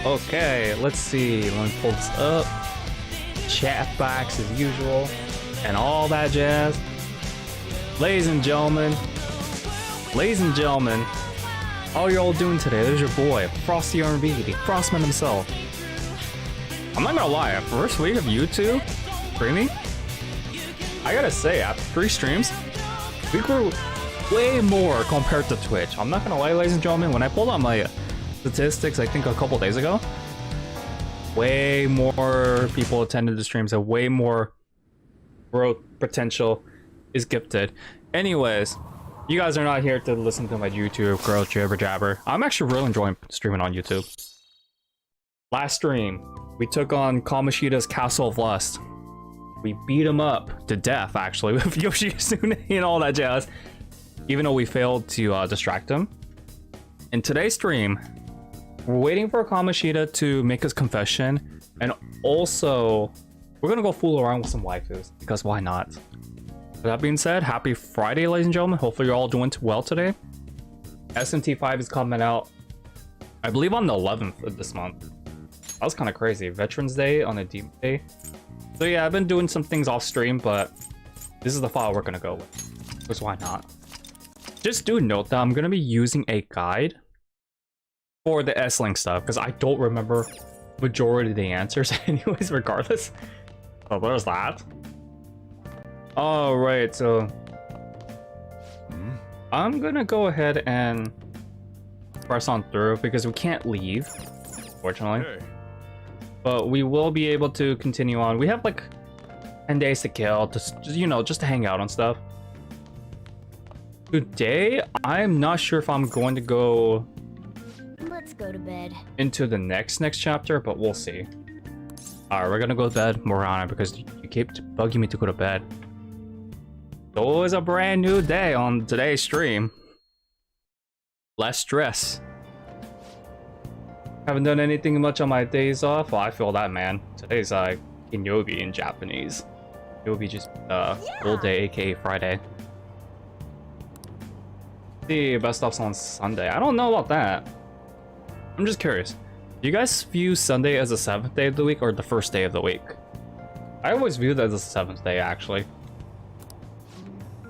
Okay, let's see. Let me pull this up. Chat box as usual, and all that jazz. Ladies and gentlemen, how you all doing today? There's your boy, Frosty R&B, the Frostman himself. I'm not gonna lie, first week of YouTube streaming, I gotta say, after 3 streams, we grew way more compared to Twitch. I'm not gonna lie, ladies and gentlemen, when I pulled out my statistics, I think a couple days ago, way more people attended the streams and way more growth potential is gifted. Anyways, you guys are not here to listen to my YouTube growth jibber jabber. I'm actually really enjoying streaming on YouTube. Last stream, we took on Kamoshida's Castle of Lust. We beat him up to death, actually, with Yoshitsune and all that jazz, even though we failed to distract him. In today's stream, we're waiting for Kamoshida to make his confession, and also we're gonna go fool around with some waifus, because why not? With that being said, happy Friday, ladies and gentlemen. Hopefully you're all doing well today. SMT5 is coming out, I believe, on the 11th of this month. That was kind of crazy. Veterans Day on a Demon Day. So yeah, I've been doing some things off stream, but this is the file we're gonna go with. Because why not? Just do note that I'm gonna be using a guide for the S-Link stuff, because I don't remember majority of the answers anyways, regardless. Oh, there's that. Alright, so I'm gonna go ahead and press on through because we can't leave, fortunately. Okay. But we will be able to continue on. We have like 10 days to kill, just you know, just to hang out and stuff. Today, I'm not sure if I'm going to go go to bed into the next chapter, but we'll see. Alright, we're gonna go to bed, Morana, because you keep bugging me to go to bed. So it's a brand new day on today's stream. Less stress. Haven't done anything much on my days off. Well, I feel that, man. Today's Kinyobi in Japanese. Kinyobi just full day, aka Friday. The best stuff's on Sunday. I don't know about that. I'm just curious. Do you guys view Sunday as the 7th day of the week or the first day of the week? I always view that as the 7th day, actually.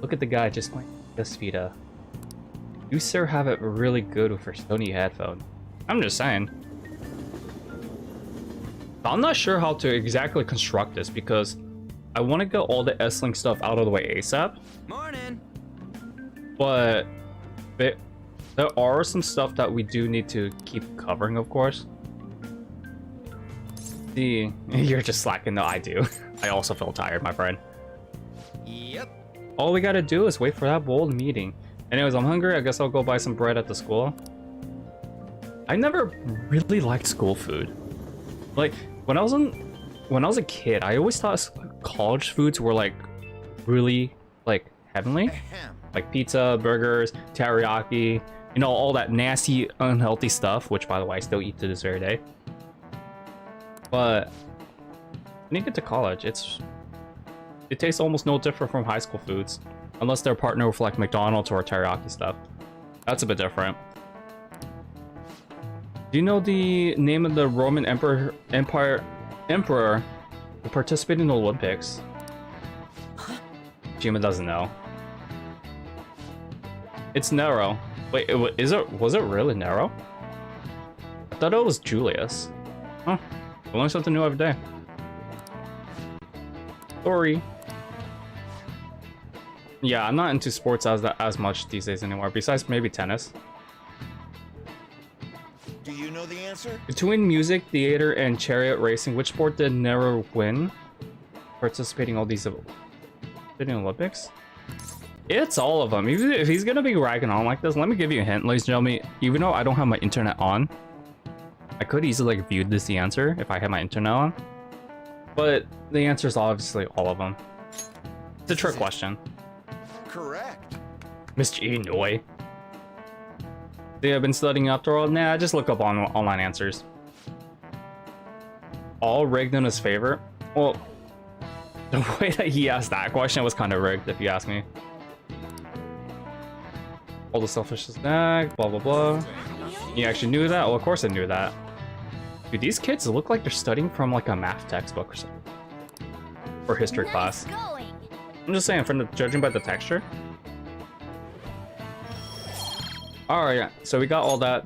Look at the guy just going, this Vita. You sir have it really good with your Sony headphone. I'm just saying. I'm not sure how to exactly construct this because I want to get all the S-Link stuff out of the way ASAP. Morning. But there are some stuff that we do need to keep covering, of course. See, you're just slacking. No, I do. I also feel tired, my friend. Yep. All we gotta do is wait for that bold meeting. Anyways, I'm hungry. I guess I'll go buy some bread at the school. I never really liked school food. Like when I was a kid, I always thought college foods were like really like heavenly, like pizza, burgers, teriyaki, you know, all that nasty, unhealthy stuff. Which, by the way, I still eat to this very day. But when you get to college, it tastes almost no different from high school foods, unless they're partnered with like McDonald's or teriyaki stuff. That's a bit different. Do you know the name of the Roman emperor who participated in the Olympics? Jima doesn't know. It's Nero. Wait, was it really Nero? I thought it was Julius. Huh. I learn something new every day. Sorry. Yeah, I'm not into sports as much these days anymore, besides maybe tennis. Do you know the answer? Between music, theater, and chariot racing, which sport did Nero win? Participating in all these Olympics? It's all of them. If he's gonna be ragging on like this, let me give you a hint, ladies and gentlemen. Even though I don't have my internet on, I could easily like viewed the answer if I had my internet on. But the answer is obviously all of them. It's a trick question. Correct. Mr. Inoue. Yeah, I've been studying after all. Nah, just look up on online answers. All rigged in his favor? Well, the way that he asked that question was kind of rigged, if you ask me. All the selfish snack, blah blah blah. You actually knew that? Well, of course I knew that. Dude, these kids look like they're studying from like a math textbook or something. Or history class. Going. I'm just saying, from the judging by the texture. Alright, yeah, so we got all that.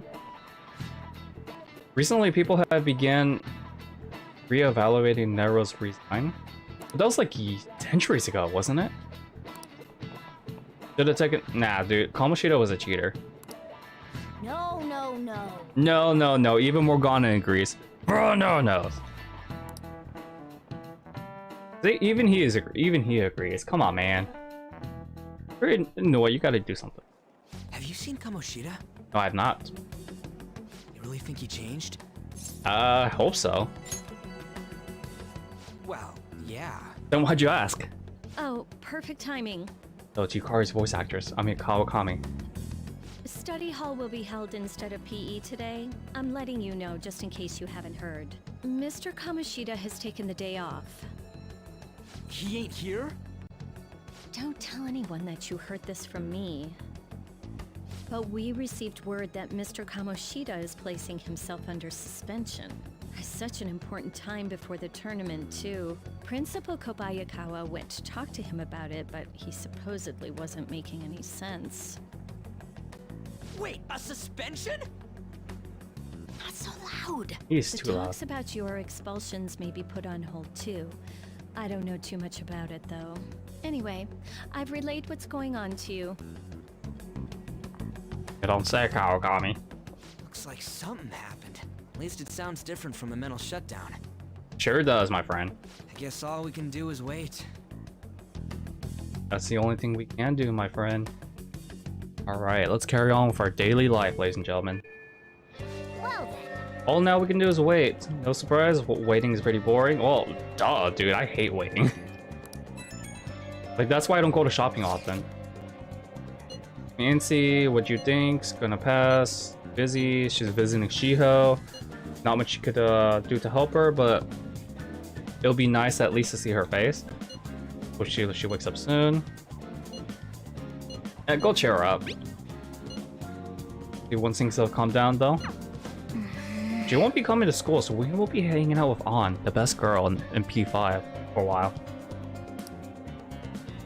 Recently, people have began re-evaluating Nero's resign. That was like centuries ago, wasn't it? Did it take it? Nah, dude. Kamoshida was a cheater. No, no, no. No, no, no. Even Morgana agrees. Bro, no. See, even he agrees. Come on, man. No, you gotta do something. Have you seen Kamoshida? No, I have not. You really think he changed? I hope so. Well, yeah. Then why'd you ask? Oh, perfect timing. Oh, it's Yukari's voice actress. I mean, Kawakami. Study hall will be held instead of PE today. I'm letting you know just in case you haven't heard. Mr. Kamoshida has taken the day off. He ain't here? Don't tell anyone that you heard this from me. But we received word that Mr. Kamoshida is placing himself under suspension. Such an important time before the tournament, too. Principal Kobayakawa went to talk to him about it, but he supposedly wasn't making any sense. Wait, a suspension? Not so loud. He's The too loud. talks about your expulsions may be put on hold, too. I don't know too much about it, though. Anyway, I've relayed what's going on to you. You don't say, Kawakami. Looks like something happened. At least it sounds different from a mental shutdown. Sure does, my friend. I guess all we can do is wait. That's the only thing we can do, my friend. Alright, let's carry on with our daily life, ladies and gentlemen. Well then. All now we can do is wait. No surprise, waiting is pretty boring. Well, duh, dude, I hate waiting. Like, that's why I don't go to shopping often. Nancy, what you think's gonna pass? Busy, she's visiting Shiho. Not much she could do to help her, but it'll be nice at least to see her face. Hope she wakes up soon. Yeah, go cheer her up. Once things have calmed down, though. She won't be coming to school, so we will be hanging out with An, the best girl in P5, for a while.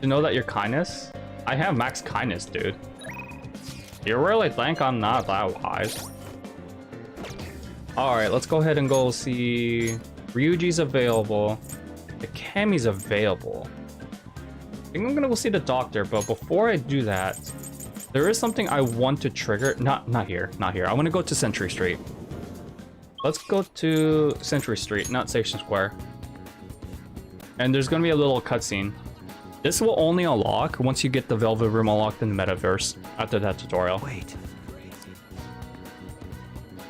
To know that your kindness? I have max kindness, dude. You really think I'm not that wise? Alright, let's go ahead and go see... Ryuji's available. The Kami's available. I think I'm gonna go see the doctor, but before I do that, there is something I want to trigger. Not here. I want to go to Century Street. Let's go to Century Street, not Station Square. And there's gonna be a little cutscene. This will only unlock once you get the Velvet Room unlocked in the metaverse after that tutorial. Wait.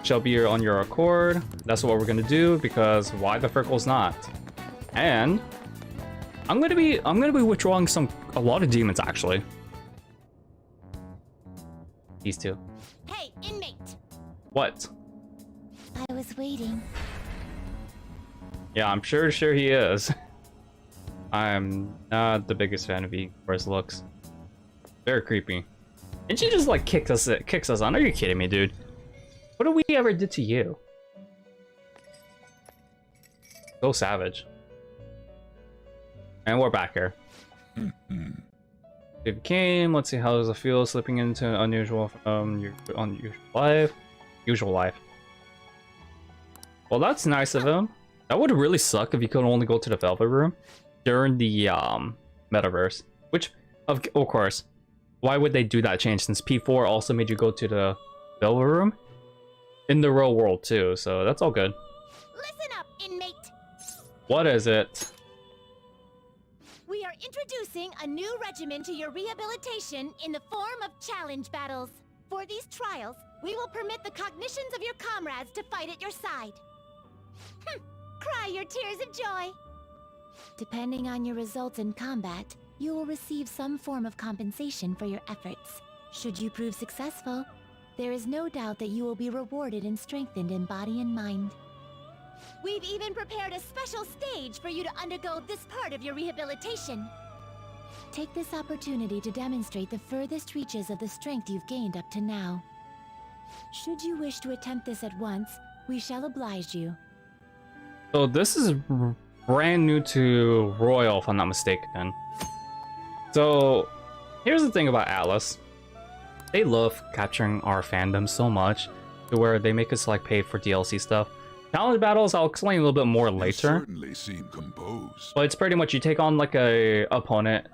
Shall be on your accord. That's what we're gonna do because why the frickle's not? And I'm gonna be withdrawing a lot of demons actually. These two. Hey, inmate. What? I was waiting. Yeah, I'm sure he is. I'm not the biggest fan of Igor's looks. Very creepy. And she just like kicks us on. Are you kidding me, dude? What did we ever did to you? So savage. And we're back here. It came. Let's see how does it feel slipping into an unusual usual life. Well, that's nice of him. That would really suck if you could only go to the Velvet Room during the metaverse. Which, of course, why would they do that change since P4 also made you go to the Velvet Room in the real world too? So that's all good. Listen up, inmate. What is it? We are introducing a new regimen to your rehabilitation in the form of challenge battles. For these trials, we will permit the cognitions of your comrades to fight at your side. Cry your tears of joy. Depending on your results in combat, you will receive some form of compensation for your efforts. Should you prove successful, there is no doubt that you will be rewarded and strengthened in body and mind. We've even prepared a special stage for you to undergo this part of your rehabilitation. Take this opportunity to demonstrate the furthest reaches of the strength you've gained up to now. Should you wish to attempt this at once, We shall oblige you. So this is brand new to Royal, if I'm not mistaken. So here's the thing about Atlas. They love capturing our fandom so much to where they make us like pay for DLC stuff. Challenge battles, I'll explain a little bit more later. Certainly seem composed. But it's pretty much you take on like a opponent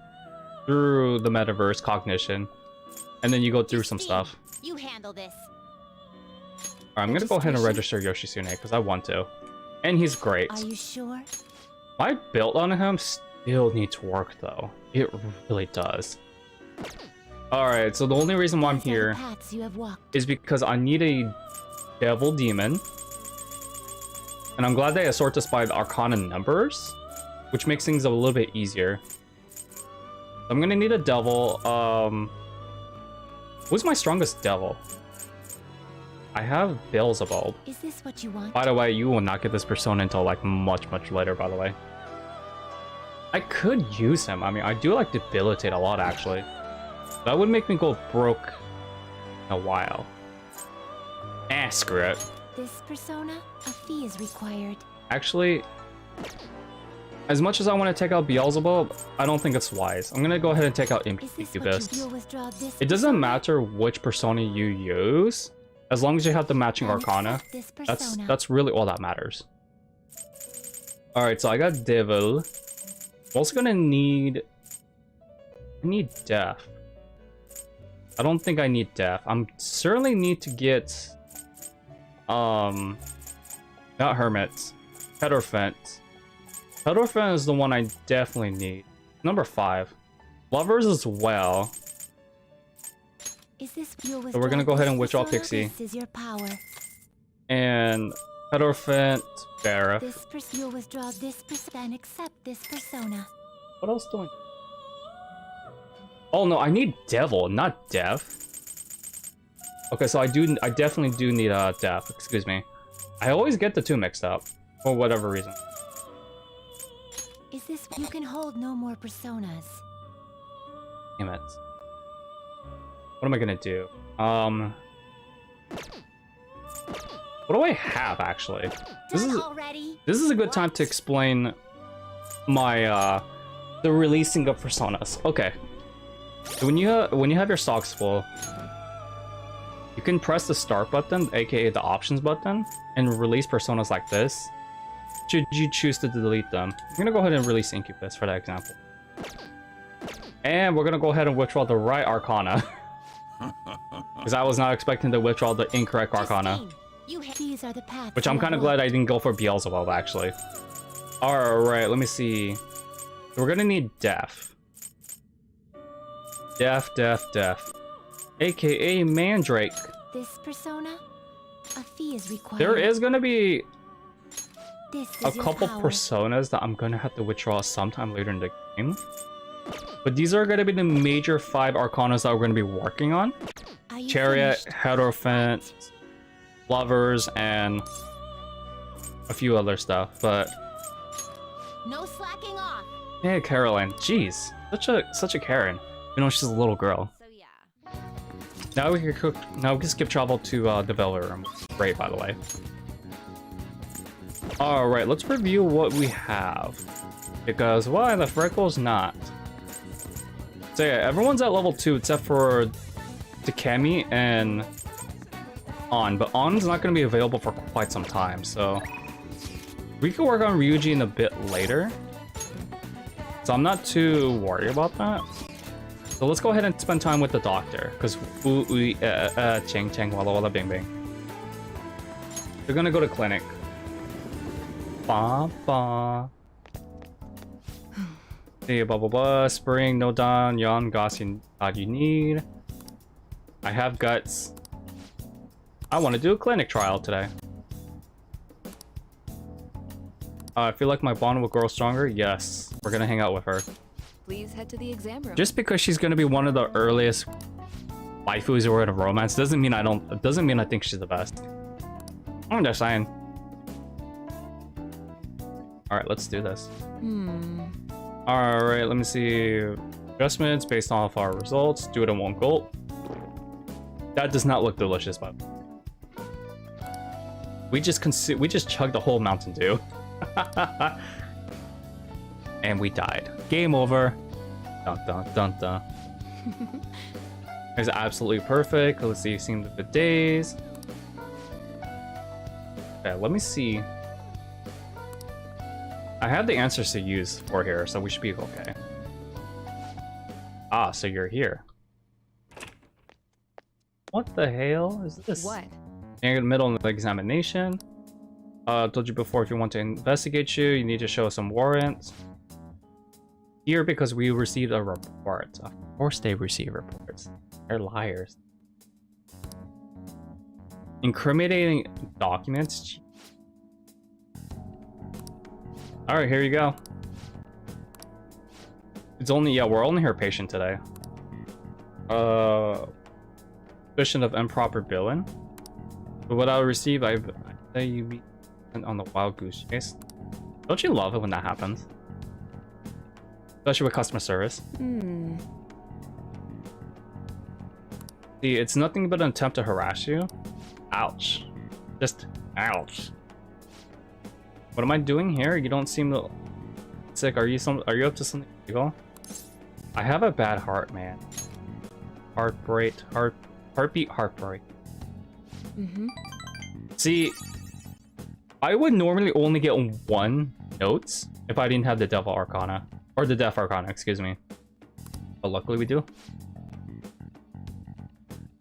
through the metaverse cognition, and then you go through some stuff. You handle this. Alright, I'm gonna go ahead and register Yoshitsune because I want to. And he's great. Are you sure? My build on him still needs work though. It really does. Alright, so the only reason why I'm These are the here paths you have walked. is because I need a devil demon. And I'm glad they assort us by the Arcana numbers, which makes things a little bit easier. I'm gonna need a devil. Who's my strongest devil? I have Beelzebub. Is this what you want? By the way, you will not get this persona until like much later, by the way. I could use him. I mean, I do like debilitate a lot actually. That would make me go broke in a while. Screw it. This persona, a fee is required. Actually, as much as I want to take out Beelzebub, I don't think it's wise. I'm gonna go ahead and take out Is this what Incubus. you will withdraw this It doesn't matter which persona you use, as long as you have the matching and Arcana. accept this persona. That's really all that matters. All right, so I got Devil. I'm also gonna need. I need Death. I don't think I need Death. I'm certainly need to get. Not Hermit. Hedorfent. Hedorfent is the one I definitely need. Number 5. Lovers as well. Is this you'll So we're gonna go ahead and withdraw persona? Pixie. This is your power. And Hedorfent, Barif. This person you'll withdraw this persona and accept this persona. What else do I? Oh no, I need Devil, not Death. Okay, so I definitely do need Death. Excuse me. I always get the two mixed up for whatever reason. Is this you can hold no more personas? Damn it. What am I gonna do? What do I have actually? Done already? This is a good time to explain my the releasing of personas. Okay. So when you have your stocks full, you can press the start button, aka the options button, and release personas like this. Should you choose to delete them? I'm gonna go ahead and release Incubus for that example. And we're gonna go ahead and withdraw the right Arcana. Because I was not expecting to withdraw the incorrect Arcana. These are the paths Which I'm you kind of walk. glad I didn't go for Beelzebub, actually. Alright, let me see. We're gonna need Death. Death. AKA Mandrake. This persona, a fee is required. There is gonna be This a is your couple power. personas that I'm gonna have to withdraw sometime later in the game. But these are gonna be the major 5 Arcanas that we're gonna be working on. Are you Chariot, finished? Hedorfent, Lovers, and a few other stuff. But No slacking off. hey, Caroline, jeez, such a Karen. You know, she's a little girl. So yeah. Now we can skip travel to the developer room. Great, by the way. All right, let's review what we have, because why the freckles not? So yeah, everyone's at level 2 except for Takemi and On, but On's not going to be available for quite some time, so we can work on Ryuji in a bit later. So I'm not too worried about that. So let's go ahead and spend time with the doctor, because ching ching walla walla bing bing. We're gonna go to clinic. Ba ba. See, blah blah blah. Spring, no don, yon, gas you need. I have guts. I want to do a clinic trial today. I feel like my bond will grow stronger. Yes, we're gonna hang out with her. Please head to the exam room. Just because she's gonna be one of the earliest waifus who are in a romance doesn't mean I think she's the best. I'm just saying. Alright, let's do this. Alright, let me see. Adjustments based off our results. Do it in one gulp. That does not look delicious, but We just chugged the whole Mountain Dew. And we died. Game over. Dun dun dun dun. It's absolutely perfect. Let's see, seen the days. Okay, let me see. I have the answers to use for here, so we should be okay. Ah, so you're here. What the hell is this? What? You're in the middle of the examination. Told you before, if you want to investigate you need to show some warrants. Here because we received a report. Of course they receive reports. They're liars. Incriminating documents? Alright, here you go. It's only, yeah, we're only her patient today. Suspicion of improper billing. But what I'll receive, I say you meet on the wild goose chase. Don't you love it when that happens? Especially with customer service. See, it's nothing but an attempt to harass you. Ouch. Just ouch. What am I doing here? You don't seem to sick. Are you up to something illegal? I have a bad heart, man. Heartbreak. Heartbeat heartbreak. See, I would normally only get 1 note if I didn't have the Devil Arcana. Or the Death Arcana, excuse me. But luckily we do.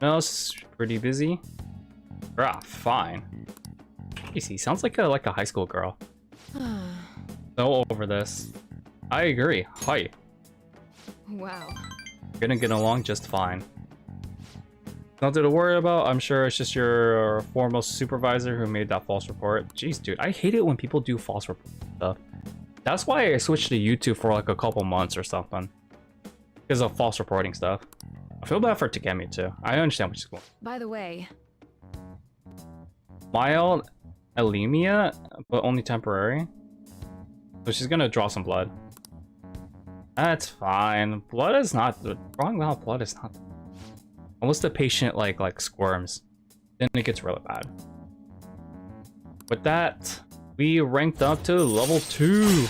No, it's pretty busy. Ah, fine. Easy, sounds like a high school girl. So over this. I agree. Hi. Wow. Gonna get along just fine. Nothing to worry about. I'm sure it's just your foremost supervisor who made that false report. Jeez, dude, I hate it when people do false report stuff. That's why I switched to YouTube for like a couple months or something. Because of false reporting stuff. I feel bad for Takemi too. I understand what she's going. By the way, Mild anemia, but only temporary. So she's gonna draw some blood. That's fine. Blood is not the drawing without blood is not. Unless the patient like squirms, then it gets really bad. With that, we ranked up to level 2,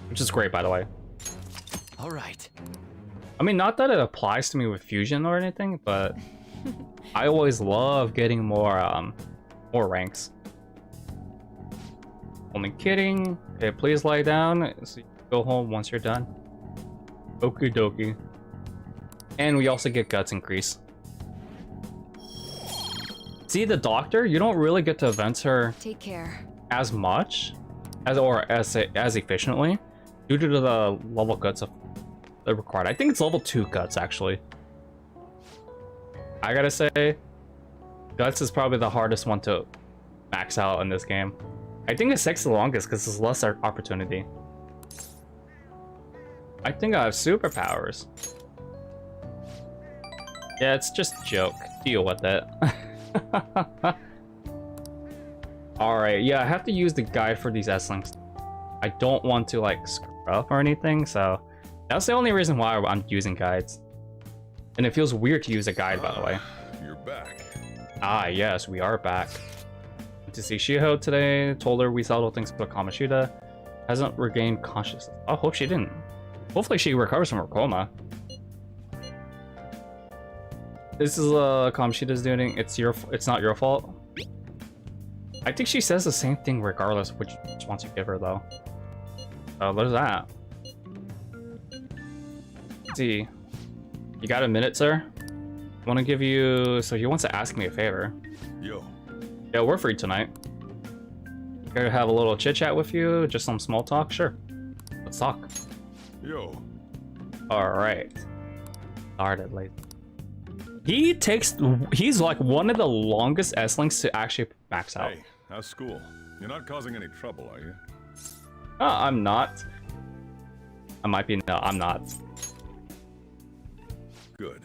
which is great, by the way. All right. I mean, not that it applies to me with fusion or anything, but I always love getting more ranks. Only kidding. Okay, please lie down. So you can go home once you're done. Okie dokie. And we also get guts increase. See, the doctor, you don't really get to event her take care. as much as efficiently due to the level guts of the required. I think it's level 2 guts actually. I gotta say, guts is probably the hardest one to max out in this game. I think it takes the longest because there's less opportunity. I think I have superpowers. Yeah, it's just a joke. Deal with it. Alright, yeah, I have to use the guide for these S-Links. I don't want to like screw up or anything, so that's the only reason why I'm using guides. And it feels weird to use a guide, by the way. You're back. Ah, yes, we are back. Went to see Shiho today, told her we settled things with Kamoshida. Hasn't regained consciousness. I hope she didn't. Hopefully she recovers from her coma. This is Kamoshida's doing. It's not your fault. I think she says the same thing regardless of which response you give her, though. There's that. Let's see. You got a minute, sir? I want to give you... So he wants to ask me a favor. Yo. Yeah, we're free tonight. Here to have a little chit-chat with you? Just some small talk? Sure. Let's talk. Yo. Alright. Started late. He's like one of the longest S-Links to actually max out. Hey, how's school? You're not causing any trouble, are you? I'm not. I might be. No, I'm not. Good.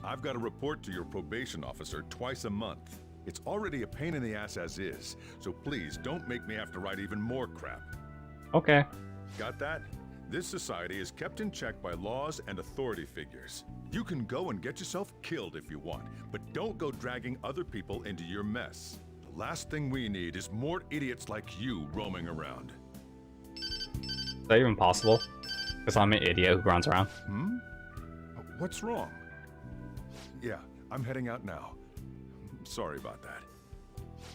I've got to report to your probation officer twice a month. It's already a pain in the ass as is, so please don't make me have to write even more crap. Okay. Got that? This society is kept in check by laws and authority figures. You can go and get yourself killed if you want, but don't go dragging other people into your mess. The last thing we need is more idiots like you roaming around. Is that even possible? Because I'm an idiot who runs around. Hmm? What's wrong? Yeah, I'm heading out now. Sorry about that.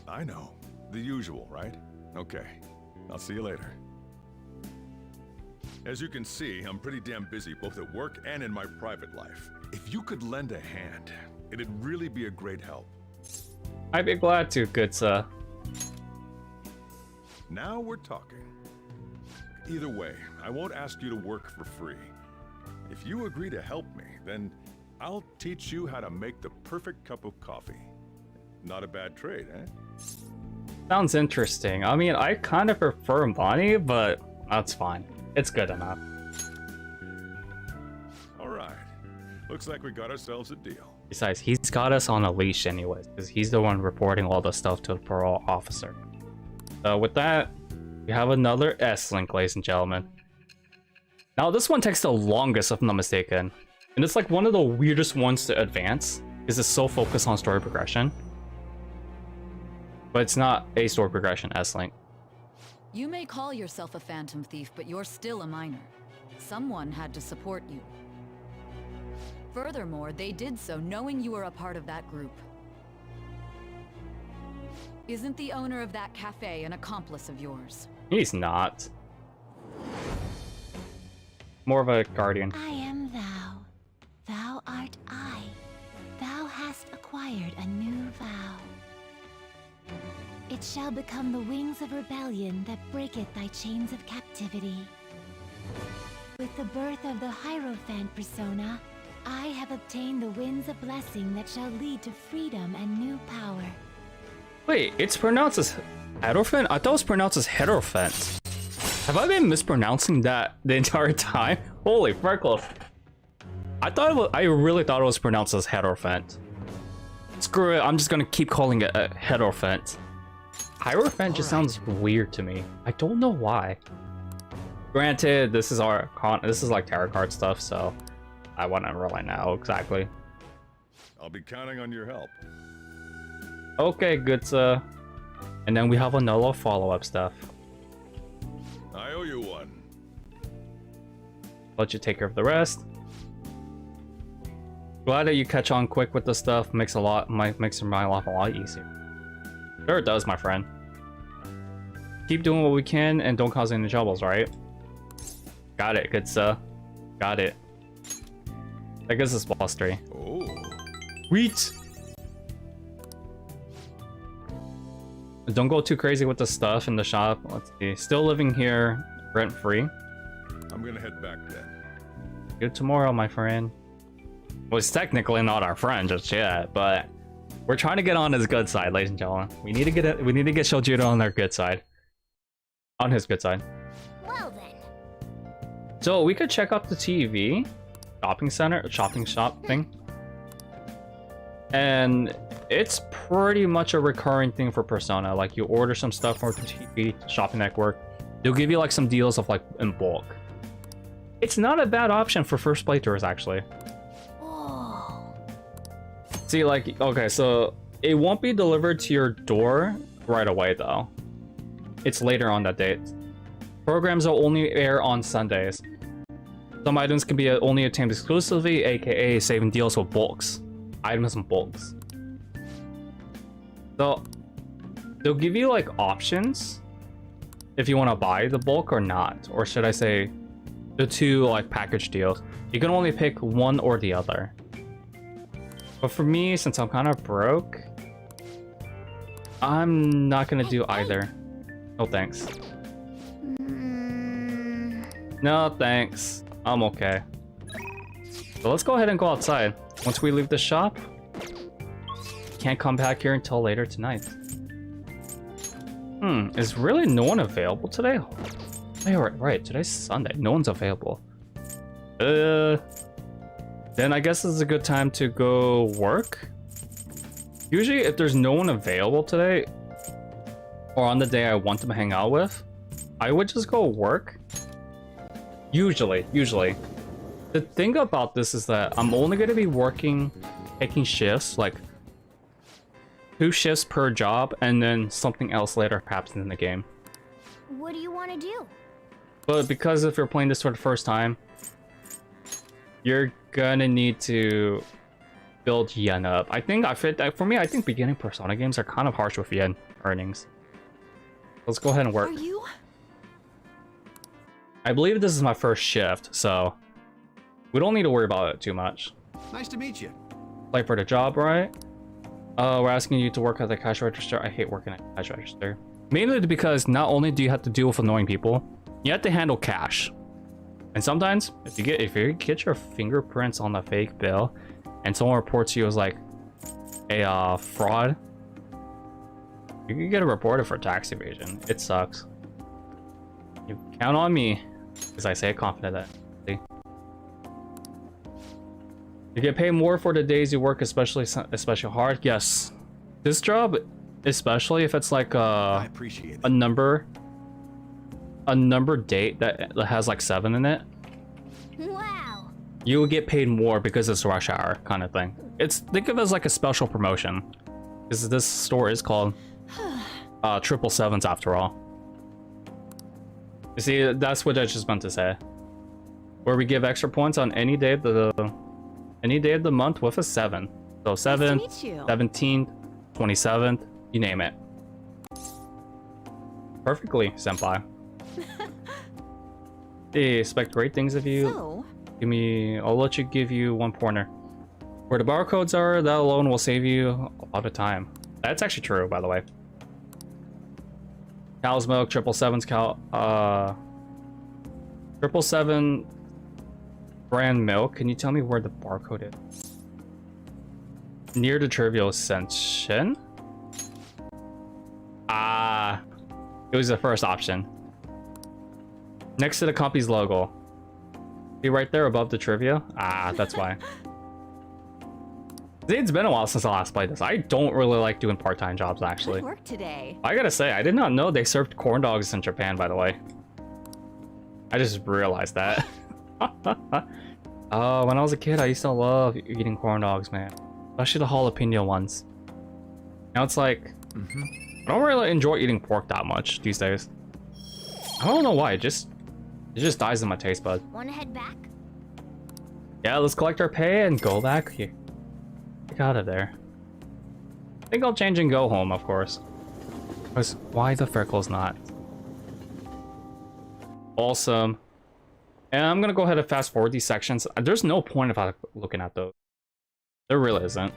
I know. The usual, right? Okay. I'll see you later. As you can see, I'm pretty damn busy both at work and in my private life. If you could lend a hand, it'd really be a great help. I'd be glad to, good sir. Now we're talking. Either way, I won't ask you to work for free. If you agree to help me, then I'll teach you how to make the perfect cup of coffee. Not a bad trade, eh? Sounds interesting. I mean, I kind of prefer money, but that's fine. It's good enough. All right. Looks like we got ourselves a deal. Besides, he's got us on a leash anyways, because he's the one reporting all the stuff to the parole officer. So with that, we have another S-Link, ladies and gentlemen. Now, this one takes the longest, if I'm not mistaken. And it's like one of the weirdest ones to advance, because it's so focused on story progression. But it's not a story progression S-Link. You may call yourself a Phantom Thief, but you're still a minor. Someone had to support you. Furthermore, they did so knowing you were a part of that group. Isn't the owner of that cafe an accomplice of yours? He's not. More of a guardian. I am thou. Thou art I. Thou hast acquired a new vow. It shall become the wings of rebellion that breaketh thy chains of captivity. With the birth of the Hierophant persona, I have obtained the winds of blessing that shall lead to freedom and new power. Wait, it's pronounced as Hierophant? I thought it was pronounced as Hierophant. Have I been mispronouncing that the entire time? Holy freckles. I really thought it was pronounced as Hierophant. Screw it, I'm just gonna keep calling it a Hierophant. Hierophant just sounds weird to me. I don't know why. Granted, this is like tarot card stuff, so I wouldn't really know exactly. I'll be counting on your help. Okay, good sir. And then we have another follow-up stuff. I owe you one. Let you take care of the rest. Glad that you catch on quick with this stuff. Makes your life a lot easier. Sure it does, my friend. Keep doing what we can and don't cause any troubles, right? Got it, good sir. Got it. I guess it's boss 3. Oh. Sweet! Don't go too crazy with the stuff in the shop. Let's see. Still living here, rent-free. I'm gonna head back then. Good tomorrow, my friend. Well, it's technically not our friend just yet, but we're trying to get on his good side, ladies and gentlemen. We need to get Shojiro on their good side. On his good side. Well then. So we could check out the TV, shopping center, shopping shop thing. And it's pretty much a recurring thing for Persona. Like you order some stuff from the TV shopping network, they'll give you like some deals of like in bulk. It's not a bad option for first playthroughs actually. Whoa. See, like, okay, so it won't be delivered to your door right away though. It's later on that date. Programs will only air on Sundays. Some items can be only obtained exclusively, aka saving deals with bulks. Items in bulks. So they'll give you like options if you want to buy the bulk or not, or should I say the two like package deals. You can only pick one or the other. But for me, since I'm kind of broke, I'm not gonna do either. No thanks. No thanks. I'm okay. So let's go ahead and go outside. Once we leave the shop, can't come back here until later tonight. Is really no one available today? Oh, right, today's Sunday. No one's available. Then I guess this is a good time to go work. Usually if there's no one available today, or on the day I want to hang out with, I would just go work. Usually. The thing about this is that I'm only going to be taking shifts, like 2 shifts per job, and then something else later happens in the game. What do you want to do? But because if you're playing this for the first time, you're gonna need to build yen up. For me, I think beginning Persona games are kind of harsh with yen earnings. Let's go ahead and work. Are you? I believe this is my first shift, so we don't need to worry about it too much. Nice to meet you. Apply for the job, right? We're asking you to work at the cash register. I hate working at the cash register. Mainly because not only do you have to deal with annoying people, you have to handle cash. And sometimes, if you get your fingerprints on the fake bill, and someone reports you as like a fraud, you can get reported for tax evasion. It sucks. You count on me, as I say confidently. You get paid more for the days you work, especially hard. Yes, this job, especially if it's like I appreciate it. a number date that has like 7 in it. Wow. You will get paid more because it's rush hour kind of thing. Think of it as like a special promotion, because this store is called 777s after all. You see, that's what I just meant to say.7, where we give extra points on any day of the month with a 7. So 7th, Nice to meet you. 17th, 27th, you name it. Perfectly, senpai. They expect great things of you. So, I'll let you give you 1 pointer. Where the barcodes are, that alone will save you a lot of time. That's actually true, by the way. Cow's milk, 777's cow, 777 brand milk. Can you tell me where the barcode is? Near the Trivial Ascension? It was the first option. Next to the company's logo. See right there above the trivia? That's why. See, it's been a while since I last played this. I don't really like doing part-time jobs, actually. good work today. I gotta say, I did not know they served corn dogs in Japan, by the way. I just realized that. When I was a kid, I used to love eating corn dogs, man. Especially the jalapeno ones. Now it's like, I don't really enjoy eating pork that much these days. I don't know why, it just dies in my taste bud. Want to head back? Yeah, let's collect our pay and go back here. Get out of there. I think I'll change and go home, of course. Because why the freckles not? Awesome. And I'm gonna go ahead and fast forward these sections. There's no point about looking at those. There really isn't.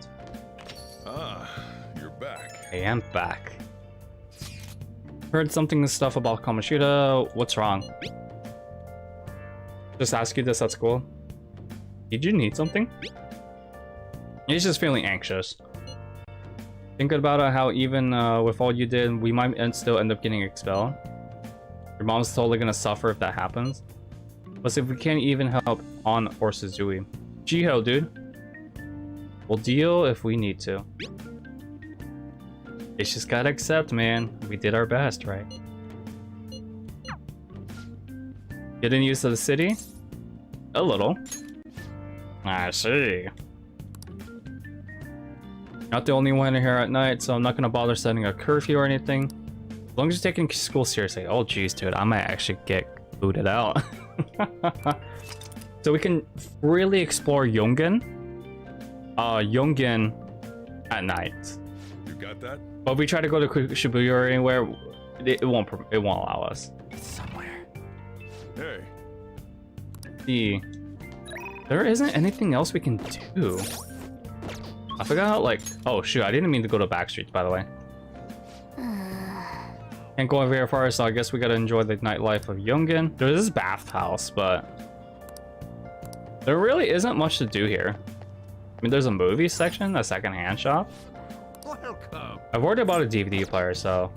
You're back. I am back. Heard something stuff about Kamoshida. What's wrong? Just ask you this at school. Did you need something? He's just feeling anxious. Thinking about how even with all you did, we might still end up getting expelled. Your mom's totally gonna suffer if that happens. But if we can't even help On or Suzui. Jiho, dude. We'll deal if we need to. It's just gotta accept, man. We did our best, right? Getting used to the city? A little. I see. Not the only one here at night, so I'm not gonna bother setting a curfew or anything. As long as you're taking school seriously. Oh jeez, dude, I might actually get booted out. So we can really explore Yongen. Yongen at night. You got that? But if we try to go to Shibuya or anywhere, it won't allow us. It's somewhere. Hey, See, there isn't anything else we can do. I forgot, like, oh shoot, I didn't mean to go to back streets, by the way. Can't go very far, so I guess we gotta enjoy the nightlife of Yongen. There's this bathhouse, but there really isn't much to do here. I mean, there's a movie section, a second-hand shop. Welcome. I've already bought a DVD player, so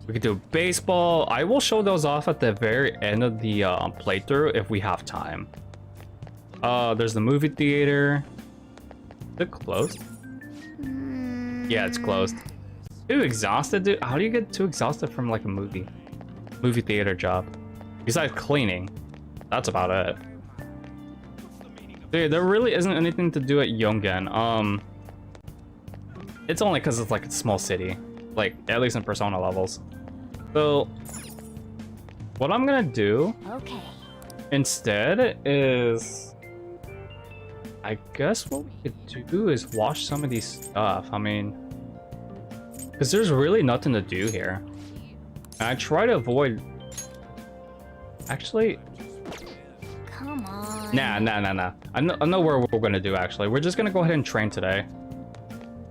we could do baseball. I will show those off at the very end of the playthrough if we have time. There's the movie theater. Is it closed? Yeah, it's closed. Too exhausted, dude. How do you get too exhausted from like a movie theater job? Besides cleaning. That's about it. Dude, there really isn't anything to do at Yongen. It's only because it's like a small city. Like, at least in Persona levels. So, what I'm gonna do Okay. instead is... I guess what we could do is wash some of these stuff. I mean... Because there's really nothing to do here. And I try to avoid... Actually... Come on. Nah. I know what we're gonna do, actually. We're just gonna go ahead and train today.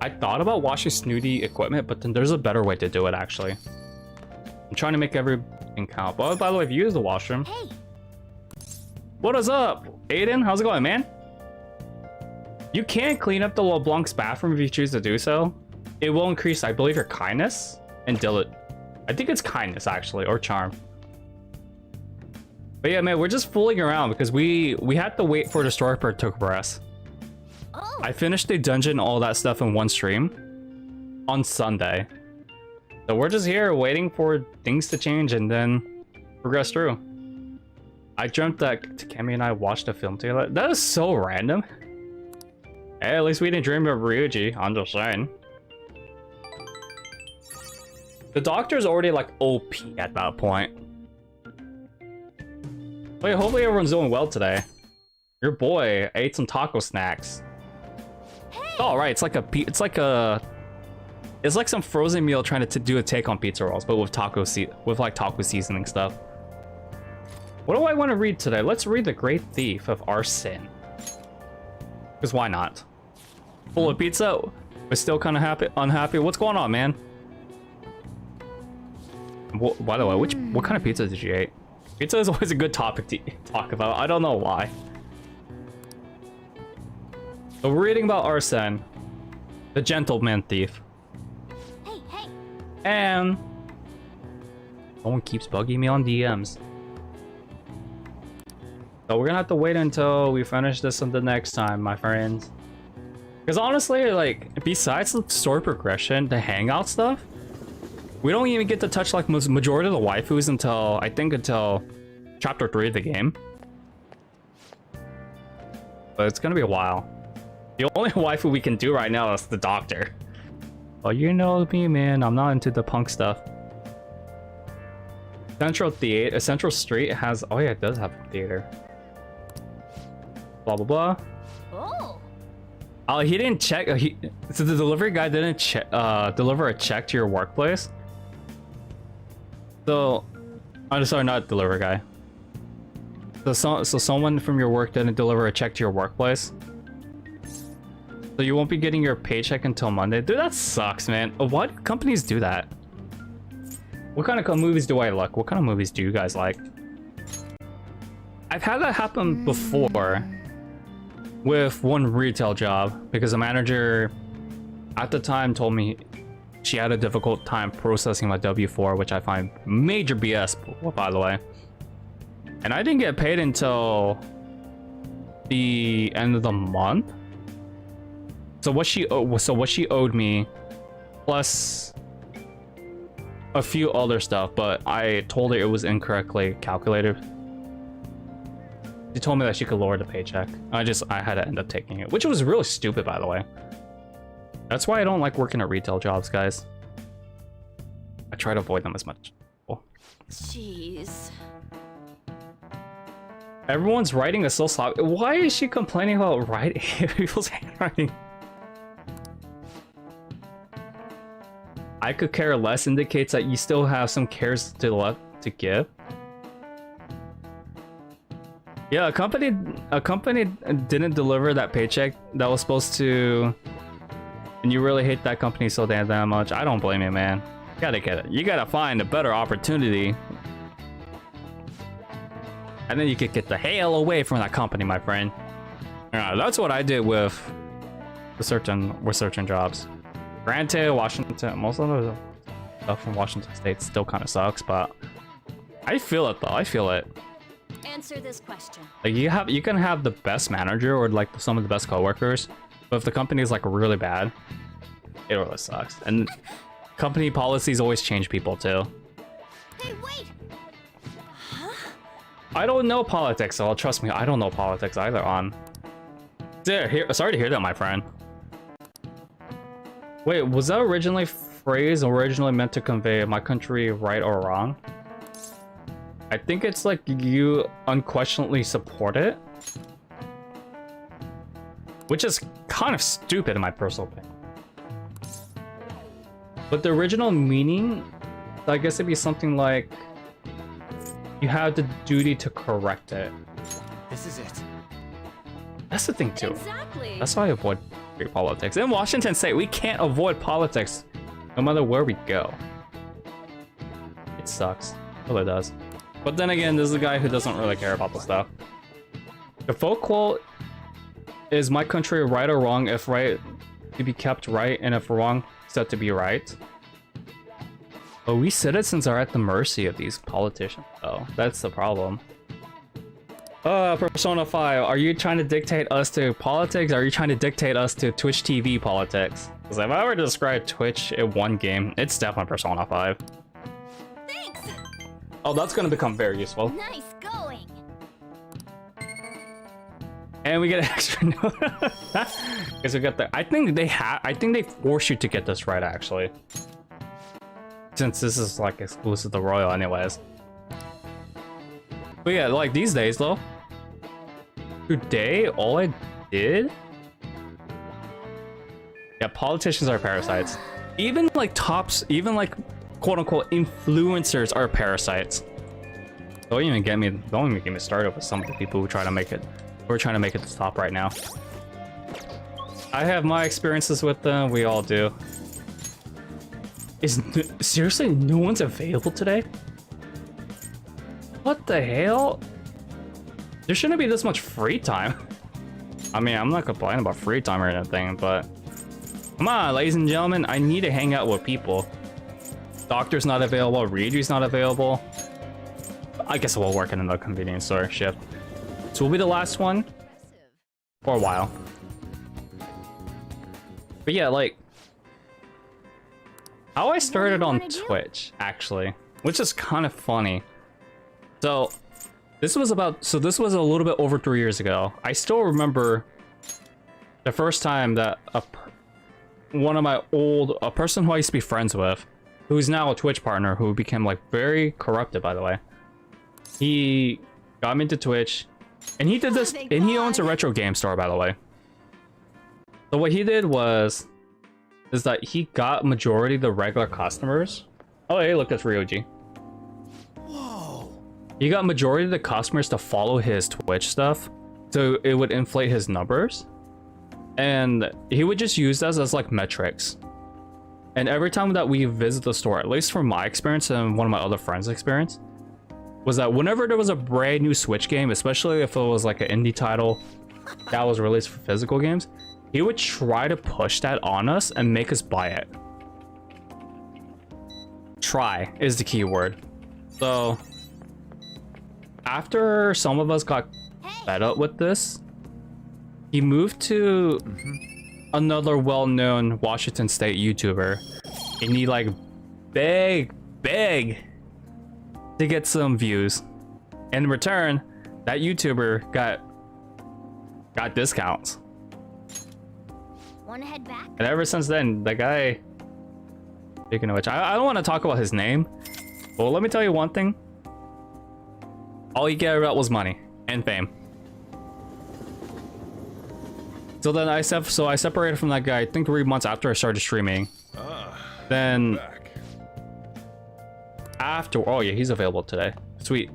I thought about washing snooty equipment, but then there's a better way to do it, actually. I'm trying to make everything count. Oh, by the way, if you use the washroom... Hey. What is up? Aiden, how's it going, man? You can clean up the LeBlanc's bathroom if you choose to do so. It will increase, I believe, your kindness and I think it's kindness, actually, or charm. But yeah, man, we're just fooling around because we had to wait for the story to progress. Oh. I finished the dungeon, all that stuff in one stream on Sunday. So we're just here waiting for things to change and then progress through. I dreamt that Takemi and I watched a film together. That is so random. Hey, at least we didn't dream of Ryuji, I'm just saying. The doctor's already like OP at that point. Wait, hopefully everyone's doing well today. Your boy ate some taco snacks. Hey. Oh, right, it's like some frozen meal trying to do a take on pizza rolls, but with taco seasoning stuff. What do I want to read today? Let's read The Great Thief of Arsene. Because why not? Full of pizza? We're still kind of unhappy. What's going on, man? By the way, what kind of pizza did you eat? Pizza is always a good topic to talk about. I don't know why. So we're reading about Arsene, the gentleman thief. Hey. And someone keeps bugging me on DMs. So we're gonna have to wait until we finish this on the next time, my friends. Because honestly, like, besides the story progression, the hangout stuff, we don't even get to touch like majority of the waifus until, I think, until chapter 3 of the game. But it's gonna be a while. The only waifu we can do right now is the doctor. Well, you know me, man. I'm not into the punk stuff. Central Street has... Oh yeah, it does have a theater. Blah, blah, blah. Oh, he didn't check... so the delivery guy didn't deliver a check to your workplace? So... I'm sorry, not delivery guy. So someone from your work didn't deliver a check to your workplace? So you won't be getting your paycheck until Monday? Dude, that sucks, man. Why do companies do that? What kind of movies do I like? What kind of movies do you guys like? I've had that happen before with one retail job because the manager at the time told me she had a difficult time processing my W-4, which I find major BS, by the way. And I didn't get paid until the end of the month. So what she owed me, plus a few other stuff, but I told her it was incorrectly calculated. She told me that she could lower the paycheck. I had to end up taking it, which was really stupid, by the way. That's why I don't like working at retail jobs, guys. I try to avoid them as much. Jeez. Everyone's writing is so sloppy. Why is she complaining about writing people's handwriting? I could care less indicates that you still have some cares to give. Yeah, a company didn't deliver that paycheck that was supposed to, and you really hate that company so damn much. I don't blame you, man. You gotta get it. You gotta find a better opportunity, and then you could get the hell away from that company, my friend. That's what I did with certain jobs. Granted, Washington, most of the stuff from Washington State still kind of sucks, but I feel it though. I feel it. Answer this question. Like you can have the best manager or like some of the best coworkers, but if the company is like really bad, it really sucks. And company policies always change people too. Hey, wait! Huh? I don't know politics, so trust me, I don't know politics either on. Sorry to hear that, my friend. Wait, was that originally meant to convey my country right or wrong? I think it's like you unquestionably support it. Which is kind of stupid in my personal opinion. But the original meaning, I guess it'd be something like you have the duty to correct it. This is it. That's the thing too. Exactly. That's why I avoid politics. In Washington State, we can't avoid politics no matter where we go. It sucks. It really does. But then again, this is a guy who doesn't really care about the stuff. The folk quote is my country right or wrong, if right to be kept right and if wrong set to be right. But we citizens are at the mercy of these politicians though. That's the problem. Persona 5, are you trying to dictate us to politics? Or are you trying to dictate us to Twitch TV politics? Because if I were to describe Twitch in one game, it's definitely Persona 5. Thanks! Oh, that's gonna become very useful. Nice going! And we get an extra note. Because we got the. I think they force you to get this right actually. Since this is like exclusive to Royal anyways. But yeah, like these days though. Today, all I did. Yeah, politicians are parasites. Even like tops, even like quote unquote influencers are parasites. Don't even get me started with some of the people who try to make it. We're trying to make it to the top right now. I have my experiences with them. We all do. Seriously, no one's available today? What the hell? There shouldn't be this much free time. I mean, I'm not complaining about free time or anything, but come on, ladies and gentlemen, I need to hang out with people. Doctor's not available, Ryuji's not available. I guess we'll work in the convenience store shift. So we'll be the last one for a while. But yeah, like how I started on Twitch, actually, which is kind of funny. So this was a little bit over 3 years ago. I still remember the first time that a person who I used to be friends with, who's now a Twitch partner, who became like very corrupted, by the way. He got me into Twitch, and he did this, and he owns a retro game store, by the way. So what he did is that he got majority of the regular customers. Oh, hey, look, that's Ryoji. He got majority of the customers to follow his Twitch stuff, so it would inflate his numbers. And he would just use that as like metrics. And every time that we visit the store, at least from my experience and one of my other friends' experience, was that whenever there was a brand new Switch game, especially if it was like an indie title that was released for physical games, he would try to push that on us and make us buy it. Try is the key word. So after some of us got fed up with this, he moved to another well-known Washington State YouTuber, and he like beg to get some views. In return, that YouTuber got discounts. Wanna head back? And ever since then, the guy, speaking of which, I don't want to talk about his name, but let me tell you one thing. All he cared about was money and fame. So then I separated from that guy, I think 3 months after I started streaming. Then after, oh yeah, he's available today. Sweet.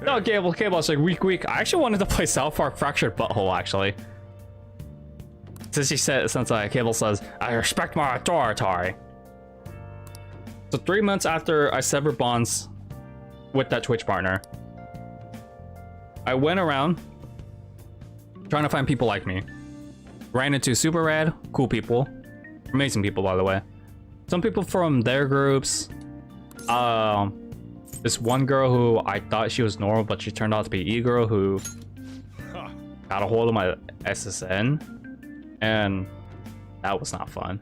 No, Cable's like week. I actually wanted to play South Park Fractured Butthole, actually. Since Cable says, I respect my authority. So 3 months after I severed bonds with that Twitch partner, I went around trying to find people like me. Ran into super rad, cool people. Amazing people, by the way. Some people from their groups. This one girl who I thought she was normal, but she turned out to be e-girl who got a hold of my SSN. And that was not fun.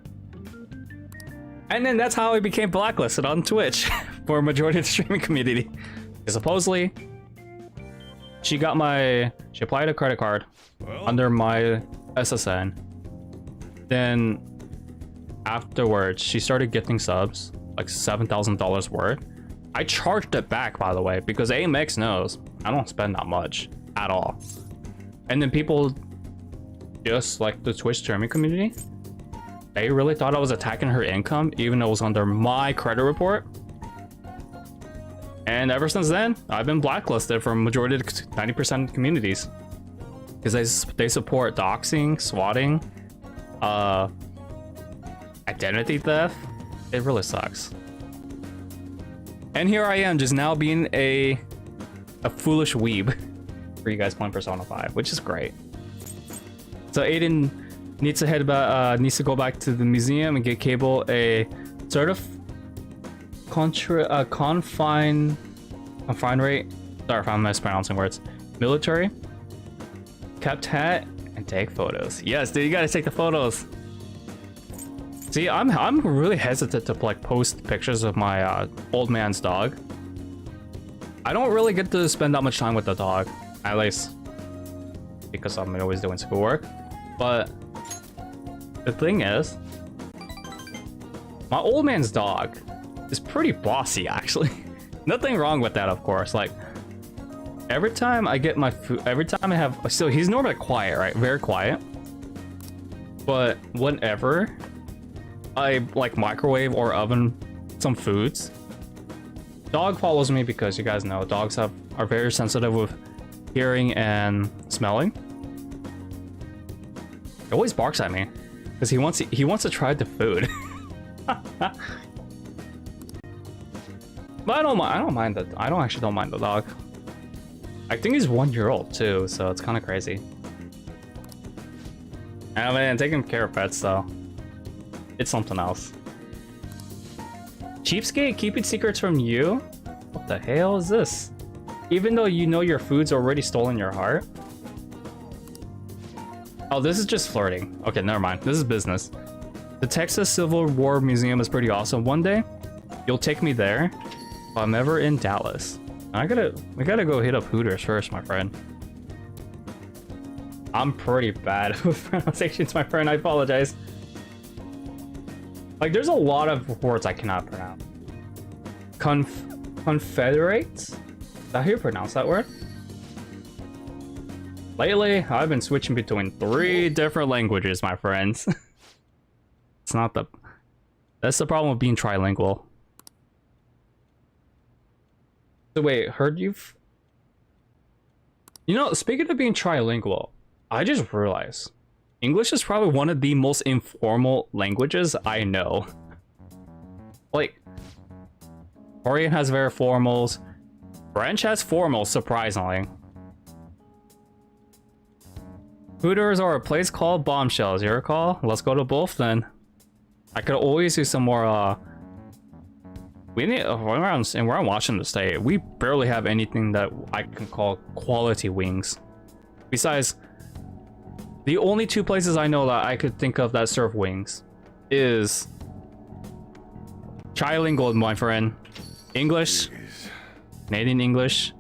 And then that's how I became blacklisted on Twitch for a majority of the streaming community. Because supposedly, she applied a credit card under my SSN. Then afterwards, she started gifting subs, like $7,000 worth. I charged it back, by the way, because AMX knows I don't spend that much at all. And then people, just like the Twitch streaming community, they really thought I was attacking her income, even though it was under my credit report. And ever since then, I've been blacklisted from majority of 90% communities because they support doxing, swatting, identity theft. It really sucks. And here I am, just now being a foolish weeb for you guys playing Persona 5, which is great. So Aiden needs to go back to the museum and get Cable a sort of confine rate. Sorry if I'm mispronouncing words. Military. Kept hat and take photos. Yes, dude, you gotta take the photos. See, I'm really hesitant to like post pictures of my old man's dog. I don't really get to spend that much time with the dog, at least because I'm always doing schoolwork. But the thing is, my old man's dog is pretty bossy, actually. Nothing wrong with that, of course. Like every time I get my food, every time I have, so he's normally quiet, right? Very quiet. But whenever I like microwave or oven some foods, dog follows me because you guys know dogs are very sensitive with hearing and smelling. He always barks at me because he wants to try the food. But I don't mind that. I actually don't mind the dog. I think he's 1 year old too, so it's kind of crazy. And man, taking care of pets though, it's something else. Cheapskate, keeping secrets from you? What the hell is this? Even though you know your food's already stolen your heart? Oh, this is just flirting. Okay, never mind. This is business. The Texas Civil War Museum is pretty awesome. One day, you'll take me there if I'm ever in Dallas. We gotta go hit up Hooters first, my friend. I'm pretty bad with pronunciations, my friend. I apologize. Like, there's a lot of words I cannot pronounce. Confederates? Is that how you pronounce that word? Lately, I've been switching between 3 different languages, my friends. It's not the... That's the problem with being trilingual. So wait, heard you've... You know, speaking of being trilingual, I just realized English is probably one of the most informal languages I know. Like, Korean has very formals. French has formals, surprisingly. Hooters are a place called Bombshells, you recall? Let's go to both then. I could always use some more, we need, where I'm watching the state, we barely have anything that I can call quality wings. Besides, the only 2 places I know that I could think of that serve wings is trilingual, my friend. English, Canadian English,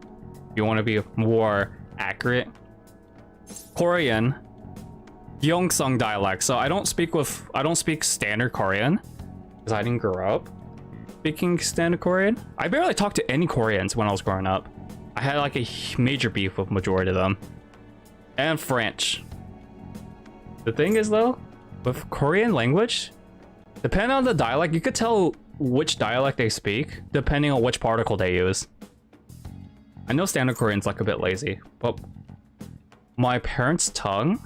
if you want to be more accurate. Korean, Gyeongsang dialect. So I don't speak standard Korean because I didn't grow up speaking standard Korean. I barely talked to any Koreans when I was growing up. I had like a major beef with majority of them. And French. The thing is though, with Korean language, depending on the dialect, you could tell which dialect they speak depending on which particle they use. I know standard Korean's like a bit lazy, but my parents' tongue,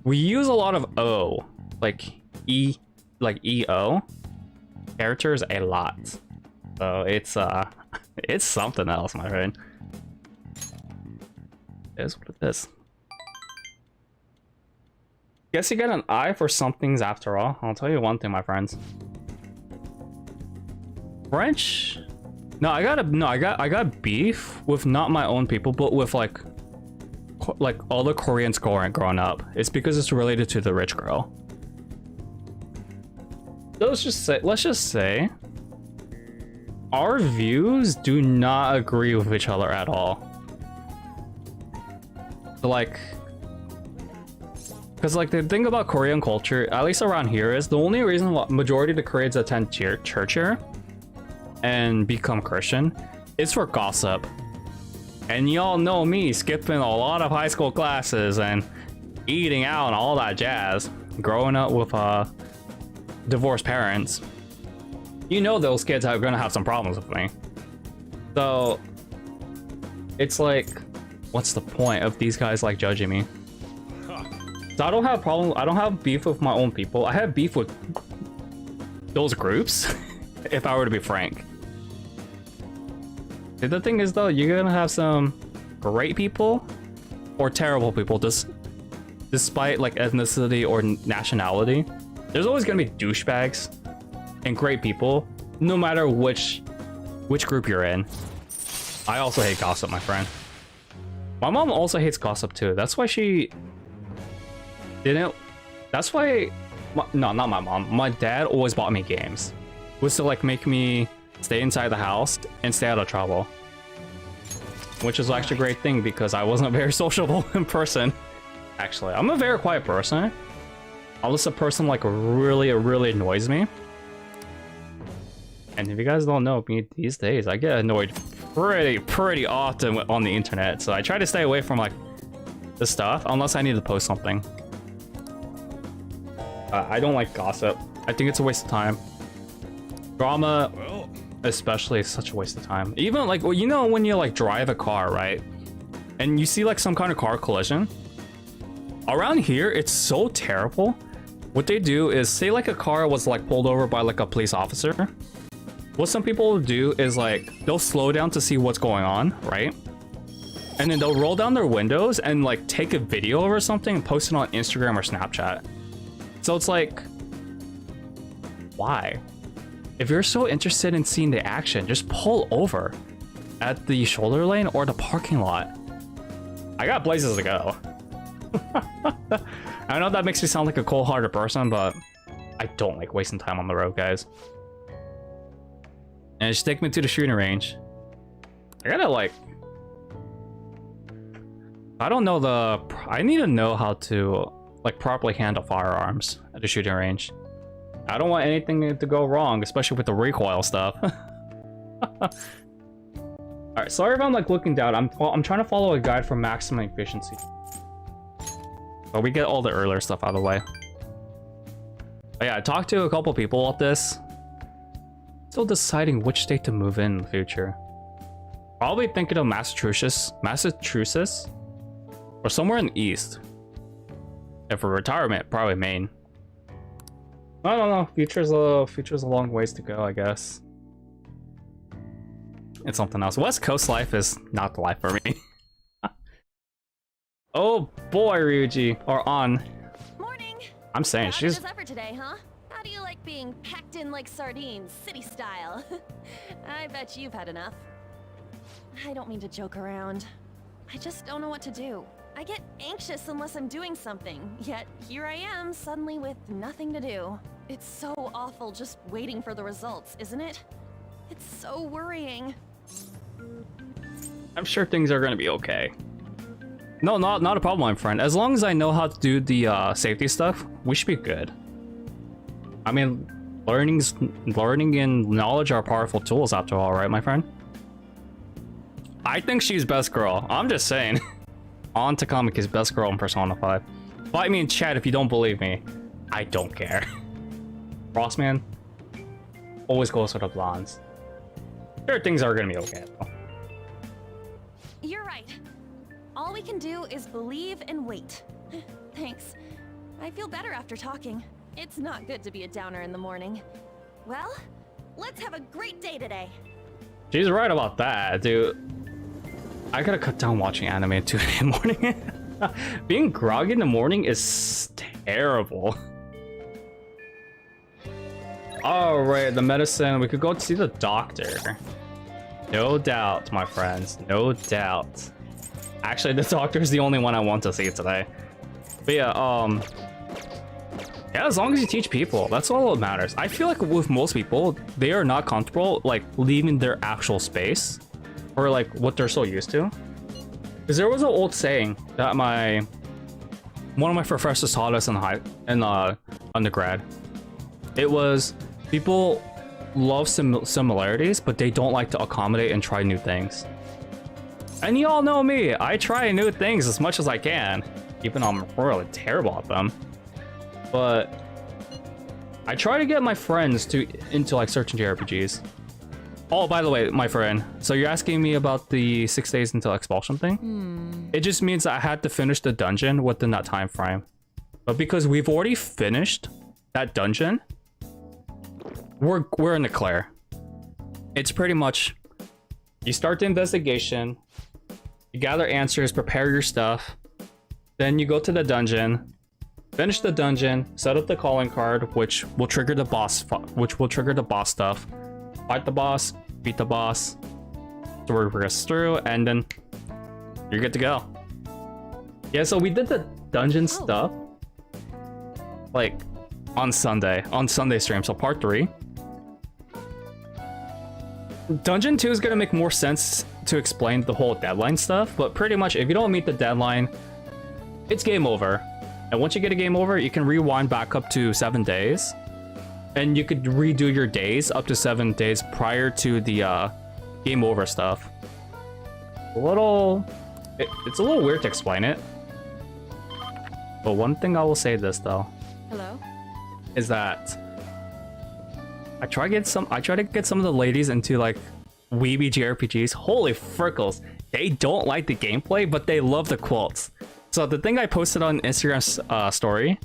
we use a lot of O, like EO characters a lot. So it's something else, my friend. It is what it is. Guess you got an eye for some things after all. I'll tell you one thing, my friends. French? No, I got beef with not my own people, but with like all the Koreans growing up. It's because it's related to the rich girl. So let's just say our views do not agree with each other at all. So like, because like the thing about Korean culture, at least around here, is the only reason why majority of the Koreans attend church here and become Christian is for gossip. And y'all know me skipping a lot of high school classes and eating out and all that jazz. Growing up with divorced parents, you know those kids are gonna have some problems with me. So it's like, what's the point of these guys like judging me? So I don't have I don't have beef with my own people. I have beef with those groups, if I were to be frank. The thing is though, you're gonna have some great people or terrible people, despite like ethnicity or nationality. There's always gonna be douchebags and great people, no matter which group you're in. I also hate gossip, my friend. My mom also hates gossip too. That's why she didn't. That's why. No, not my mom. My dad always bought me games. Was to like make me stay inside the house and stay out of trouble. Which is actually a great thing because I wasn't very sociable in person. Actually, I'm a very quiet person. Unless a person like really annoys me. And if you guys don't know me these days, I get annoyed pretty often on the internet. So I try to stay away from like this stuff unless I need to post something. I don't like gossip. I think it's a waste of time. Drama, especially, is such a waste of time. Even like, well, you know, when you like drive a car, right? And you see like some kind of car collision. Around here, it's so terrible. What they do is, say like a car was like pulled over by like a police officer. What some people will do is like, they'll slow down to see what's going on, right? And then they'll roll down their windows and like take a video or something and post it on Instagram or Snapchat. So it's like, why? If you're so interested in seeing the action, just pull over at the shoulder lane or the parking lot. I got places to go. I know that makes me sound like a cold-hearted person, but I don't like wasting time on the road, guys. And just take me to the shooting range. I gotta like, I don't know I need to know how to like properly handle firearms at the shooting range. I don't want anything to go wrong, especially with the recoil stuff. Alright, sorry if I'm like looking down. I'm trying to follow a guide for maximum efficiency. But we get all the earlier stuff out of the way. But yeah, I talked to a couple people about this. Still deciding which state to move in the future. Probably thinking of Massachusetts, or somewhere in the east. And for retirement, probably Maine. I don't know. Future's a long ways to go, I guess. It's something else. West Coast life is not the life for me. Oh boy, Ryuji, or On. Morning. I'm saying she's. As ever today, huh? How do you like being packed in like sardines, city style? I bet you've had enough. I don't mean to joke around. I just don't know what to do. I get anxious unless I'm doing something, yet here I am suddenly with nothing to do. It's so awful just waiting for the results, isn't it? It's so worrying. I'm sure things are gonna be okay. No, not a problem, my friend. As long as I know how to do the safety stuff, we should be good. I mean, learning and knowledge are powerful tools after all, right, my friend? I think she's best girl. I'm just saying. On Takamic is best girl in Persona 5. Fight me in chat if you don't believe me. I don't care. Frostman always goes for the blondes. Sure, things are gonna be okay though. You're right. All we can do is believe and wait. Thanks. I feel better after talking. It's not good to be a downer in the morning. Well, let's have a great day today. She's right about that, dude. I gotta cut down watching anime at 2 in the morning. Being groggy in the morning is terrible. Alright, the medicine. We could go see the doctor. No doubt, my friends. No doubt. Actually, the doctor is the only one I want to see today. But yeah, yeah, as long as you teach people, that's all that matters. I feel like with most people, they are not comfortable like leaving their actual space or like what they're so used to. Because there was an old saying that one of my professors taught us in undergrad. It was people love similarities, but they don't like to accommodate and try new things. And y'all know me, I try new things as much as I can, even though I'm really terrible at them. But I try to get my friends into like searching JRPGs. Oh, by the way, my friend, so you're asking me about the 6 days until expulsion thing? It just means I had to finish the dungeon within that time frame. But because we've already finished that dungeon, we're in the clear. It's pretty much, you start the investigation, you gather answers, prepare your stuff, then you go to the dungeon, finish the dungeon, set up the calling card, which will trigger the boss stuff. Fight the boss, beat the boss, story progress through, and then you're good to go. Yeah, so we did the dungeon stuff like on Sunday stream, so part 3. Dungeon 2 is gonna make more sense to explain the whole deadline stuff, but pretty much if you don't meet the deadline, it's game over. And once you get a game over, you can rewind back up to 7 days. And you could redo your days up to 7 days prior to the game over stuff. It's a little weird to explain it. But one thing I will say this though. Hello? Is that I try to get some of the ladies into like weeby JRPGs. Holy frickles. They don't like the gameplay, but they love the quotes. So the thing I posted on Instagram story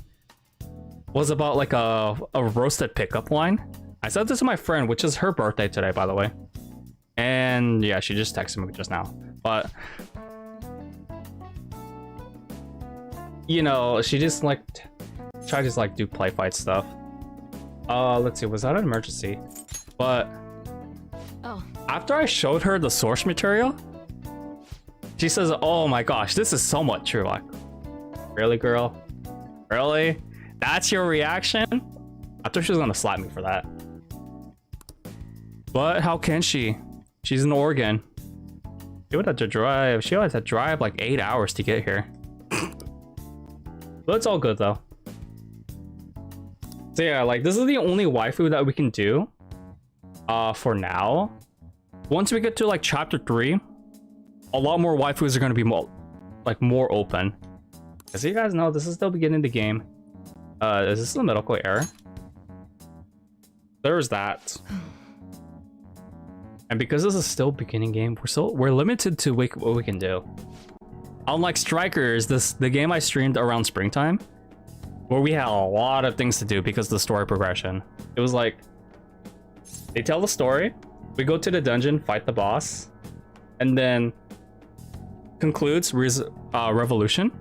was about like a roasted pickup line. I said this to my friend, which is her birthday today, by the way. And yeah, she just texted me just now. But you know, she just like tried to like do play fight stuff. Let's see, was that an emergency? But after I showed her the source material, she says, "Oh my gosh, this is somewhat true." Like, really, girl? Really? That's your reaction? I thought she was gonna slap me for that. But how can she? She's in Oregon. She would have to drive. She would have to drive like 8 hours to get here. But it's all good though. So yeah, like this is the only waifu that we can do for now. Once we get to like chapter 3, a lot more waifus are gonna be more open. As you guys know, this is still beginning the game. Is this a medical error? There's that. And because this is still beginning game, we're limited to what we can do. Unlike Strikers, the game I streamed around springtime, where we had a lot of things to do because of the story progression. It was like, they tell the story, we go to the dungeon, fight the boss, and then concludes revolution,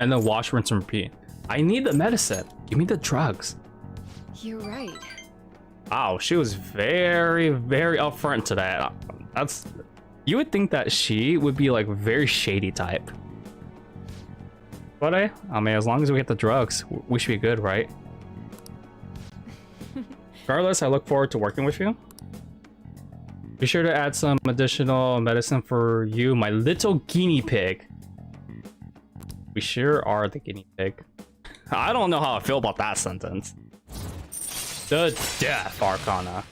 and then wash, rinse, and repeat. I need the medicine. Give me the drugs. You're right. Wow, she was very, very upfront to that. You would think that she would be like very shady type. But I mean, as long as we get the drugs, we should be good, right? Regardless, I look forward to working with you. Be sure to add some additional medicine for you, my little guinea pig. We sure are the guinea pig. I don't know how I feel about that sentence. The Death Arcana.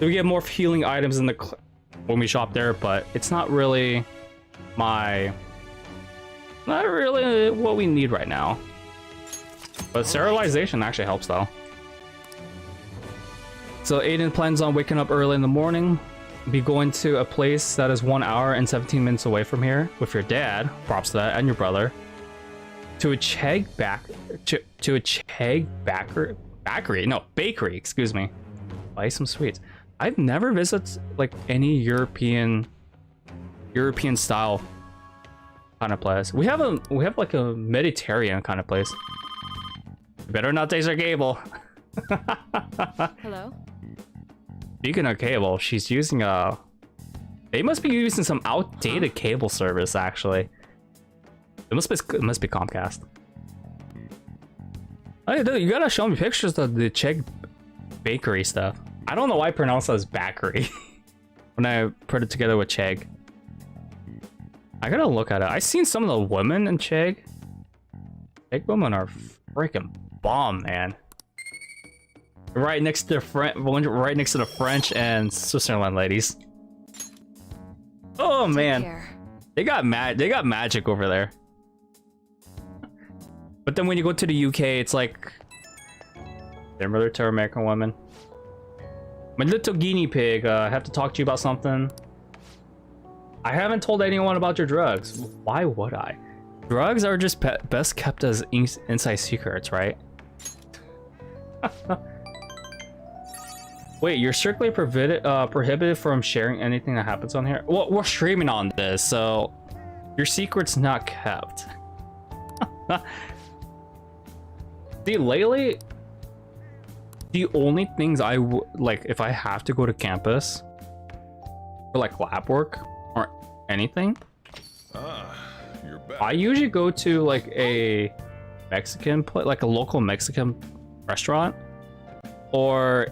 We get more healing items in when we shop there, but it's not really not really what we need right now. But sterilization actually helps though. So Aiden plans on waking up early in the morning, be going to a place that is 1 hour and 17 minutes away from here with your dad, props to that, and your brother, to a bakery, excuse me. Buy some sweets. I've never visited like any European style kind of place. We have like a Mediterranean kind of place. Better not taste our cable. Hello? Speaking of cable, she's using they must be using some outdated cable service actually. It must be Comcast. Oh, dude, you gotta show me pictures of the Czech bakery stuff. I don't know why I pronounce it as bakery when I put it together with Czech. I gotta look at it. I seen some of the women in Chegg. Chegg women are freaking bomb, man. Right next to right next to the French and Switzerland ladies. Oh man, Care. they got magic over there. But then when you go to the UK, it's like similar to American women. My little guinea pig, I have to talk to you about something. I haven't told anyone about your drugs. Why would I? Drugs are just best kept as inside secrets, right? Wait, you're strictly prohibited from sharing anything that happens on here? Well, we're streaming on this, so your secret's not kept. See, lately, the only things I like, if I have to go to campus for like lab work or anything, You're back. I usually go to like a Mexican place, like a local Mexican restaurant, or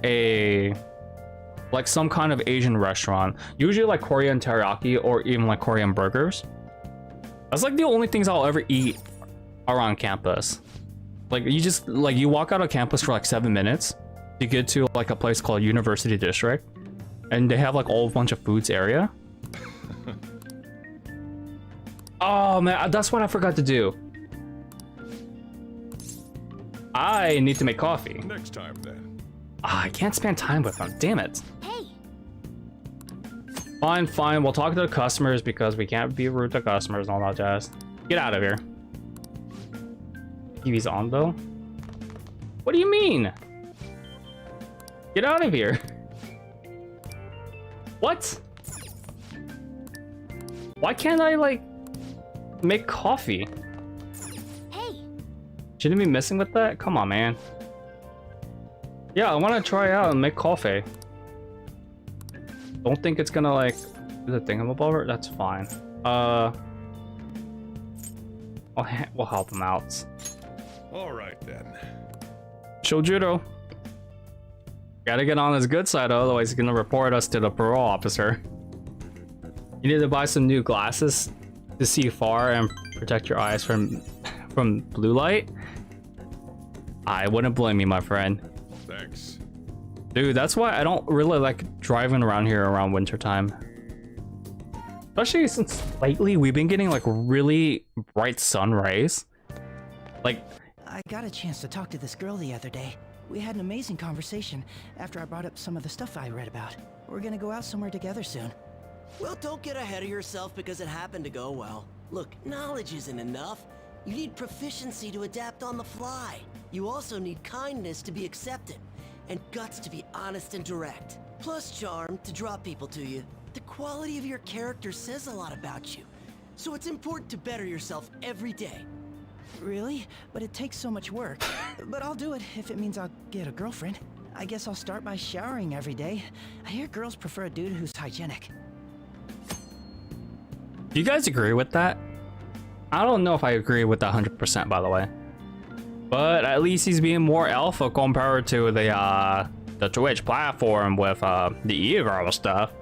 like some kind of Asian restaurant. Usually like Korean teriyaki or even like Korean burgers. That's like the only things I'll ever eat around campus. Like you walk out of campus for like 7 minutes to get to like a place called University District, and they have like a whole bunch of foods area. Oh man, that's what I forgot to do. I need to make coffee. Next time then. I can't spend time with them. Damn it. Hey, Fine. We'll talk to the customers because we can't be rude to customers and all that jazz. Get out of here. TV's on though. What do you mean? Get out of here. What? Why can't I like make coffee? hey, Shouldn't be messing with that? Come on, man. Yeah, I want to try out and make coffee. Don't think it's gonna like do the thingamabobber. That's fine. We'll help him out. All right then. Shojuro. Gotta get on his good side, otherwise he's gonna report us to the parole officer. You need to buy some new glasses to see far and protect your eyes from blue light. I wouldn't blame you, my friend. Thanks. Dude, that's why I don't really like driving around here around wintertime. Especially since lately we've been getting like really bright sun rays. Like, I got a chance to talk to this girl the other day. We had an amazing conversation after I brought up some of the stuff I read about. We're gonna go out somewhere together soon. Well, don't get ahead of yourself because it happened to go well. Look, knowledge isn't enough. You need proficiency to adapt on the fly. You also need kindness to be accepted, and guts to be honest and direct. Plus charm to draw people to you. The quality of your character says a lot about you. So it's important to better yourself every day. Really? But it takes so much work. But I'll do it if it means I'll get a girlfriend. I guess I'll start by showering every day. I hear girls prefer a dude who's hygienic. do you guys agree with that? I don't know if I agree with that 100%, by the way. But at least he's being more alpha compared to the Twitch platform with the e-girl stuff.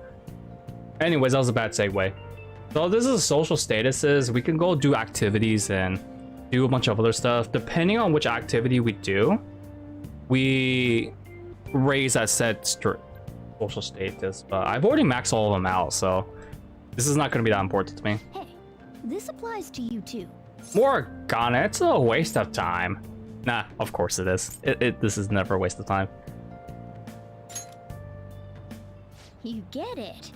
Anyways, that was a bad segue. So this is social statuses. We can go do activities and do a bunch of other stuff. Depending on which activity we do, we raise that said social status. But I've already maxed all of them out, so this is not going to be that important to me. hey, this applies to you too. Morgana, it's a waste of time. Nah, of course it is. This is never a waste of time. You get it.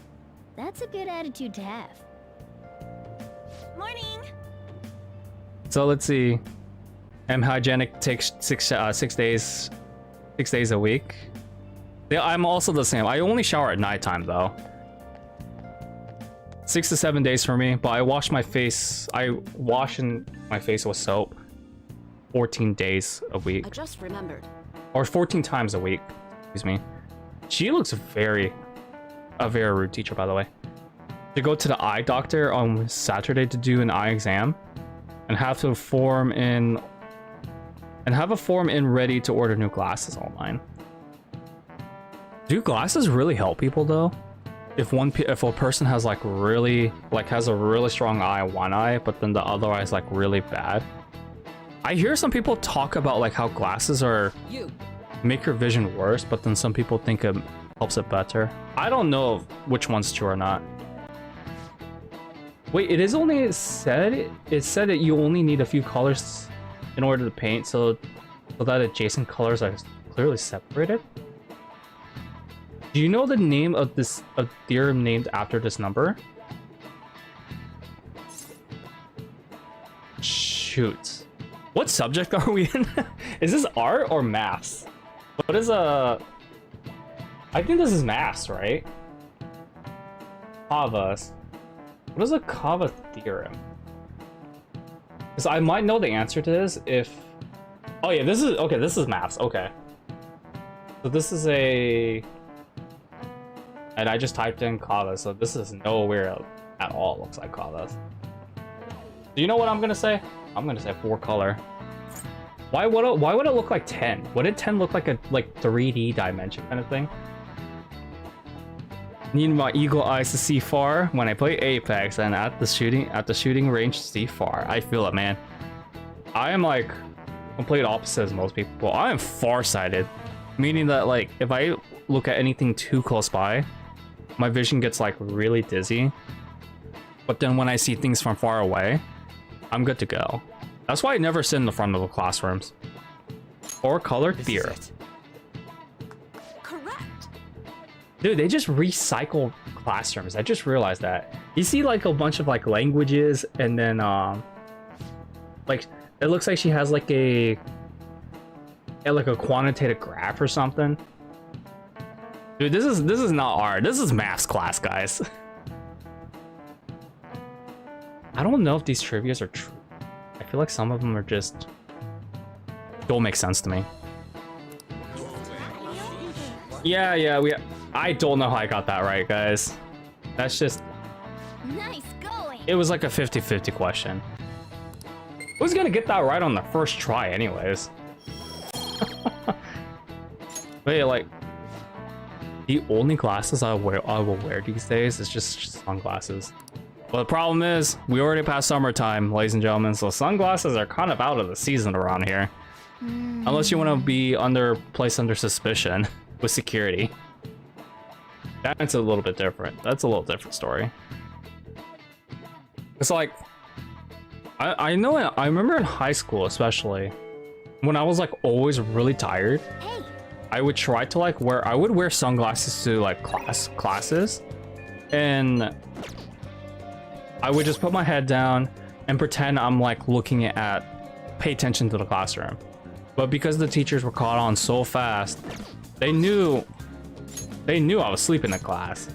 That's a good attitude to have. Morning. So let's see. M hygienic takes 6 days a week. Yeah, I'm also the same. I only shower at nighttime though. 6 to 7 days for me, but I wash my face. I wash in my face with soap 14 days a week. I just remembered. Or 14 times a week. Excuse me. She looks a very rude teacher, by the way. To go to the eye doctor on Saturday to do an eye exam, and have a form in ready to order new glasses online. Do glasses really help people though? if a person has like really has a really strong eye in one eye, but then the other eye is like really bad. I hear some people talk about like how glasses are make your vision worse, but then some people think it helps it better. I don't know which one's true or not. Wait, it is only said that you only need a few colors in order to paint, so that adjacent colors are clearly separated. Do you know the name of this theorem named after this number? Shoot. What subject are we in? Is this art or maths? What is I think this is maths, right? Kavas. What is a Kava theorem? Because I might know the answer to this if... Oh yeah, this is... Okay, this is maths. Okay. So this is a... And I just typed in Kava, so this is nowhere at all looks like Kava. Do you know what I'm gonna say? I'm gonna say 4 color. Why would it look like 10? Would it 10 look like a 3D dimension kind of thing? Need my eagle eyes to see far when I play Apex and at the shooting range to see far. I feel it, man. I am like complete opposite as most people. I am farsighted, meaning that like if I look at anything too close by, my vision gets like really dizzy. But then when I see things from far away, I'm good to go. That's why I never sit in the front of the classrooms. Or colored beer. Correct. Dude, they just recycle classrooms. I just realized that. You see like a bunch of like languages, and then like it looks like she has like a quantitative graph or something. Dude, this is not art. This is maths class, guys. I don't know if these trivias are true. I feel like some of them are just don't make sense to me. Yeah, I don't know how I got that right, guys. That's just... Nice going. It was like a 50-50 question. Who's gonna get that right on the first try anyways? But yeah, like... The only glasses I will wear these days is just sunglasses. But the problem is, we already passed summertime, ladies and gentlemen, so sunglasses are kind of out of the season around here. Unless you want to be placed under suspicion with security. That's a little bit different. That's a little different story. It's like, I know, I remember in high school especially, when I was like always really tired, I would try to like wear sunglasses to like classes, and I would just put my head down and pretend I'm like pay attention to the classroom. But because the teachers were caught on so fast, they knew I was sleeping in class.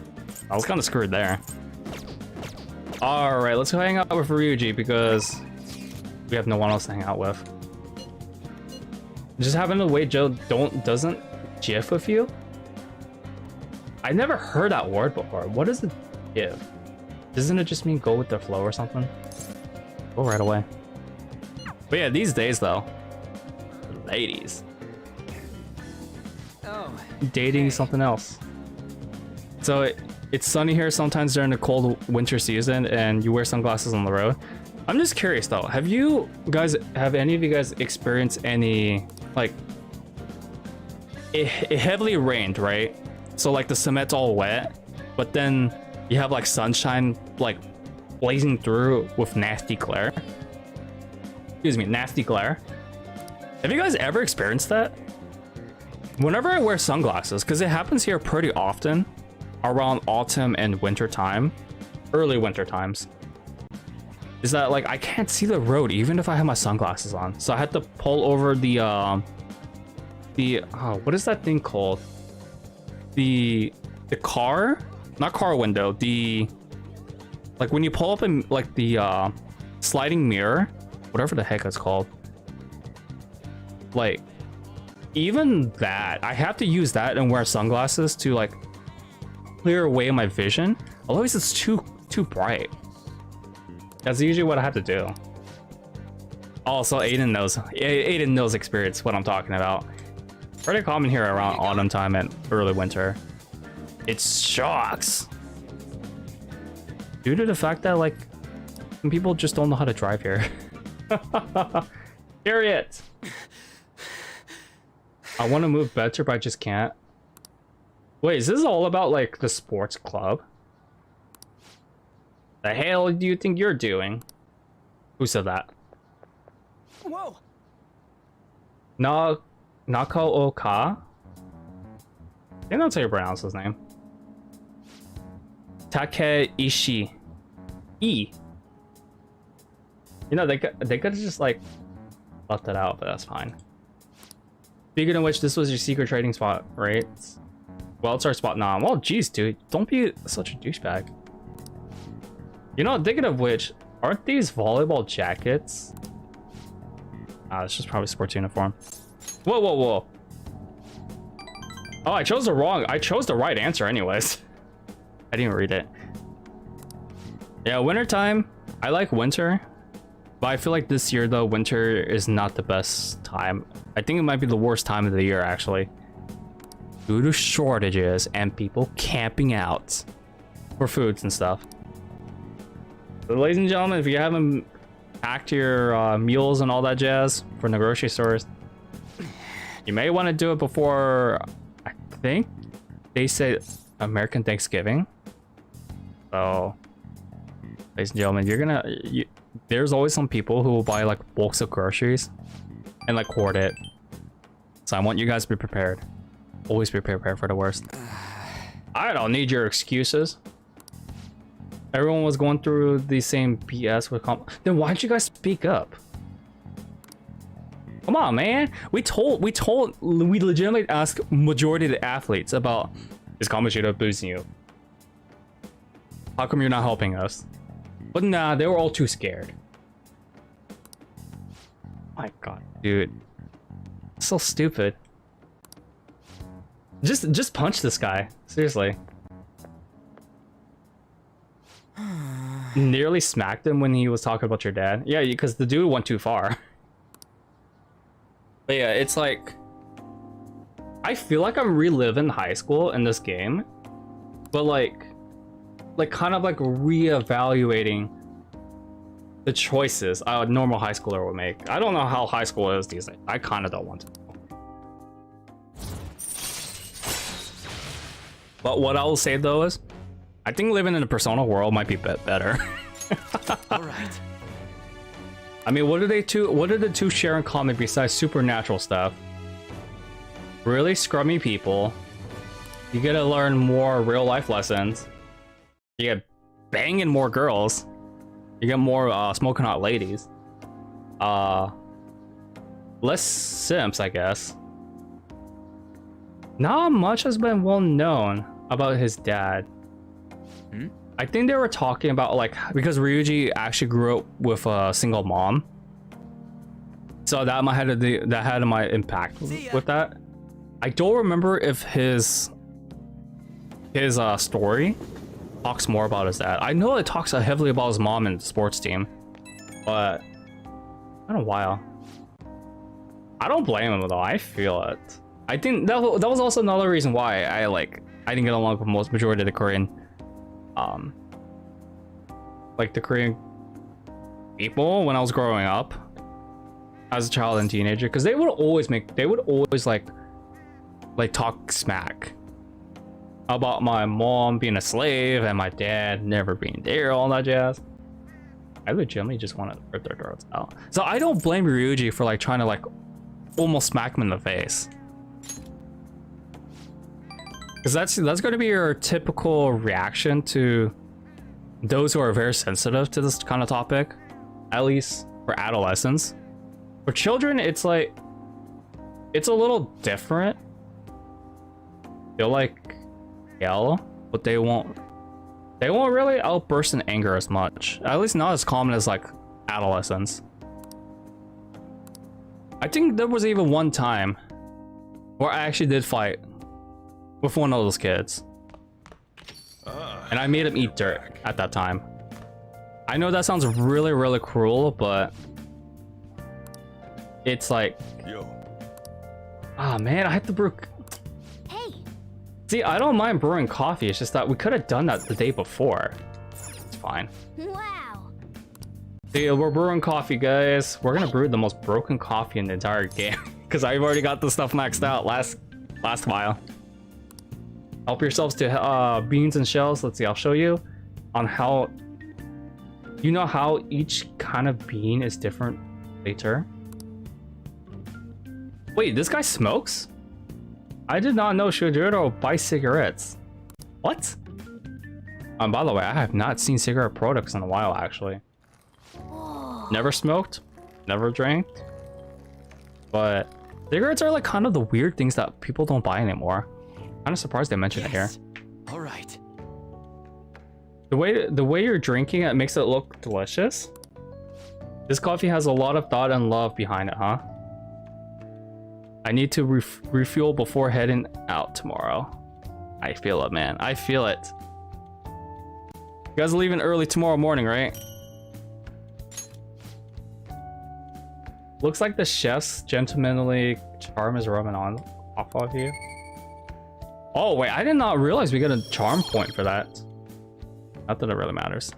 I was kind of screwed there. All right, let's go hang out with Ryuji because we have no one else to hang out with. Just having to wait Joe doesn't GIF with you? I never heard that word before. What is a GIF? Doesn't it just mean go with the flow or something? Go right away. But yeah, these days though, ladies. Oh. Dating something else. So it's sunny here sometimes during the cold winter season and you wear sunglasses on the road. I'm just curious though, have any of you guys experienced any, like, it heavily rained, right? So like the cement's all wet, but then you have like sunshine like blazing through with nasty glare. Excuse me, nasty glare. Have you guys ever experienced that? Whenever I wear sunglasses, because it happens here pretty often around autumn and winter time, early winter times, is that like I can't see the road even if I have my sunglasses on. So I had to pull over the what is that thing called? The car, not car window, like when you pull up in like the sliding mirror, whatever the heck it's called. Like even that, I have to use that and wear sunglasses to like clear away my vision. Otherwise it's too bright. That's usually what I have to do. Also, Aiden knows experience what I'm talking about. Pretty common here around autumn time and early winter. It sucks. due to the fact that like some people just don't know how to drive here. Harriet! I want to move better, but I just can't. Wait, is this all about like the sports club? The hell do you think you're doing? Who said that? Whoa! Nakaoka? I think that's how you pronounce his name. Takeishi. E. You know, they could have just like left it out, but that's fine. Speaking of which, this was your secret trading spot, right? Well, it's our spot now. Well, geez, dude, don't be such a douchebag. You know, thinking of which, aren't these volleyball jackets? It's just probably sports uniform. Whoa, whoa, whoa. Oh, I chose the right answer anyways. I didn't read it. Yeah, wintertime. I like winter. But I feel like this year, though, winter is not the best time. I think it might be the worst time of the year, actually. Due to shortages and people camping out for foods and stuff. So, ladies and gentlemen, if you haven't packed your meals and all that jazz from the grocery stores, you may want to do it before, I think they say American Thanksgiving. So, ladies and gentlemen, there's always some people who will buy like bulks of groceries and like hoard it. So I want you guys to be prepared. Always be prepared for the worst. I don't need your excuses. Everyone was going through the same BS with then why don't you guys speak up? Come on, man. We legitimately asked majority of the athletes about, is Kamoshida boosting you? How come you're not helping us? But nah, they were all too scared. My god, dude. So stupid. Just punch this guy. Seriously. Nearly smacked him when he was talking about your dad. Yeah, because the dude went too far. But yeah, it's like, I feel like I'm reliving high school in this game, but like kind of like reevaluating the choices a normal high schooler would make. I don't know how high school is these days. I kind of don't want to know. But what I will say though is, I think living in a Persona world might be a bit better. All right. I mean, what did the two share in common besides supernatural stuff? Really scrummy people. You get to learn more real life lessons. You get banging more girls. You get more smoking hot ladies. Less simps, I guess. Not much has been well known about his dad. I think they were talking about like, because Ryuji actually grew up with a single mom, so that might have my impact with that. I don't remember if his story talks more about his dad. I know it talks heavily about his mom and the sports team, but I don't know why. I don't blame him though. I feel it. I think that was also another reason why I didn't get along with most majority of the Korean, like the Korean people when I was growing up as a child and teenager, because they would always like talk smack about my mom being a slave and my dad never being there, all that jazz. I legitimately just want to rip their throats out. So I don't blame Ryuji for like trying to like almost smack him in the face. Because that's going to be your typical reaction to those who are very sensitive to this kind of topic, at least for adolescents. For children, it's like, it's a little different. They'll like yell, but they won't really outburst in anger as much. At least not as common as like adolescents. I think there was even one time where I actually did fight with one of those kids, and I made him eat dirt at that time. I know that sounds really, really cruel, but it's like, ah, man, I have to brew. Hey. See, I don't mind brewing coffee. It's just that we could have done that the day before. It's fine. fine. Wow. See, we're brewing coffee, guys. We're gonna brew the most broken coffee in the entire game because I've already got the stuff maxed out last while. Help yourselves to beans and shells. Let's see, I'll show you on how. You know how each kind of bean is different later? Wait, this guy smokes? I did not know Shojuro buys cigarettes. What? By the way, I have not seen cigarette products in a while, actually. Never smoked, never drank. But cigarettes are like kind of the weird things that people don't buy anymore. Kind of surprised they mentioned it here. All right. The way you're drinking it makes it look delicious. This coffee has a lot of thought and love behind it, huh? I need to refuel before heading out tomorrow. I feel it, man. I feel it. You guys are leaving early tomorrow morning, right? Looks like the chef's gentlemanly charm is rubbing off of you. Oh, wait. I did not realize we got a charm point for that. Not that it really matters.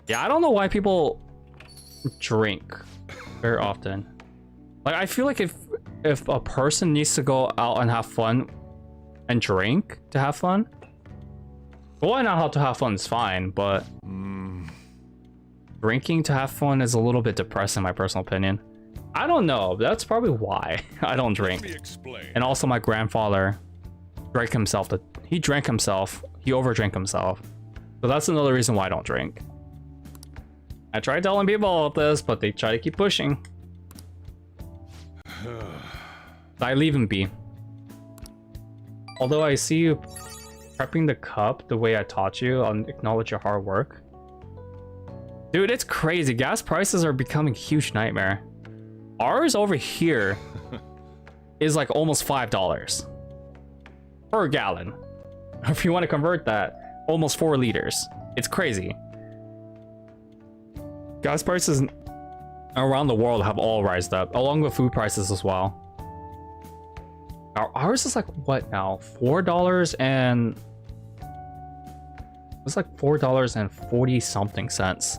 Yeah, I don't know why people drink very often. Like, I feel like if a person needs to go out and have fun and drink to have fun, going out to have fun is fine, but drinking to have fun is a little bit depressing, in my personal opinion. I don't know. That's probably why I don't drink. And also, my grandfather drank himself. He overdrank himself. So that's another reason why I don't drink. I tried telling people about this, but they try to keep pushing. I leave him be. Although I see you prepping the cup the way I taught you, I'll acknowledge your hard work. Dude, it's crazy. Gas prices are becoming a huge nightmare. Ours over here is like almost $5 per gallon. If you want to convert that, almost 4 liters. It's crazy. Gas prices around the world have all rised up, along with food prices as well. Ours is like what now? $4 and it's like $4.40 something cents.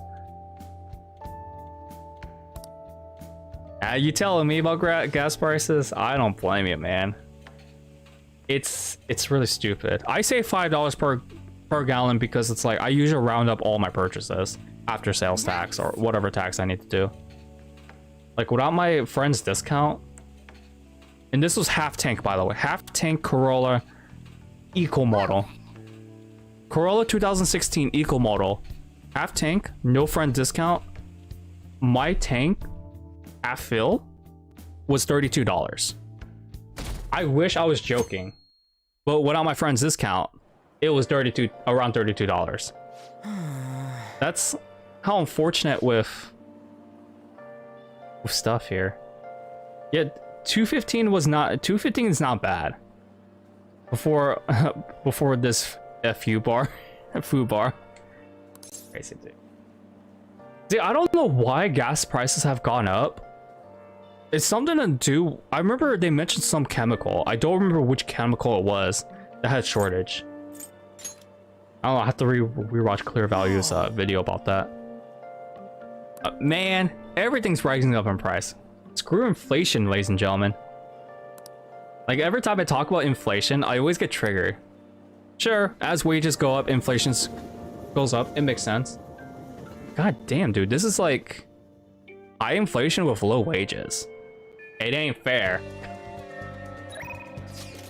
You telling me about gas prices? I don't blame you, man. It's really stupid. I say $5 per gallon because it's like I usually round up all my purchases after sales tax or whatever tax I need to do. Like without my friend's discount, and this was half tank, by the way, half tank Corolla Eco model, Corolla 2016 Eco model, half tank, no friend discount. My tank half fill was $32. I wish I was joking, but without my friend's discount, it was around $32. That's how unfortunate with stuff here. Yeah, 215 is not bad. Before this food bar. Crazy dude. See, I don't know why gas prices have gone up. It's something to do. I remember they mentioned some chemical. I don't remember which chemical it was that had shortage. I don't know. I have to rewatch Clear Value's video about that. Man, everything's rising up in price. Screw inflation, ladies and gentlemen. Like every time I talk about inflation, I always get triggered. Sure, as wages go up, inflation goes up. It makes sense. God damn, dude, this is like high inflation with low wages. It ain't fair.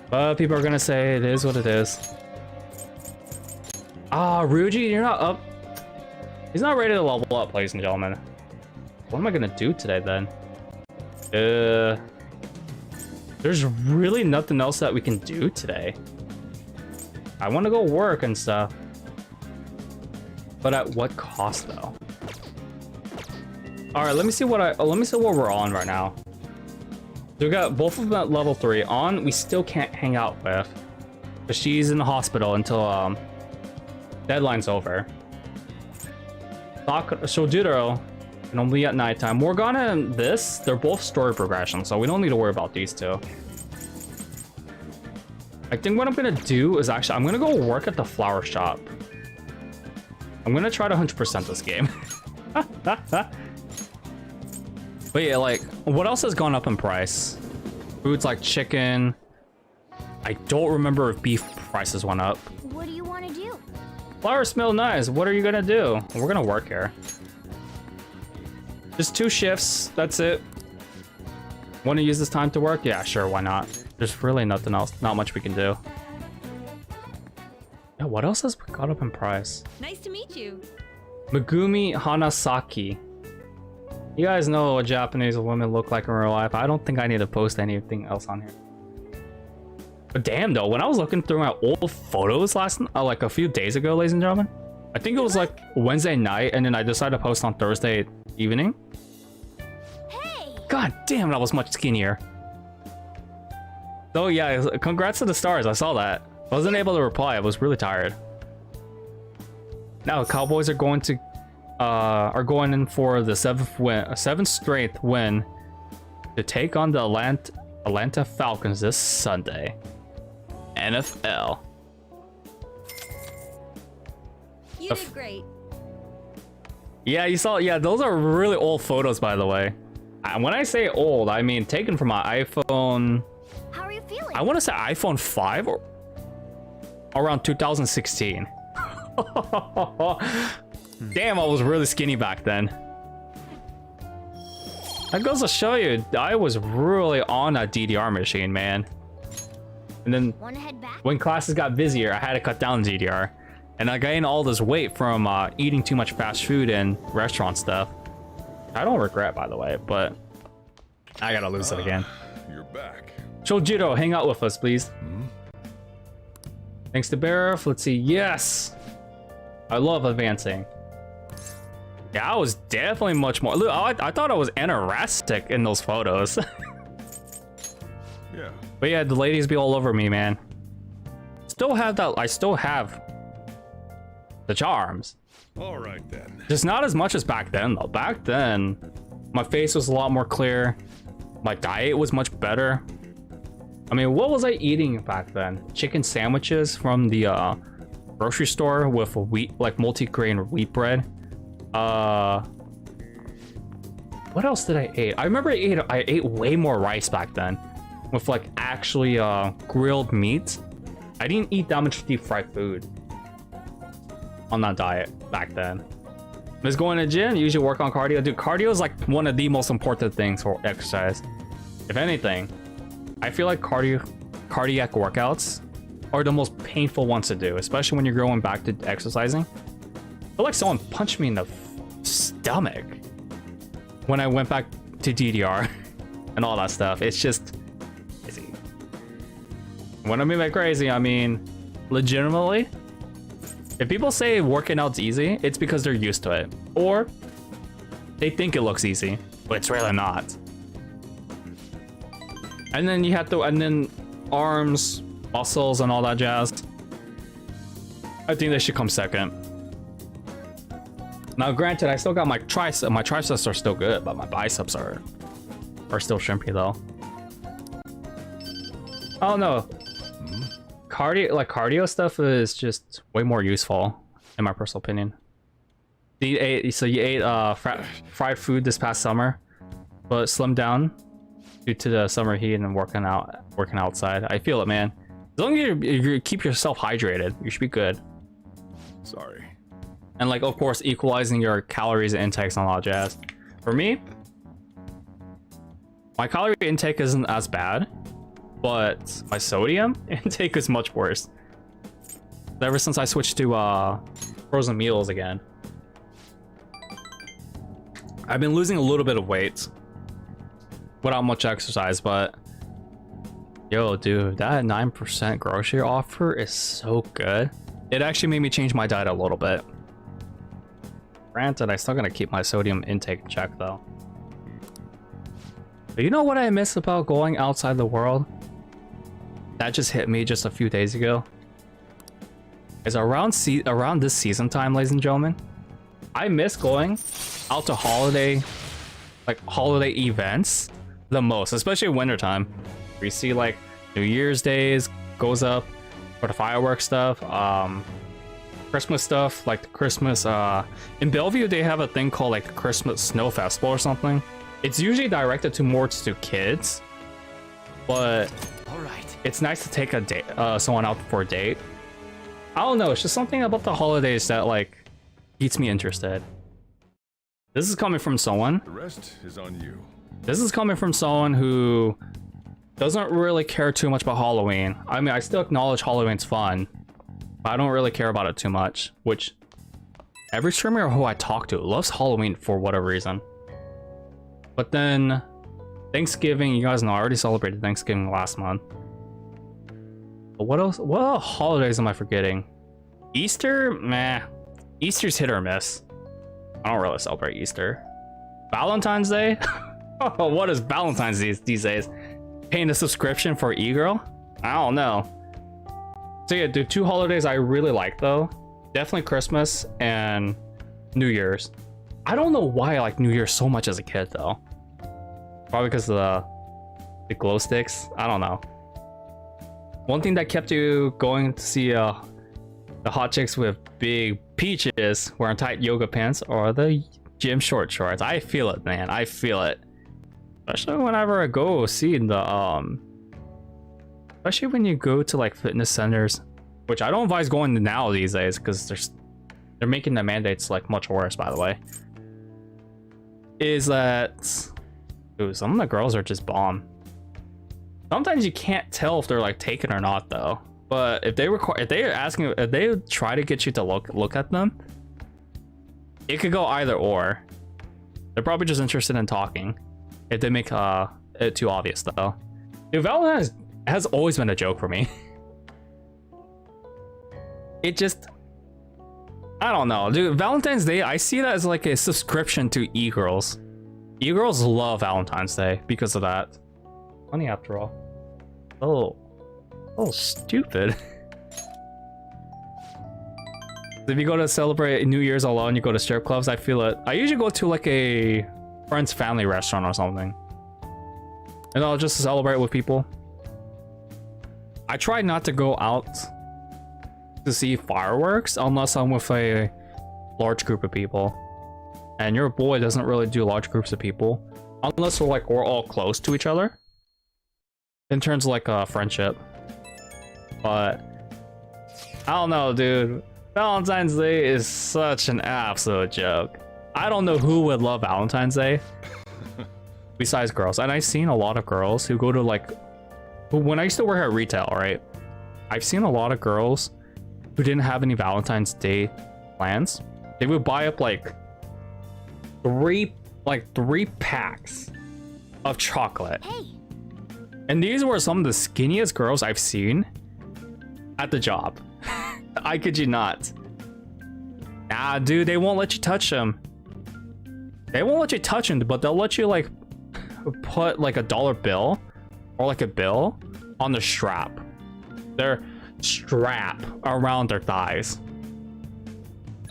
But people are gonna say it is what it is. Ah, Ryuji, you're not up. He's not ready to level up, ladies and gentlemen. What am I gonna do today then? There's really nothing else that we can do today. I want to go work and stuff, but at what cost though? All right, let me see what we're on right now. So we got both of them at level 3. On, we still can't hang out with, but she's in the hospital until deadline's over. Shojuro can only at nighttime. Morgana and this, they're both story progression, so we don't need to worry about these two. I think what I'm gonna do is actually I'm gonna go work at the flower shop. I'm gonna try to 100% this game. But yeah, like, what else has gone up in price? Foods like chicken. I don't remember if beef prices went up. What do you want to do? Flowers smell nice. What are you gonna do? We're gonna work here. Just 2 shifts. That's it. Want to use this time to work? Yeah, sure. Why not? There's really nothing else. Not much we can do. Yeah, what else has gone up in price? Nice to meet you. Megumi Hanasaki. You guys know what Japanese women look like in real life. I don't think I need to post anything else on here. But damn though, when I was looking through my old photos like a few days ago, ladies and gentlemen, I think it was like Wednesday night, and then I decided to post on Thursday evening. Hey! God damn, I was much skinnier. So yeah, congrats to the stars. I saw that. I wasn't able to reply. I was really tired. Now Cowboys are going in for the 7th straight win to take on the Atlanta Falcons this Sunday. NFL. You did great. Yeah, you saw. Yeah, those are really old photos, by the way. When I say old, I mean taken from my iPhone. How are you feeling? I want to say iPhone 5 or around 2016. Damn, I was really skinny back then. That goes to show you, I was really on a DDR machine, man. And then Wanna head back? when classes got busier, I had to cut down DDR. And I gained all this weight from eating too much fast food and restaurant stuff. I don't regret, by the way, but I gotta lose it again. You're back. Shojiro, hang out with us, please. Thanks to Barif. Let's see. Yes! I love advancing. Yeah, I was definitely much more. Look, I thought I was anorexic in those photos. Yeah. But yeah, the ladies be all over me, man. Still have that. I still have the charms. All right then. Just not as much as back then, though. Back then, my face was a lot more clear. My diet was much better. I mean, what was I eating back then? Chicken sandwiches from the grocery store with wheat, like multi-grain wheat bread. What else did I eat? I remember I ate way more rice back then, with like actually grilled meat. I didn't eat that much deep fried food on that diet back then. Just going to the gym, usually work on cardio. Dude, cardio is like one of the most important things for exercise. If anything, I feel like cardiac workouts are the most painful ones to do, especially when you're going back to exercising. I feel like someone punched me in the stomach when I went back to DDR and all that stuff. It's just crazy. When I mean by crazy, I mean legitimately. If people say working out's easy, it's because they're used to it, or they think it looks easy, but it's really not. And then you have to, and then arms, muscles, and all that jazz. I think they should come second. Now, granted, I still got my triceps. My triceps are still good, but my biceps are still shrimpy though. Oh no, cardio stuff is just way more useful, in my personal opinion. You ate fried food this past summer, but slimmed down due to the summer heat and working outside. I feel it, man. As long as you keep yourself hydrated, you should be good. Sorry. And like, of course, equalizing your calories and intakes and all that jazz. For me, my calorie intake isn't as bad, but my sodium intake is much worse. Ever since I switched to frozen meals again, I've been losing a little bit of weight without much exercise, but yo, dude, that 9% grocery offer is so good. It actually made me change my diet a little bit. Granted, I still gotta keep my sodium intake in check though. But you know what I miss about going outside the world? That just hit me just a few days ago. Is around this season time, ladies and gentlemen, I miss going out to holiday events the most, especially wintertime. We see like New Year's days goes up for the fireworks stuff. Christmas stuff, like the Christmas, in Bellevue, they have a thing called like the Christmas Snow Festival or something. It's usually directed to more to kids, but it's nice to take a date, someone out for a date. I don't know, it's just something about the holidays that like keeps me interested. This is coming from someone. The rest is on you. This is coming from someone who doesn't really care too much about Halloween. I mean, I still acknowledge Halloween's fun, but I don't really care about it too much, which every streamer who I talk to loves Halloween for whatever reason. But then Thanksgiving, you guys know I already celebrated Thanksgiving last month. But what else? What holidays am I forgetting? Easter? Meh. Easter's hit or miss. I don't really celebrate Easter. Valentine's Day? What is Valentine's these days? Paying a subscription for e-girl? I don't know. So yeah, the two holidays I really like though, definitely Christmas and New Year's. I don't know why I like New Year's so much as a kid though. Probably because of the glow sticks. I don't know. One thing that kept you going to see the hot chicks with big peaches wearing tight yoga pants or the gym short shorts. I feel it, man. I feel it. Especially whenever I go see the especially when you go to like fitness centers, which I don't advise going to now these days because they're making the mandates like much worse, by the way. Is that ooh, some of the girls are just bomb. Sometimes you can't tell if they're like taken or not though. But if they try to get you to look at them, it could go either or. They're probably just interested in talking. If they make it too obvious though. Dude, Valentine's has always been a joke for me. It just, I don't know, dude. Valentine's Day, I see that as like a subscription to e-girls. E-girls love Valentine's Day because of that. Funny after all. Oh, stupid. If you go to celebrate New Year's alone, you go to strip clubs, I feel it. I usually go to like a friend's family restaurant or something. And I'll just celebrate with people. I try not to go out to see fireworks unless I'm with a large group of people. And your boy doesn't really do large groups of people. Unless we're all close to each other. In terms of like a friendship. But I don't know, dude. Valentine's Day is such an absolute joke. I don't know who would love Valentine's Day besides girls. And I've seen a lot of girls who go to like, when I used to work at retail, right? I've seen a lot of girls who didn't have any Valentine's Day plans. They would buy up like three packs of chocolate. Hey. And these were some of the skinniest girls I've seen at the job. I kid you not. Nah, dude, they won't let you touch them. They won't let you touch them, but they'll let you like put like a dollar bill or like a bill on the strap. Their strap around their thighs.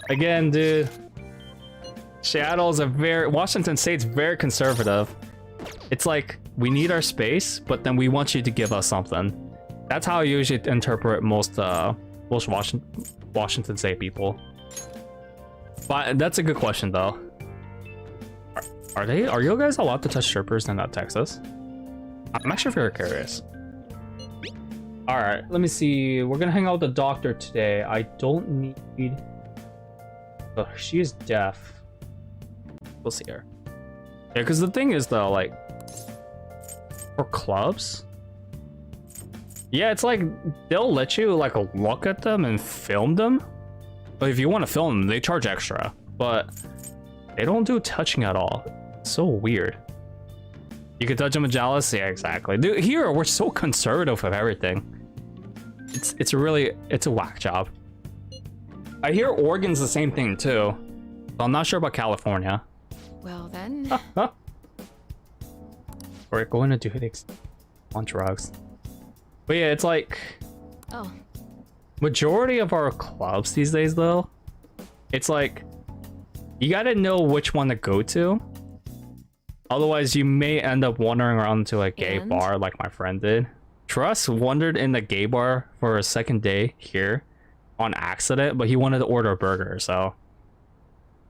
Again, dude. Seattle's Washington State's very conservative. It's like, we need our space, but then we want you to give us something. That's how I usually interpret most Washington State people. But that's a good question though. Are you guys allowed to touch strippers in Texas? I'm actually very curious. All right, let me see. We're gonna hang out with the doctor today. I don't need. Oh, she is deaf. We'll see her. Yeah, because the thing is though, like, for clubs, yeah, it's like they'll let you like look at them and film them. But if you want to film them, they charge extra. But they don't do touching at all. It's so weird. You can touch them with jealousy, yeah, exactly. Dude, here we're so conservative with everything. It's a whack job. I hear Oregon's the same thing too. So I'm not sure about California. Well then. We're going to do it on drugs. But yeah, it's like, Oh. majority of our clubs these days though, it's like, you gotta know which one to go to. Otherwise, you may end up wandering around to a gay bar like my friend did. Trust wandered in the gay bar for a second day here, on accident, but he wanted to order a burger, so.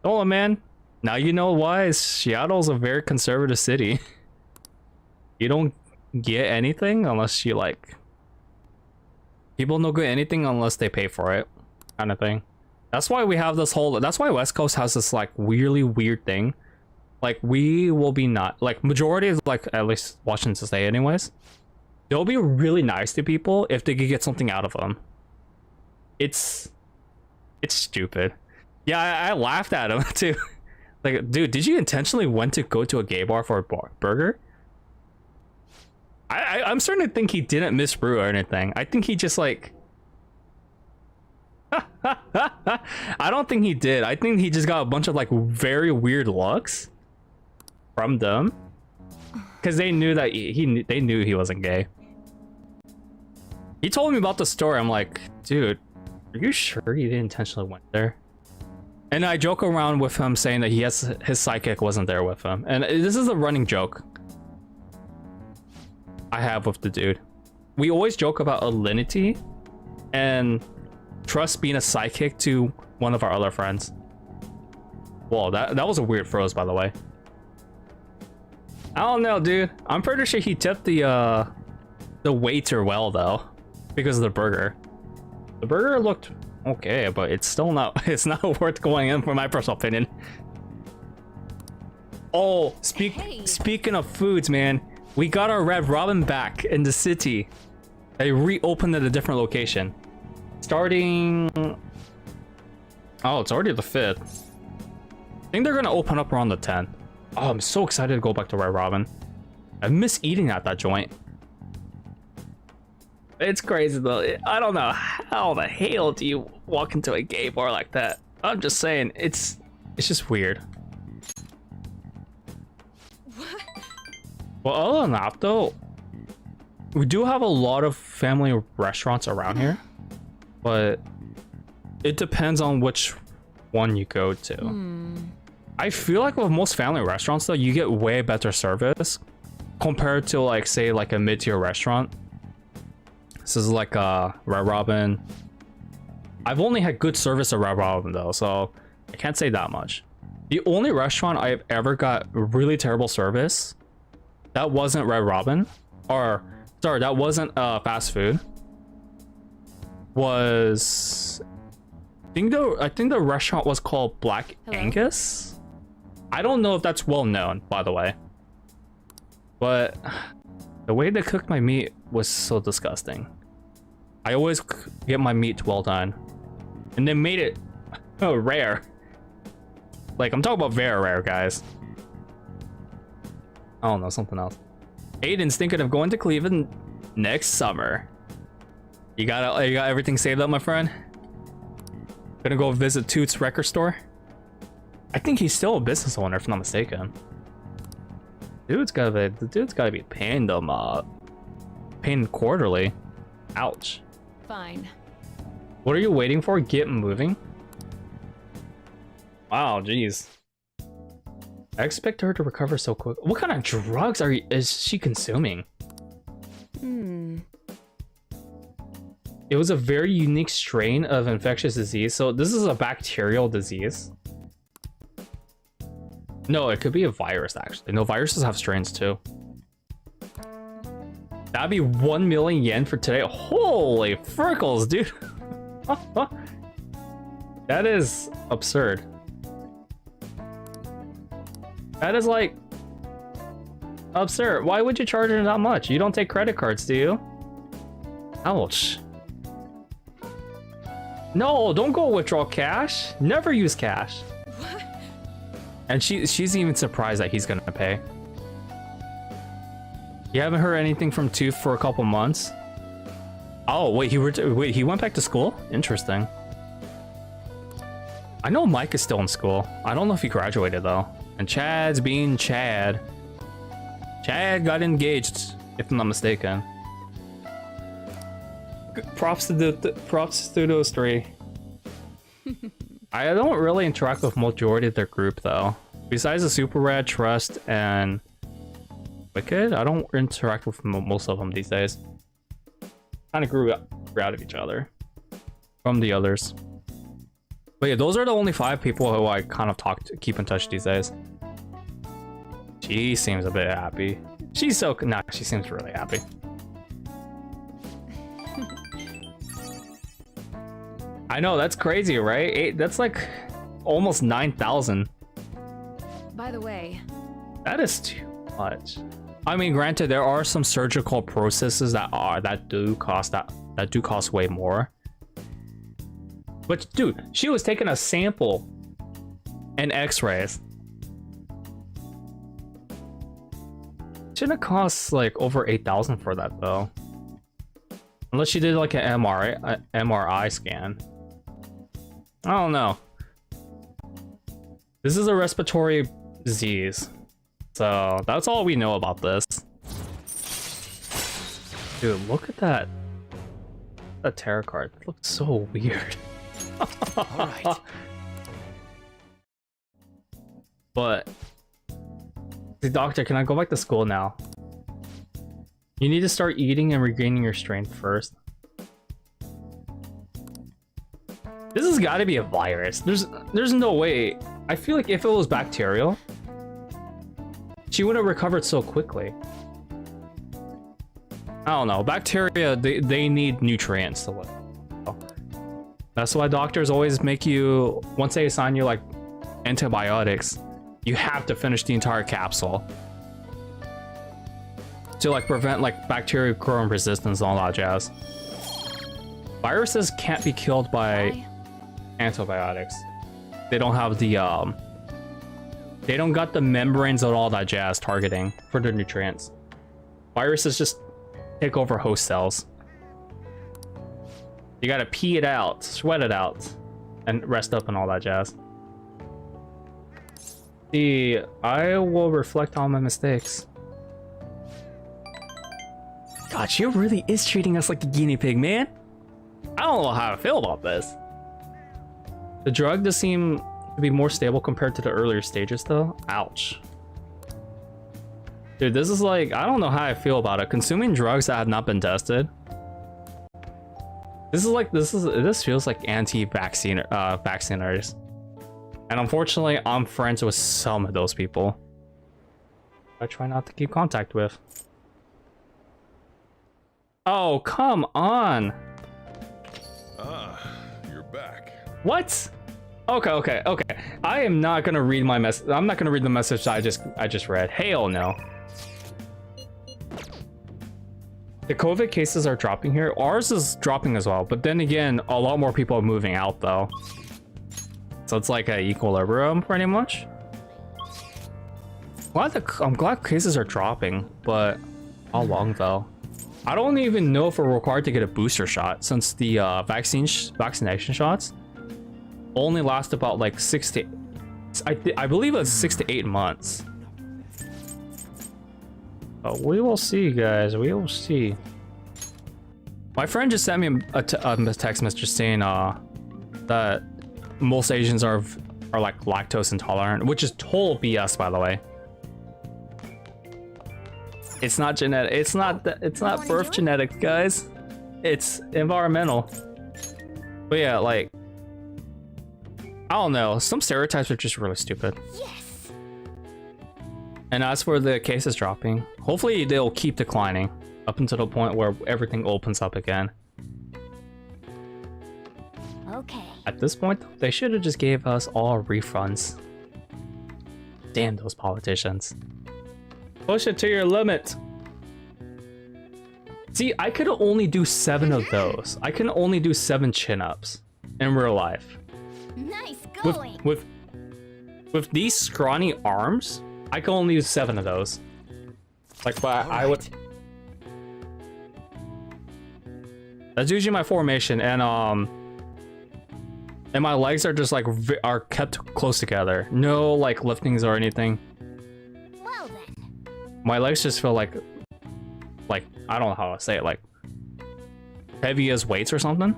Oh man, now you know why Seattle's a very conservative city. You don't get anything unless you like. People don't get anything unless they pay for it, kind of thing. That's why we have this whole. That's why West Coast has this like weirdly weird thing. Like we will be not like majority of like at least Washington State anyways. They'll be really nice to people if they could get something out of them. It's stupid. Yeah, I laughed at him too. Like, dude, did you intentionally went to go to a gay bar for a burger? I'm starting to think he didn't miss brew or anything. I think he just like. I don't think he did. I think he just got a bunch of like very weird looks from them, because they knew that they knew he wasn't gay. He told me about the story. I'm like, dude, are you sure you didn't intentionally went there? And I joke around with him saying that his psychic wasn't there with him, and this is a running joke I have with the dude. We always joke about alinity and Trust being a sidekick to one of our other friends. Whoa, that was a weird froze, by the way. I don't know, dude. I'm pretty sure he tipped the waiter well though, because of the burger. The burger looked okay, but it's still not. It's not worth going in, for my personal opinion. Oh, speaking of foods, man, we got our Red Robin back in the city. They reopened at a different location. Starting... Oh, it's already the 5th. I think they're gonna open up around the 10th. Oh, I'm so excited to go back to Red Robin. I miss eating at that joint. It's crazy though. I don't know how the hell do you walk into a gay bar like that. I'm just saying, it's just weird. Well, other than that though, we do have a lot of family restaurants around here, but it depends on which one you go to. I feel like with most family restaurants though, you get way better service compared to like, say, like a mid-tier restaurant. This is like Red Robin. I've only had good service at Red Robin though, so I can't say that much. The only restaurant I've ever got really terrible service, that wasn't Red Robin, or sorry, that wasn't fast food, was I think the restaurant was called Black Angus. I don't know if that's well known, by the way, but the way they cooked my meat was so disgusting. I always get my meat well done, and they made it rare. Like, I'm talking about very rare, guys. I don't know, something else. Aiden's thinking of going to Cleveland next summer. You got everything saved up, my friend? Gonna go visit Toots record store? I think he's still a business owner, if I'm not mistaken. The dude's gotta be paying them paying quarterly. Ouch. Fine. What are you waiting for? Get moving. Wow, jeez. I expect her to recover so quick. What kind of drugs is she consuming? It was a very unique strain of infectious disease. So this is a bacterial disease. No, it could be a virus, actually. No, viruses have strains too. That'd be 1 million yen for today. Holy frickles, dude. That is absurd. That is like absurd. Why would you charge her that much? You don't take credit cards, do you? Ouch. No, don't go withdraw cash. Never use cash. What? And she's even surprised that he's gonna pay. You haven't heard anything from Tooth for a couple months? Oh, wait, he went back to school? Interesting. I know Mike is still in school. I don't know if he graduated though. And Chad's being Chad. Chad got engaged, if I'm not mistaken. Props to those three. I don't really interact with majority of their group though. Besides the Super Rad, Trust, and Wicked, I don't interact with most of them these days. Kind of grew out of each other. from the others. But yeah, those are the only 5 people who I kind of keep in touch these days. She seems a bit happy. She's so nah, she seems really happy. I know, that's crazy, right? That's like almost 9,000. By the way, That is too much. I mean, granted, there are some surgical processes that do cost way more. But dude, she was taking a sample and X-rays. Shouldn't have cost like over 8,000 for that though. Unless she did like an MRI scan. I don't know. This is a respiratory disease. So that's all we know about this. Dude, look at that. That tarot card. It looks so weird. Alright. But the doctor, can I go back to school now? You need to start eating and regaining your strength first. This has got to be a virus. There's no way. I feel like if it was bacterial, she wouldn't have recovered so quickly. I don't know. Bacteria, they need nutrients to live. That's why doctors always make you, once they assign you like antibiotics, you have to finish the entire capsule to like prevent like bacteria growing resistance and all that jazz. Viruses can't be killed by antibiotics. They don't have the they don't got the membranes and all that jazz targeting for the nutrients. Viruses just take over host cells. You gotta pee it out, sweat it out, and rest up and all that jazz. See, I will reflect on my mistakes. God, she really is treating us like a guinea pig, man. I don't know how I feel about this. The drug does seem to be more stable compared to the earlier stages, though. Ouch. Dude, this is like, I don't know how I feel about it. Consuming drugs that have not been tested. This feels like anti-vaccine vaccinators. And unfortunately, I'm friends with some of those people. I try not to keep contact with. Oh, come on. Ah, you're back. What? Okay. I am not gonna read my message. I'm not gonna read the message I just read. Hell no. The COVID cases are dropping here. Ours is dropping as well, but then again, a lot more people are moving out though. So it's like an equilibrium pretty much. I'm glad cases are dropping, but how long though? I don't even know if we're required to get a booster shot since the vaccination shots only last about like I believe it's 6 to 8 months. But we will see, guys. We will see. My friend just sent me a text message saying that most Asians are like lactose intolerant, which is total BS, by the way. It's not genetic. It's not birth genetics, guys. It's environmental. But yeah, like, I don't know. Some stereotypes are just really stupid. Yes. And as for the cases dropping, hopefully they'll keep declining up until the point where everything opens up again. Okay. At this point, they should have just gave us all refunds. Damn those politicians. Push it to your limit. See, I could only do 7 of those. I can only do 7 chin-ups in real life. Nice going. With these scrawny arms, I can only use 7 of those. Like, but I would. That's usually my formation, and my legs are just like are kept close together. No like liftings or anything. Well then. My legs just feel like I don't know how to say it, like heavy as weights or something.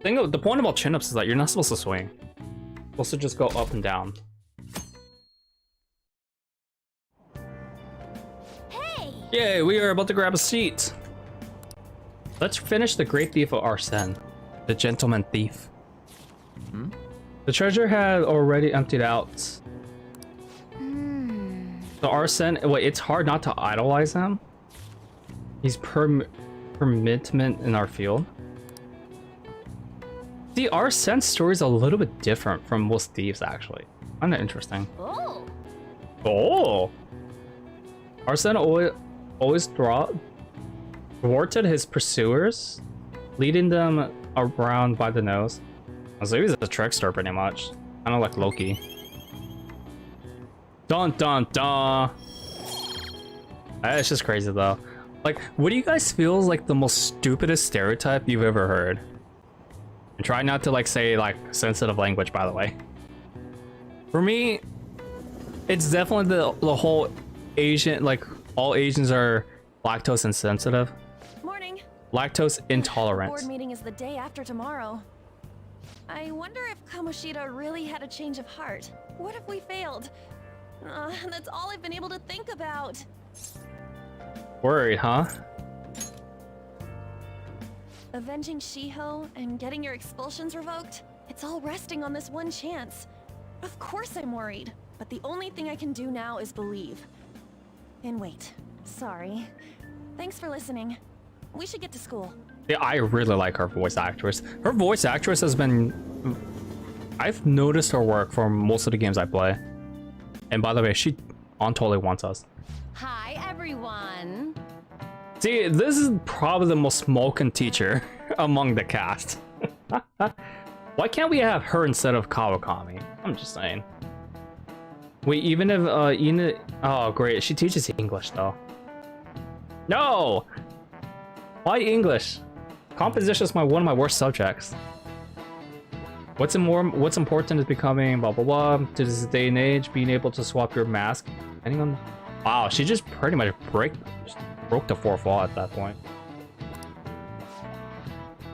The point about chin-ups is that you're not supposed to swing. You're supposed to just go up and down. Hey! Yay, we are about to grab a seat. Let's finish the Great Thief of Arsene. The gentleman thief. The treasure had already emptied out. The Arsene, wait, it's hard not to idolize him. He's permittment in our field. The Arsene story is a little bit different from most thieves, actually. Kind of interesting. Oh. Oh! Arsene always thwarted his pursuers, leading them around by the nose. So he's a trickster, pretty much. Kind of like Loki. Dun dun dun! It's just crazy, though. Like, what do you guys feel is like the most stupidest stereotype you've ever heard? And try not to like say like sensitive language, by the way. For me, it's definitely the whole Asian, like all Asians are lactose insensitive. Morning. Lactose intolerant. Board meeting is the day after tomorrow. I wonder if Kamoshida really had a change of heart. What if we failed? That's all I've been able to think about. Worried, huh? Avenging Shiho and getting your expulsions revoked? It's all resting on this one chance. Of course I'm worried, but the only thing I can do now is believe. And wait, sorry. Thanks for listening. We should get to school. Yeah, I really like her voice actress. Her voice actress has been... I've noticed her work for most of the games I play. And by the way, she totally wants us. Hi, everyone. See, this is probably the most smoking teacher among the cast. Why can't we have her instead of Kawakami? I'm just saying. Wait, even if Ina... Oh, great. She teaches English, though. No! Why English? Composition is one of my worst subjects. What's important is becoming blah blah blah. To this day and age, being able to swap your mask. Depending on... Wow, she just pretty much broke the fourth wall at that point.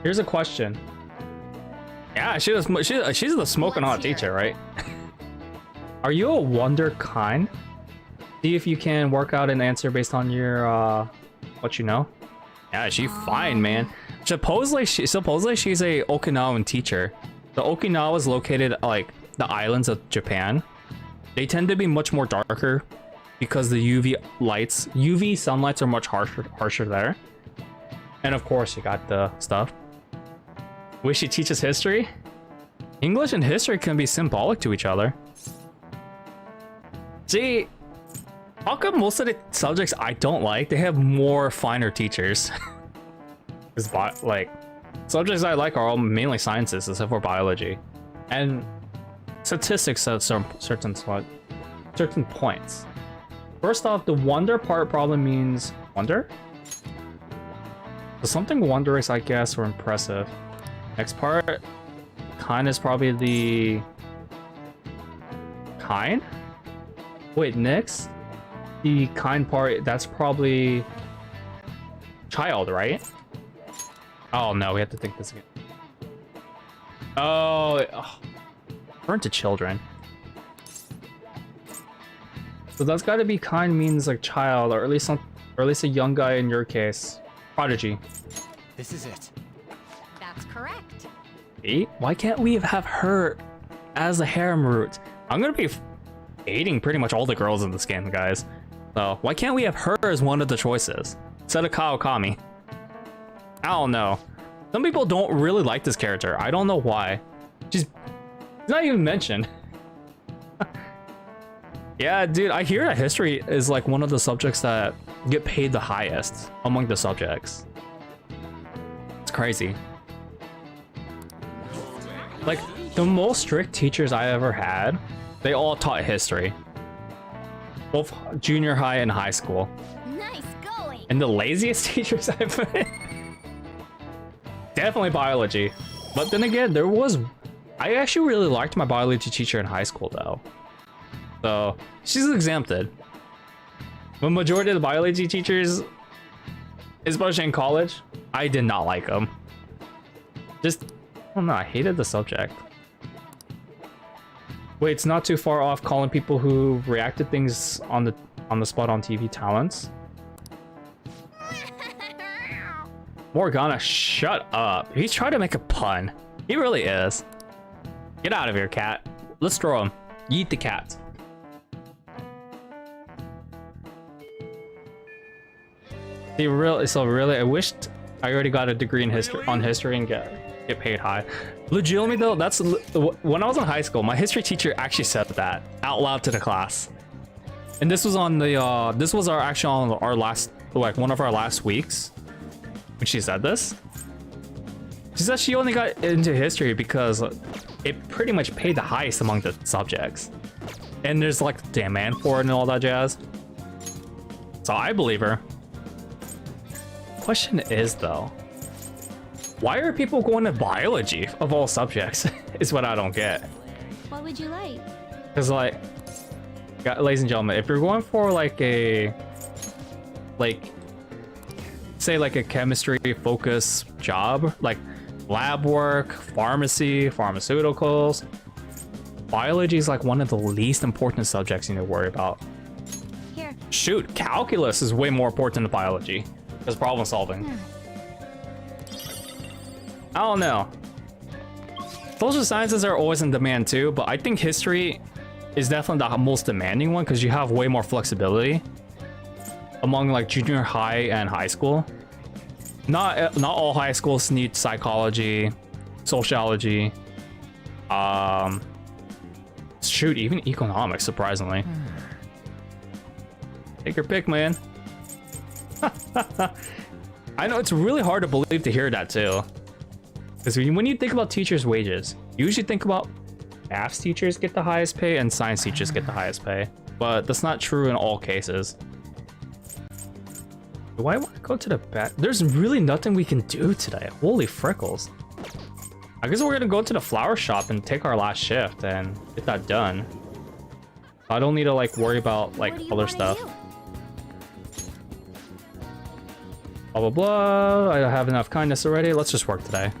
Here's a question. Yeah, she's the smoking hot teacher, right? Are you a wonder kind? See if you can work out an answer based on your what you know. Yeah, she's fine, man. Supposedly she's a Okinawan teacher. The Okinawa is located like the islands of Japan. They tend to be much more darker because the UV sunlights are much harsher there. And of course, you got the stuff. Wish she teaches history? English and history can be symbolic to each other. See, how come most of the subjects I don't like, they have more finer teachers? Like, subjects I like are all mainly sciences except for biology. And statistics at certain points. First off, the wonder part probably means wonder? So something wondrous, I guess, or impressive. Next part, kind is probably the... Kind? Wait, next? The kind part, that's probably... Child, right? Oh no, we have to think this again. Oh, turn to children. So that's got to be kind means like child, or at least a young guy in your case. Prodigy. This is it. That's correct. See? Why can't we have her as a harem route? I'm gonna be dating pretty much all the girls in this game, guys. So why can't we have her as one of the choices instead of Kawakami? I don't know. Some people don't really like this character. I don't know why. She's not even mentioned. Yeah, dude, I hear that history is like one of the subjects that get paid the highest among the subjects. It's crazy. Like, the most strict teachers I ever had, they all taught history. Both junior high and high school. Nice going. And the laziest teachers I've had, definitely biology. But then again, I actually really liked my biology teacher in high school, though. So, she's exempted. The majority of the biology teachers, especially in college, I did not like them. Just, I don't know, I hated the subject. Wait, it's not too far off calling people who reacted things on the spot on TV talents. Morgana, shut up. He's trying to make a pun. He really is. Get out of here, cat. Let's throw him. Yeet the cat. So really, I wished I already got a degree in history and get paid high. Legitimately though, that's when I was in high school. My history teacher actually said that out loud to the class, and this was on the this was on our last, like, one of our last weeks when she said this. She said she only got into history because it pretty much paid the highest among the subjects, and there's like demand for it and all that jazz. So I believe her. Question is though, why are people going to biology of all subjects? Is what I don't get. What would you like? Because, like, ladies and gentlemen, if you're going for like a, like, say like a chemistry focus job, like lab work, pharmacy, pharmaceuticals, biology is like one of the least important subjects you need to worry about. Here. Shoot, calculus is way more important than biology. It's problem solving. I don't know. Social sciences are always in demand too, but I think history is definitely the most demanding one because you have way more flexibility among like junior high and high school. Not all high schools need psychology, sociology, shoot, even economics, surprisingly. Take your pick, man. I know it's really hard to believe to hear that too, because when you think about teachers' wages, you usually think about math teachers get the highest pay and science teachers get the highest pay, but that's not true in all cases. Do I want to go to the back? There's really nothing we can do today. Holy frickles. I guess we're gonna go to the flower shop and take our last shift and get that done. I don't need to like worry about like other stuff. Blah, blah, blah. I have enough kindness already. Let's just work today.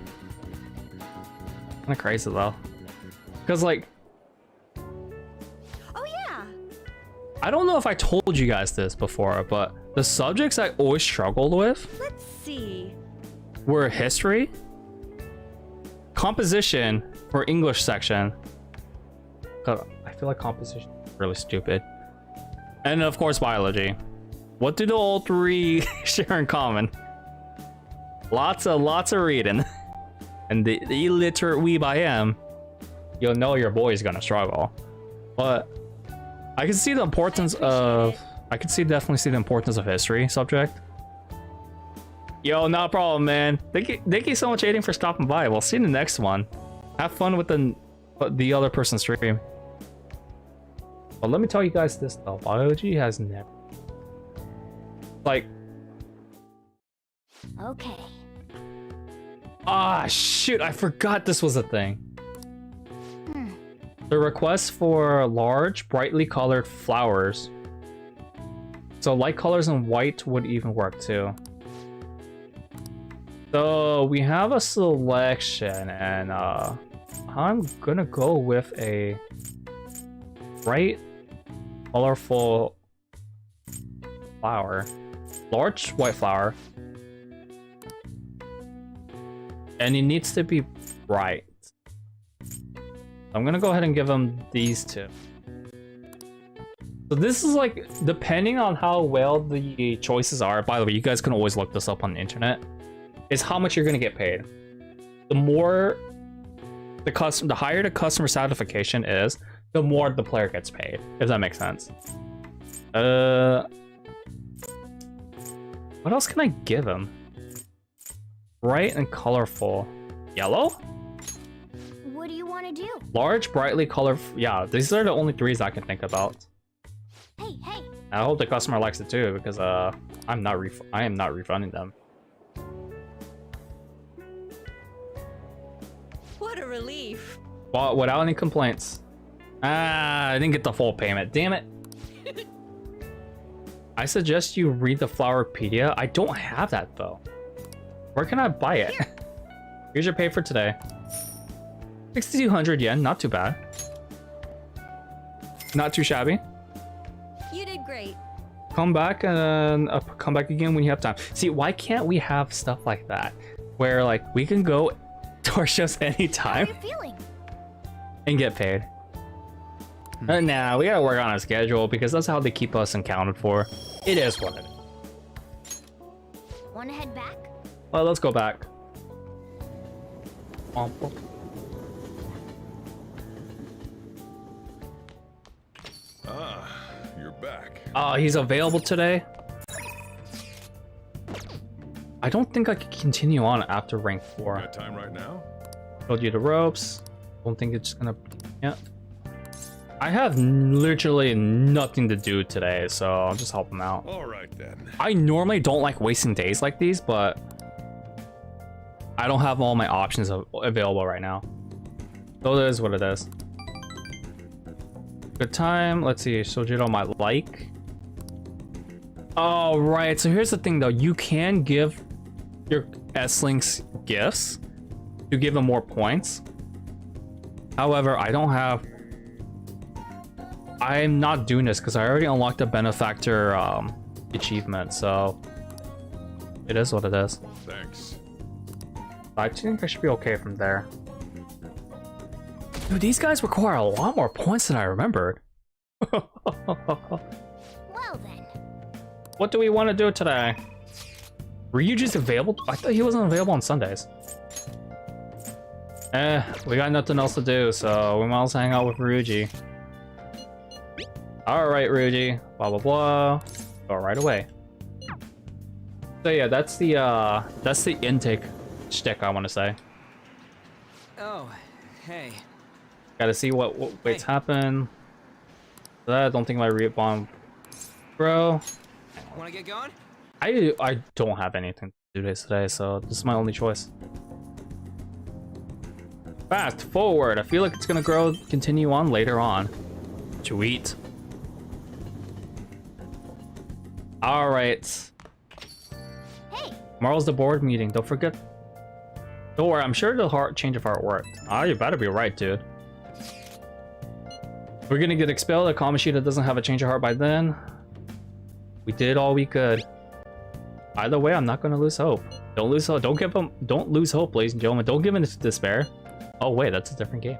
Kind of crazy though. Because like... Oh yeah! I don't know if I told you guys this before, but the subjects I always struggled with... Let's see. ...were history, composition for English section. God, I feel like composition is really stupid. And of course biology. What do the all three share in common? Lots of reading. And the illiterate weeb I am, you'll know your boy is gonna struggle. But I can see the importance of... I can definitely see the importance of history subject. Yo, no problem, man. Thank you so much, Aiden, for stopping by. We'll see you in the next one. Have fun with the other person's stream. But let me tell you guys this though. Biology has never... Like... Okay. Ah, shoot, I forgot this was a thing. The request for large, brightly colored flowers. So light colors and white would even work too. So we have a selection, and I'm gonna go with a bright, colorful flower. Large white flower. And it needs to be bright. I'm gonna go ahead and give them these two. So this is like, depending on how well the choices are, by the way, you guys can always look this up on the internet, is how much you're gonna get paid. The more the higher the customer satisfaction is, the more the player gets paid, if that makes sense. What else can I give him? Bright and colorful. Yellow? What do you want to do? Large, brightly colorful. Yeah, these are the only threes I can think about. Hey, hey. I hope the customer likes it too, because I am not refunding them. What a relief. Well, without any complaints. Ah, I didn't get the full payment. Damn it. I suggest you read the Flowerpedia. I don't have that though. Where can I buy it? Here's your pay for today. 6,200 yen, not too bad. Not too shabby. You did great. Come back and come back again when you have time. See, why can't we have stuff like that? Where, like, we can go to our shifts anytime How are you feeling? and get paid. Nah, we gotta work on a schedule because that's how they keep us accounted for. It is what it is. Wanna head back? Well, let's go back. Ah, you're back. Oh, he's available today? I don't think I could continue on after rank 4. Got time right now? Showed you the ropes. Don't think it's gonna... Yeah. I have literally nothing to do today, so I'll just help him out. All right, then. I normally don't like wasting days like these, but I don't have all my options available right now. So it is what it is. Good time. Let's see. Sojiro might like. Oh, right. So here's the thing, though. You can give your S-Links gifts to give them more points. However, I don't have... I'm not doing this because I already unlocked the benefactor achievement, so it is what it is. Thanks. I think I should be okay from there. Dude, these guys require a lot more points than I remembered. Well then. What do we want to do today? Ryuji's available? I thought he wasn't available on Sundays. We got nothing else to do, so we might as well hang out with Ryuji. Alright, Ryuji. Blah, blah, blah. Go right away. So yeah, that's the intake shtick, I want to say. Oh, hey. Gotta see what waits happen. I don't think my rebound, bro. Wanna get going? I don't have anything to do this today, so this is my only choice. Fast forward. I feel like it's gonna continue on later on. Sweet. All right. Hey. Tomorrow's the board meeting. Don't forget. Don't worry. I'm sure the change of heart worked. Ah, you better be right, dude. We're gonna get expelled. If Kamoshida doesn't have a change of heart by then. We did all we could. Either way, I'm not gonna lose hope. Don't lose hope. Don't lose hope, ladies and gentlemen. Don't give in to despair. Oh wait, that's a different game.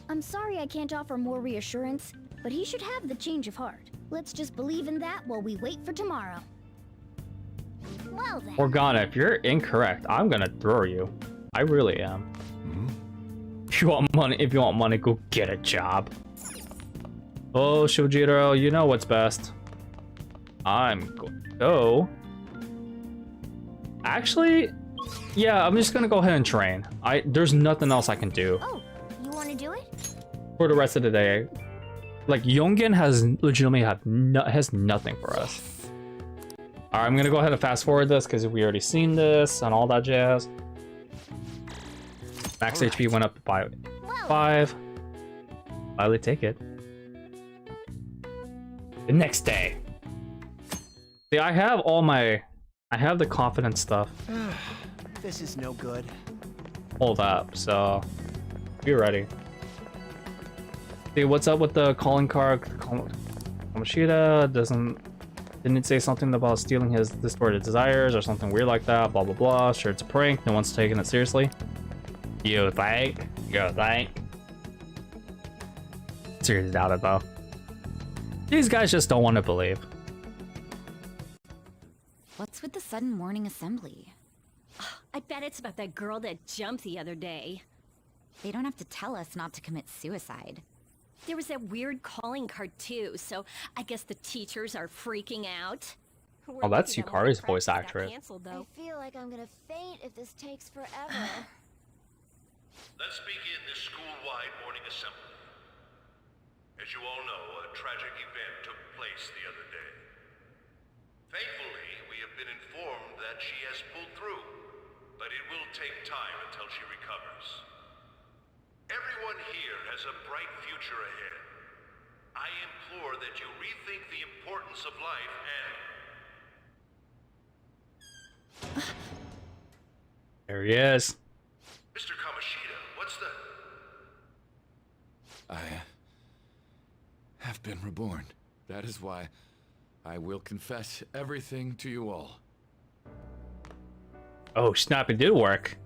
I'm sorry I can't offer more reassurance, but he should have the change of heart. Let's just believe in that while we wait for tomorrow. Well then. Morgana, if you're incorrect, I'm gonna throw you. I really am. If you want money, go get a job. Oh, Shojiro, you know what's best. I'm going to go. Actually, yeah, I'm just gonna go ahead and train. There's nothing else I can do Oh, you want to do it? for the rest of the day. Like Yongen has legitimately has nothing for us. All right, I'm gonna go ahead and fast forward this because we already seen this and all that jazz. Max HP went up by 5. Gladly take it. The next day. See, I have the confidence stuff. This is no good. Hold up, so be ready. See, what's up with the calling card? Kamoshida didn't say something about stealing his distorted desires or something weird like that. Blah blah blah. Sure, it's a prank. No one's taking it seriously. You think? You think? Seriously doubt it though. These guys just don't want to believe. What's with the sudden morning assembly? I bet it's about that girl that jumped the other day. They don't have to tell us not to commit suicide. There was that weird calling card too, so I guess the teachers are freaking out. Oh, that's Yukari's voice actress. I feel like I'm gonna faint if this takes forever. Let's begin this school-wide morning assembly. As you all know, a tragic event took place the other day. Thankfully, we have been informed that she has pulled through, but it will take time until she recovers. Everyone here has a bright future ahead. I implore that you rethink the importance of life and... There he is. Mr. Kamoshida, what's the... I have been reborn. That is why I will confess everything to you all. Oh, snap, it did work.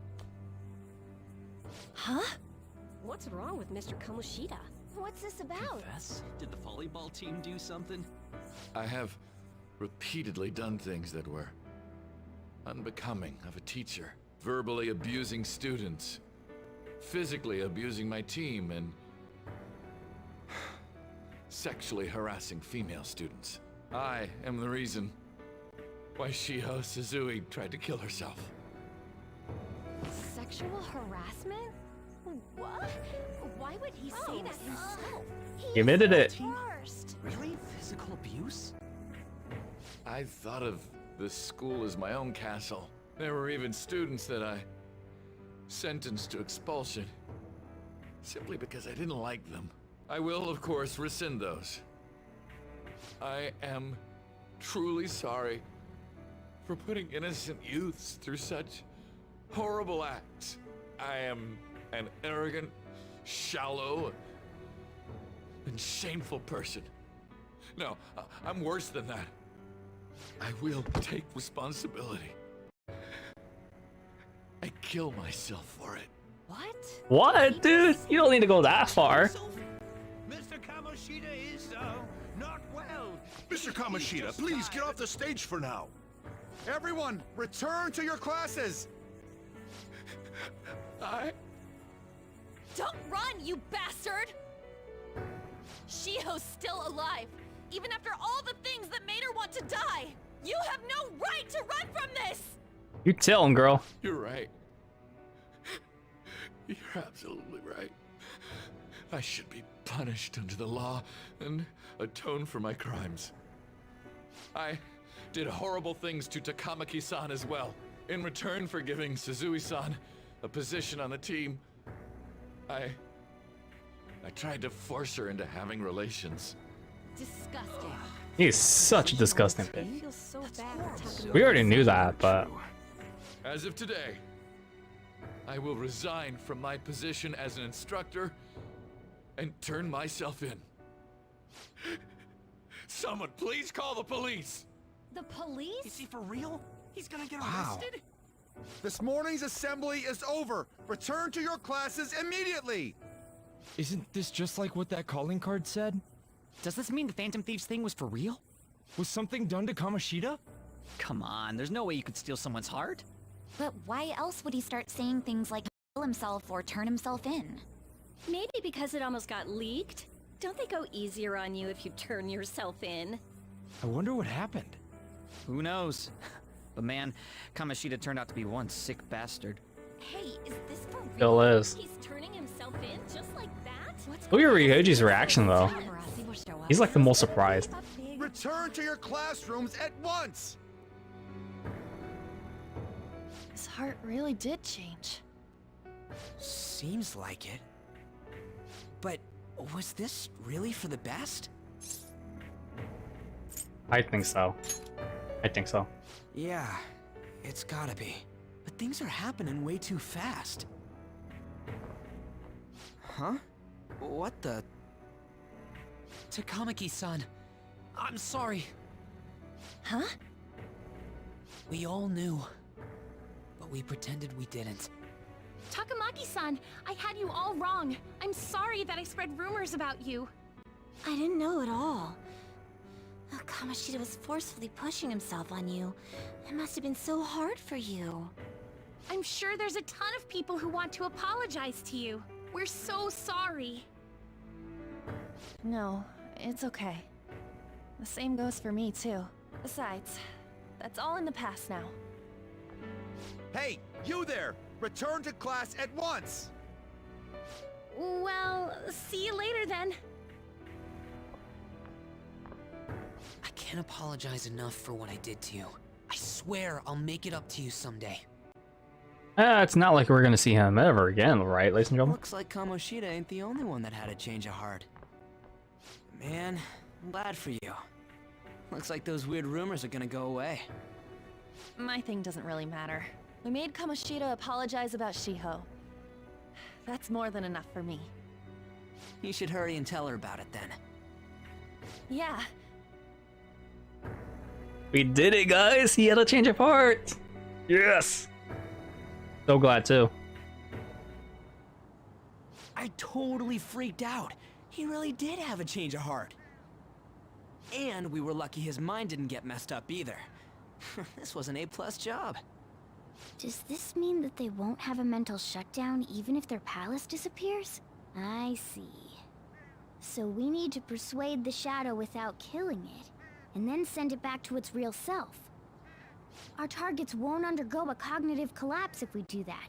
Huh? What's wrong with Mr. Kamoshida? What's this about? Confess? Did the volleyball team do something? I have repeatedly done things that were unbecoming of a teacher. Verbally abusing students, physically abusing my team, and sexually harassing female students. I am the reason why Shiho Suzui tried to kill herself. Sexual harassment? What? Why would he say that himself? He admitted it. Worst. Really? Physical abuse? I thought of this school as my own castle. There were even students that I sentenced to expulsion, simply because I didn't like them. I will, of course, rescind those. I am truly sorry for putting innocent youths through such horrible acts. I am an arrogant, shallow, and shameful person. No, I'm worse than that. I will take responsibility. I kill myself for it. What? What, dude? You don't need to go that far. Mr. Kamoshida is, not well. Mr. Kamoshida, please get off the stage for now. Everyone, return to your classes! Don't run, you bastard! Shiho's still alive, even after all the things that made her want to die! You have no right to run from this! You tell him, girl. You're right. You're absolutely right. I should be punished under the law and atone for my crimes. I did horrible things to Takamaki-san as well. In return for giving Suzui-san a position on the team, I tried to force her into having relations. Disgusting. He's such a disgusting I bitch. feel so bad for talking We already knew that, but As of today, I will resign from my position as an instructor and turn myself in. Someone please call the police! The police? Is he for real? He's gonna get Wow. arrested? This morning's assembly is over. Return to your classes immediately! Isn't this just like what that calling card said? Does this mean the Phantom Thieves thing was for real? Was something done to Kamoshida? Come on, there's no way you could steal someone's heart. But why else would he start saying things like kill himself or turn himself in? Maybe because it almost got leaked. Don't they go easier on you if you turn yourself in? I wonder what happened. Who knows? But man, Kamoshida turned out to be one sick bastard. Hey, is this for real? still is. He's turning himself in just like that? Look at Ryoji's reaction though. He's like the most surprised. Return to your classrooms at once! His heart really did change. Seems like it. But was this really for the best? I think so. I think so. Yeah, it's gotta be. But things are happening way too fast. Huh? What the? Takamaki-san, I'm sorry. Huh? We all knew, but we pretended we didn't. Takamaki-san, I had you all wrong. I'm sorry that I spread rumors about you. I didn't know at all. Kamoshida was forcefully pushing himself on you. It must have been so hard for you. I'm sure there's a ton of people who want to apologize to you. We're so sorry. No, it's okay. The same goes for me, too. Besides, that's all in the past now. Hey, you there! Return to class at once! Well, see you later then. I can't apologize enough for what I did to you. I swear I'll make it up to you someday. It's not like we're gonna see him ever again, right, ladies and gentlemen? Looks like Kamoshida ain't the only one that had a change of heart. Man, I'm glad for you. Looks like those weird rumors are gonna go away. My thing doesn't really matter. We made Kamoshida apologize about Shiho. That's more than enough for me. You should hurry and tell her about it then. Yeah, We did it, guys! He had a change of heart! Yes! So glad, too. I totally freaked out. He really did have a change of heart. And we were lucky his mind didn't get messed up either. This was an A+ job. Does this mean that they won't have a mental shutdown even if their palace disappears? I see. So we need to persuade the shadow without killing it, and then send it back to its real self. Our targets won't undergo a cognitive collapse if we do that.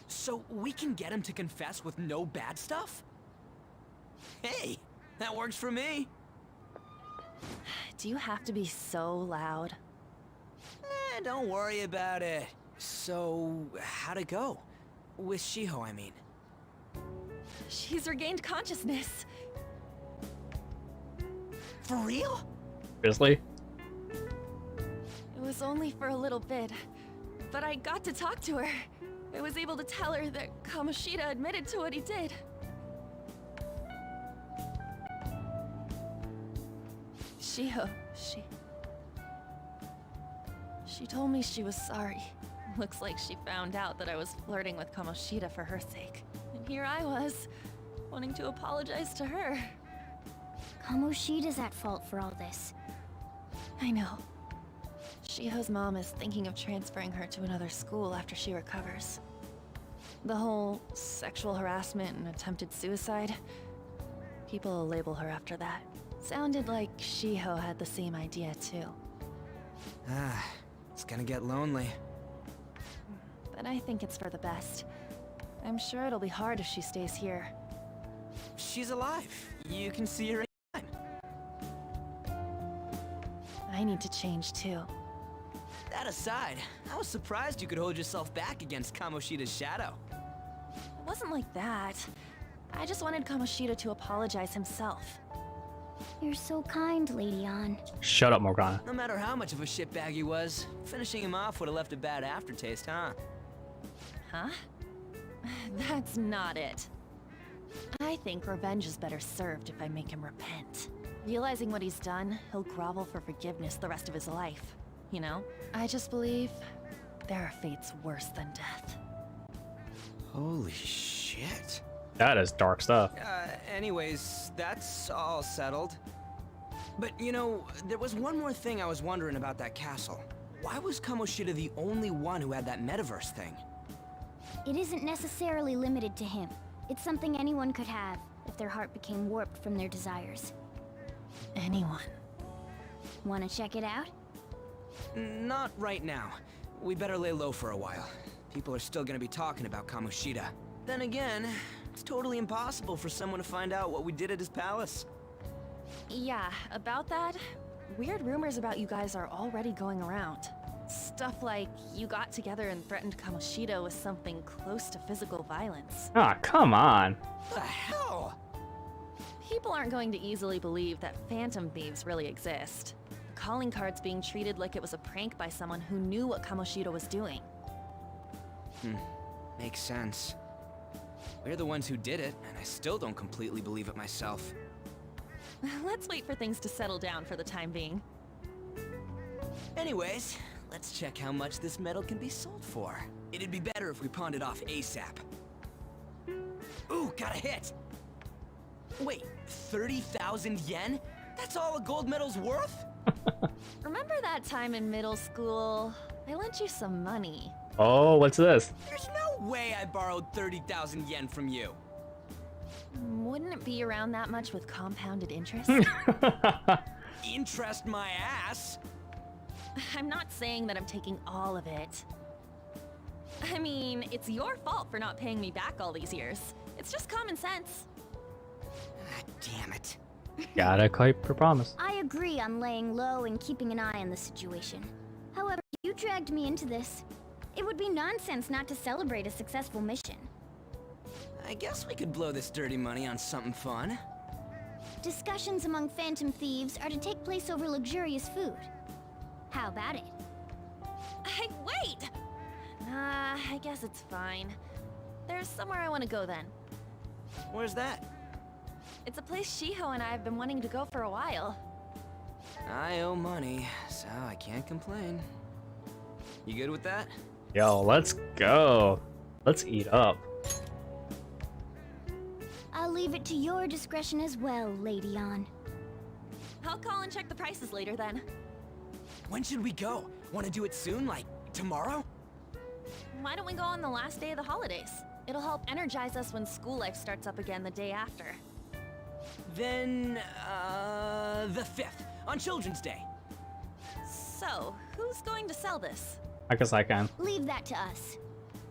So we can get him to confess with no bad stuff? Hey, that works for me. Do you have to be so loud? Don't worry about it. So, how'd it go? With Shiho, I mean. She's regained consciousness. For real? Seriously? It was only for a little bit, but I got to talk to her. I was able to tell her that Kamoshida admitted to what he did. Shiho, She told me she was sorry. Looks like she found out that I was flirting with Kamoshida for her sake. And here I was, wanting to apologize to her. Kamoshida's at fault for all this. I know. Shiho's mom is thinking of transferring her to another school after she recovers. The whole sexual harassment and attempted suicide, people will label her after that. Sounded like Shiho had the same idea too. It's gonna get lonely. But I think it's for the best. I'm sure it'll be hard if she stays here. She's alive. You can see her anytime. I need to change too. That aside, I was surprised you could hold yourself back against Kamoshida's shadow. It wasn't like that. I just wanted Kamoshida to apologize himself. You're so kind, Lady Ann. Shut up, Morgana. No matter how much of a shitbag he was, finishing him off would have left a bad aftertaste, huh? Huh? That's not it. I think revenge is better served if I make him repent. Realizing what he's done, he'll grovel for forgiveness the rest of his life. You know? I just believe there are fates worse than death. Holy shit. That is dark stuff. Anyways, that's all settled. But you know, there was one more thing I was wondering about that castle. Why was Kamoshida the only one who had that metaverse thing? It isn't necessarily limited to him. It's something anyone could have, if their heart became warped from their desires. Anyone. Wanna check it out? Not right now. We better lay low for a while. People are still gonna be talking about Kamoshida. Then again, it's totally impossible for someone to find out what we did at his palace. Yeah, about that, weird rumors about you guys are already going around. Stuff like you got together and threatened Kamoshida with something close to physical violence. Ah, come on. What the hell? People aren't going to easily believe that Phantom Thieves really exist. The calling card's being treated like it was a prank by someone who knew what Kamoshida was doing. Makes sense. We're the ones who did it, and I still don't completely believe it myself. Let's wait for things to settle down for the time being. Anyways, let's check how much this metal can be sold for. It'd be better if we pawned it off ASAP. Ooh, got a hit! Wait, 30,000 yen? That's all a gold medal's worth? Remember that time in middle school? I lent you some money. Oh, what's this? There's no way I borrowed 30,000 yen from you. Wouldn't it be around that much with compounded interest? Interest my ass! I'm not saying that I'm taking all of it. I mean, it's your fault for not paying me back all these years. It's just common sense. Ah, damn it. Gotta keep her promise. I agree on laying low and keeping an eye on the situation. However, you dragged me into this. It would be nonsense not to celebrate a successful mission. I guess we could blow this dirty money on something fun. Discussions among Phantom Thieves are to take place over luxurious food. How about it? Hey, wait! Nah, I guess it's fine. There's somewhere I want to go then. Where's that? It's a place Shiho and I have been wanting to go for a while. I owe money, so I can't complain. You good with that? Yo, let's go. Let's eat up. I'll leave it to your discretion as well, Lady On. I'll call and check the prices later then. When should we go? Want to do it soon, like tomorrow? Why don't we go on the last day of the holidays? It'll help energize us when school life starts up again the day after. Then, the 5th, on Children's Day. So, who's going to sell this? I guess I can. Leave that to us.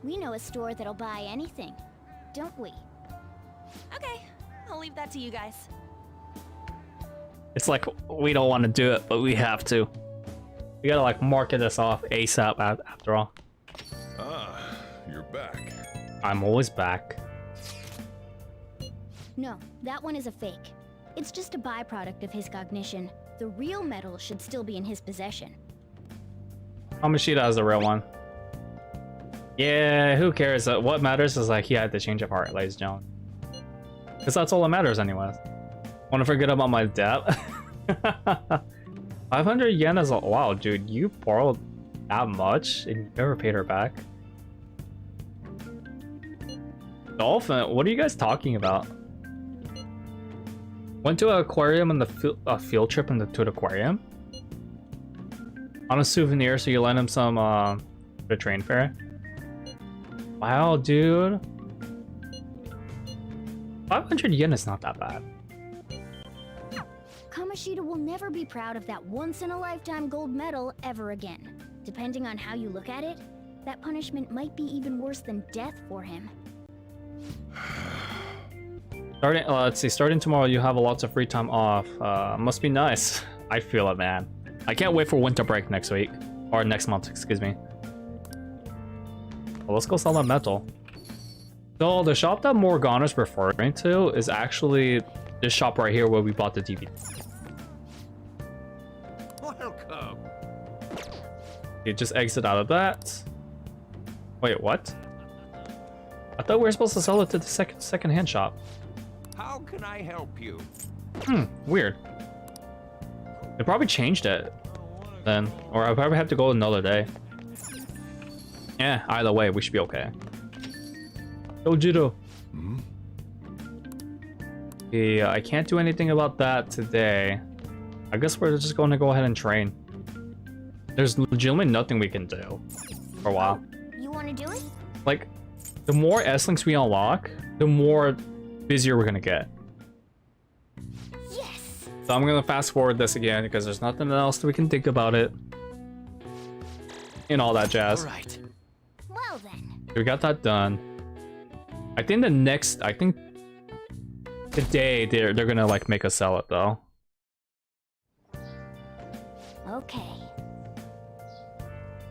We know a store that'll buy anything, don't we? Okay, I'll leave that to you guys. It's like we don't want to do it, but we have to. We gotta like market this off ASAP after all. Ah, you're back. I'm always back. No, that one is a fake. It's just a byproduct of his cognition. The real metal should still be in his possession. Kamoshida has the real one. Yeah, who cares? What matters is like he had the change of heart, ladies and gentlemen. Because that's all that matters anyways. Want to forget about my debt? 500 yen is a... Wow, dude, you borrowed that much and you never paid her back? Dolphin, what are you guys talking about? Went to an aquarium on the field trip to the aquarium? On a souvenir, so you lent him some the train fare? Wow, dude. 500 yen is not that bad. Kamoshida will never be proud of that once-in-a-lifetime gold medal ever again. Depending on how you look at it, that punishment might be even worse than death for him. Starting, let's see, starting tomorrow you have lots of free time off. Must be nice. I feel it, man. I can't wait for winter break next week. Or next month, excuse me. Well, let's go sell that metal. So the shop that Morgana's referring to is actually this shop right here where we bought the DVD. Welcome. You just exit out of that. Wait, what? I thought we were supposed to sell it to the second-hand shop. How can I help you? Weird. They probably changed it then, or I probably have to go another day. Yeah, either way, we should be okay. Dojiro. Yeah, I can't do anything about that today. I guess we're just going to go ahead and train. There's legitimately nothing we can do for a while. You want to do it? Like, the more S-Links we unlock, the more busier we're gonna get. Yes. So I'm gonna fast forward this again because there's nothing else that we can think about it. And all that jazz. All right. Well then. We got that done. I think today they're gonna like make us sell it though. Okay.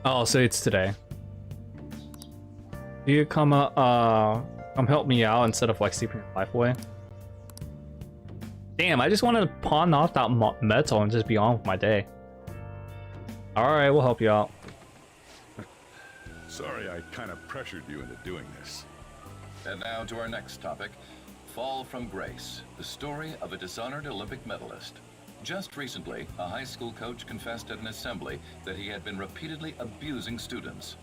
Oh, so it's today. You come help me out instead of like sleeping your life away. Damn, I just wanted to pawn off that metal and just be on with my day. Alright, we'll help you out. Sorry I kind of pressured you into doing this. And now to our next topic, Fall from Grace, the story of a dishonored Olympic medalist. Just recently, a high school coach confessed at an assembly that he had been repeatedly abusing students.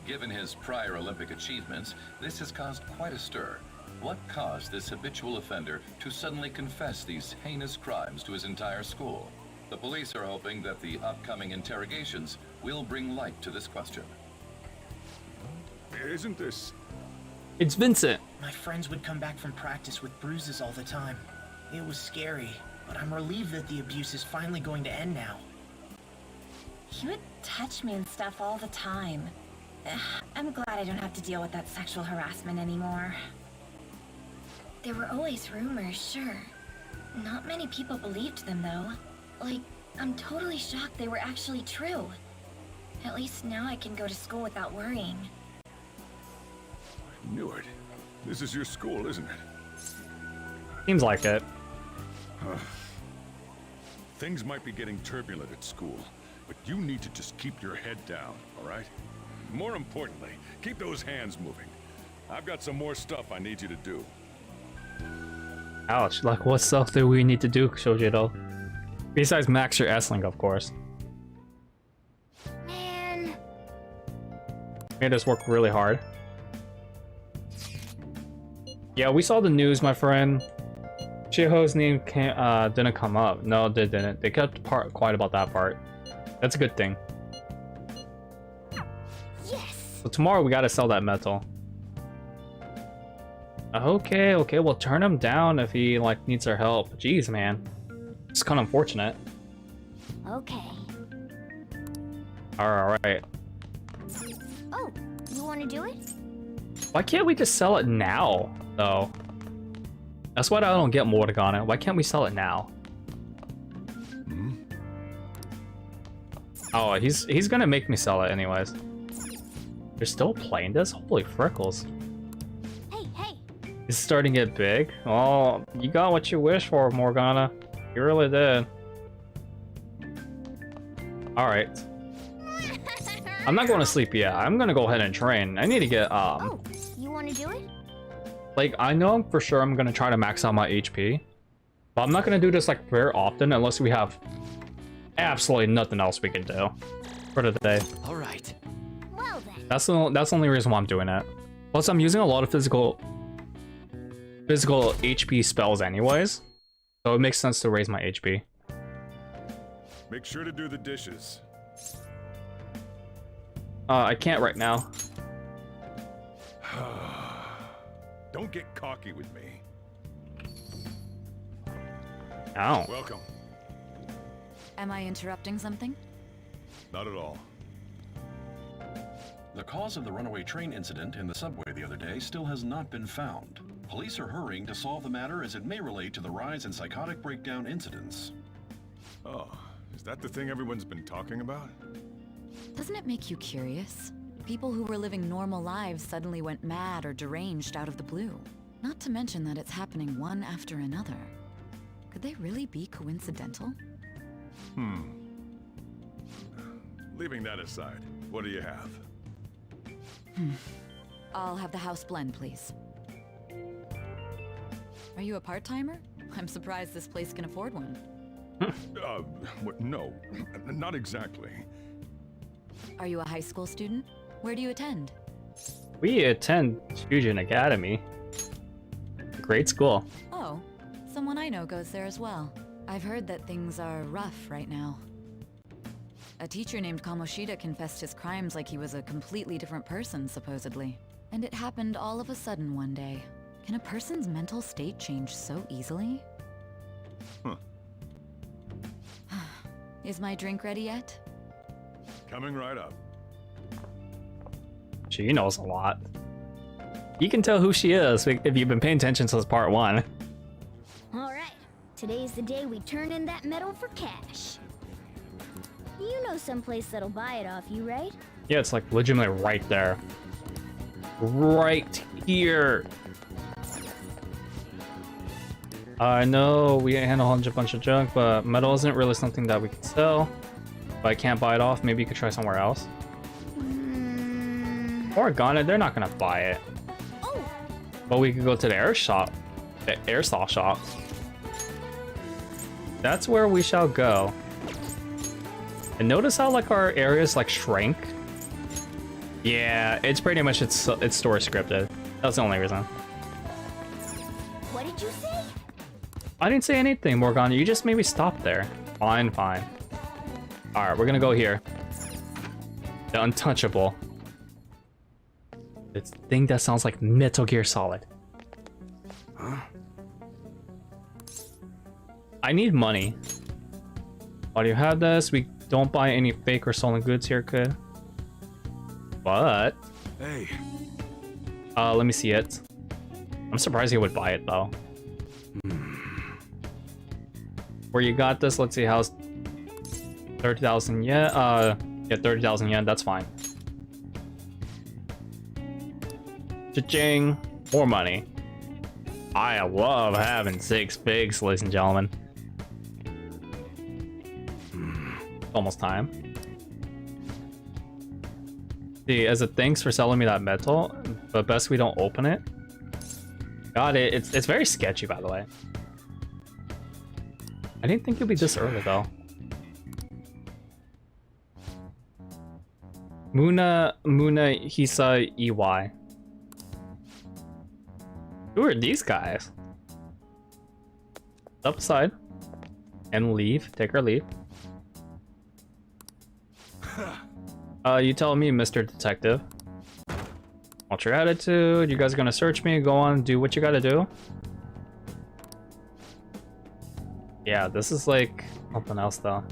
Given his prior Olympic achievements, this has caused quite a stir. What caused this habitual offender to suddenly confess these heinous crimes to his entire school? The police are hoping that the upcoming interrogations will bring light to this question. Isn't this... It's Vincent. My friends would come back from practice with bruises all the time. It was scary, but I'm relieved that the abuse is finally going to end now. He would touch me and stuff all the time. I'm glad I don't have to deal with that sexual harassment anymore. There were always rumors, sure. Not many people believed them, though. Like, I'm totally shocked they were actually true. At least now I can go to school without worrying. I knew it. This is your school, isn't it? Seems like it. Things might be getting turbulent at school, but you need to just keep your head down, all right? More importantly, keep those hands moving. I've got some more stuff I need you to do. Ouch, like what stuff do we need to do, Shojiro? Besides max your S-Link, of course. Man. Made us work really hard. Yeah, we saw the news, my friend. Shiho's name didn't come up. No, they didn't. They kept quiet about that part. That's a good thing. Yes. So tomorrow we gotta sell that metal. Okay, we'll turn him down if he like needs our help. Jeez, man. It's kind of unfortunate. Okay. Alright. Oh, you want to do it? Why can't we just sell it now, though? That's what I don't get, Morgana. Why can't we sell it now? Oh, he's gonna make me sell it anyways. You're still playing this? Holy frickles. Hey. It's starting to get big. Oh, you got what you wished for, Morgana. You really did. Alright. I'm not going to sleep yet. I'm gonna go ahead and train. I need to get, Oh, you want to do it? like, I know for sure I'm gonna try to max out my HP. But I'm not gonna do this, like, very often unless we have absolutely nothing else we can do for the day. Alright. Well then. That's the only reason why I'm doing it. Plus, I'm using a lot of physical HP spells anyways. So it makes sense to raise my HP. Make sure to do the dishes. I can't right now. Don't get cocky with me. Ow. Welcome. Am I interrupting something? Not at all. The cause of the runaway train incident in the subway the other day still has not been found. Police are hurrying to solve the matter as it may relate to the rise in psychotic breakdown incidents. Oh, is that the thing everyone's been talking about? Doesn't it make you curious? People who were living normal lives suddenly went mad or deranged out of the blue. Not to mention that it's happening one after another. Could they really be coincidental? Leaving that aside, what do you have? I'll have the house blend, please. Are you a part-timer? I'm surprised this place can afford one. No, not exactly. Are you a high school student? Where do you attend? We attend Fusion Academy. Great school. Oh, someone I know goes there as well. I've heard that things are rough right now. A teacher named Kamoshida confessed his crimes like he was a completely different person, supposedly. And it happened all of a sudden one day. Can a person's mental state change so easily? Is my drink ready yet? Coming right up. She knows a lot. You can tell who she is if you've been paying attention since part 1. Alright, today's the day we turn in that metal for cash. You know someplace that'll buy it off you, right? Yeah, it's like legitimately right there. Right here. I know we handle a bunch of junk, but metal isn't really something that we can sell. If I can't buy it off, maybe you could try somewhere else. Morgana, they're not gonna buy it. Oh. But we could go to the airsoft shop. That's where we shall go. And notice how like our areas like shrank. Yeah, it's pretty much it's story scripted. That's the only reason. What did you say? I didn't say anything, Morgana. You just maybe stopped there. Fine. Alright, we're gonna go here. The Untouchable. This thing that sounds like Metal Gear Solid. Huh? I need money. Why do you have this? We don't buy any fake or stolen goods here, kid. But... Hey. Let me see it. I'm surprised he would buy it, though. Where you got this? Let's see, how's 30,000 yen? Yeah, 30,000 yen, that's fine. Cha-ching! More money. I love having 6 figs, ladies and gentlemen. Almost time. See, as a thanks for selling me that metal, but best we don't open it. Got it. It's very sketchy, by the way. I didn't think it'd be this early though. Muna Hisa EY. Who are these guys? Step aside and leave. Take our leave. You tell me, Mr. Detective. What's your attitude? You guys gonna search me? Go on, do what you gotta do. Yeah, this is like something else though.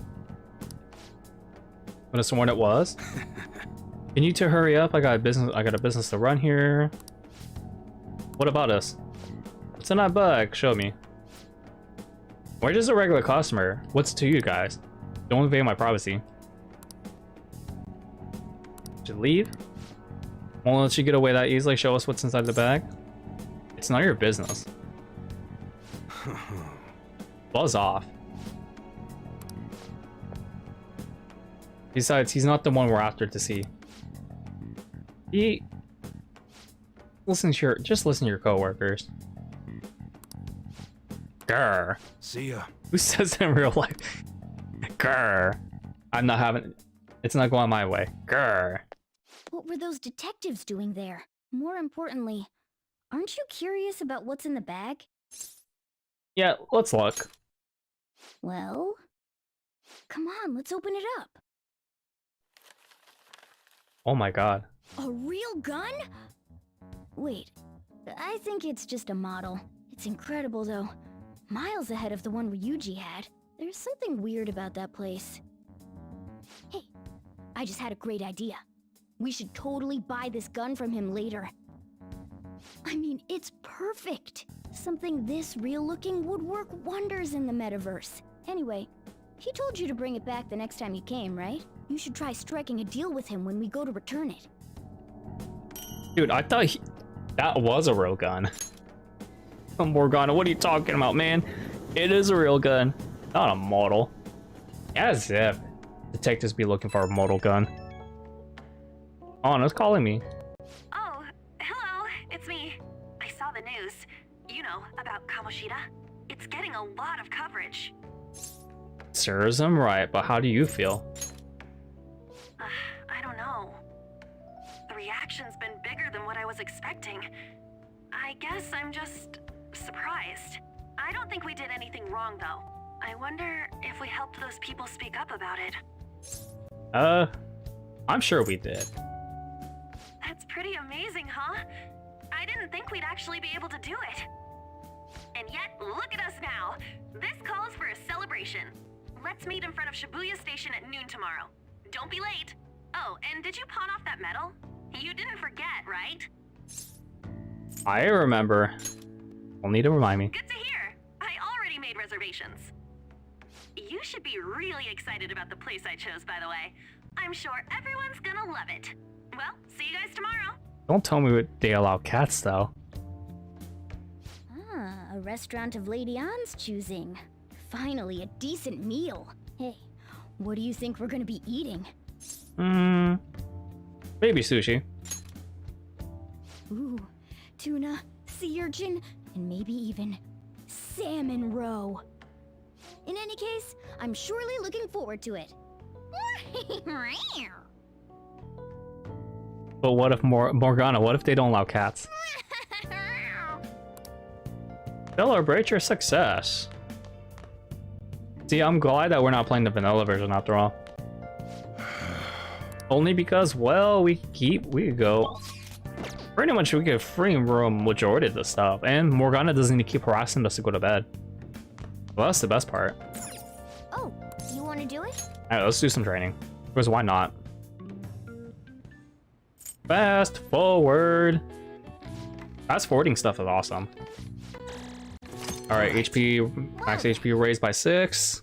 Could have sworn it was. Can you two hurry up? I got a business to run here. What about us? What's in that bag? Show me. We're just a regular customer. What's to you guys? Don't invade my privacy. Should leave? Won't let you get away that easily. Show us what's inside the bag. It's none of your business. Buzz off. Besides, he's not the one we're after to see. Just listen to your coworkers. Grr. See ya. Who says that in real life? Grr. I'm not having. It's not going my way. Grr. What were those detectives doing there? More importantly, aren't you curious about what's in the bag? Yeah, let's look. Well, come on, let's open it up. Oh my god. A real gun? Wait, I think it's just a model. It's incredible though. Miles ahead of the one Ryuji had. There's something weird about that place. Hey, I just had a great idea. We should totally buy this gun from him later. I mean, it's perfect. Something this real looking would work wonders in the metaverse. Anyway, he told you to bring it back the next time you came, right? You should try striking a deal with him when we go to return it. Dude, I thought that was a real gun. Morgana, what are you talking about, man? It is a real gun, not a model. As if detectives be looking for a model gun. Oh, no, it's calling me. Oh, hello, it's me. I saw the news. You know, about Kamoshida. It's getting a lot of coverage. Serves him right, but how do you feel? I don't know. The reaction's been bigger than what I was expecting. I guess I'm just surprised. I don't think we did anything wrong, though. I wonder if we helped those people speak up about it. I'm sure we did. That's pretty amazing, huh? I didn't think we'd actually be able to do it. And yet, look at us now. This calls for a celebration. Let's meet in front of Shibuya Station at noon tomorrow. Don't be late. Oh, and did you pawn off that medal? You didn't forget, right? I remember. You'll need to remind me. Good to hear. I already made reservations. You should be really excited about the place I chose, by the way. I'm sure everyone's gonna love it. Well, see you guys tomorrow. Don't tell me they allow cats, though. Ah, a restaurant of Lady Ann's choosing. Finally, a decent meal. Hey, what do you think we're gonna be eating? Maybe sushi. Ooh, tuna, sea urchin, and maybe even salmon roe. In any case, I'm surely looking forward to it. But what if Morgana, what if they don't allow cats? Celebrate your success. See, I'm glad that we're not playing the vanilla version after all. Only because, well, we go. Pretty much we get free room majority of the stuff, and Morgana doesn't need to keep harassing us to go to bed. Well, that's the best part. Oh, you want to do it? Alright, let's do some training. Because why not? Fast forward. Fast forwarding stuff is awesome. Alright, HP, max HP raised by 6.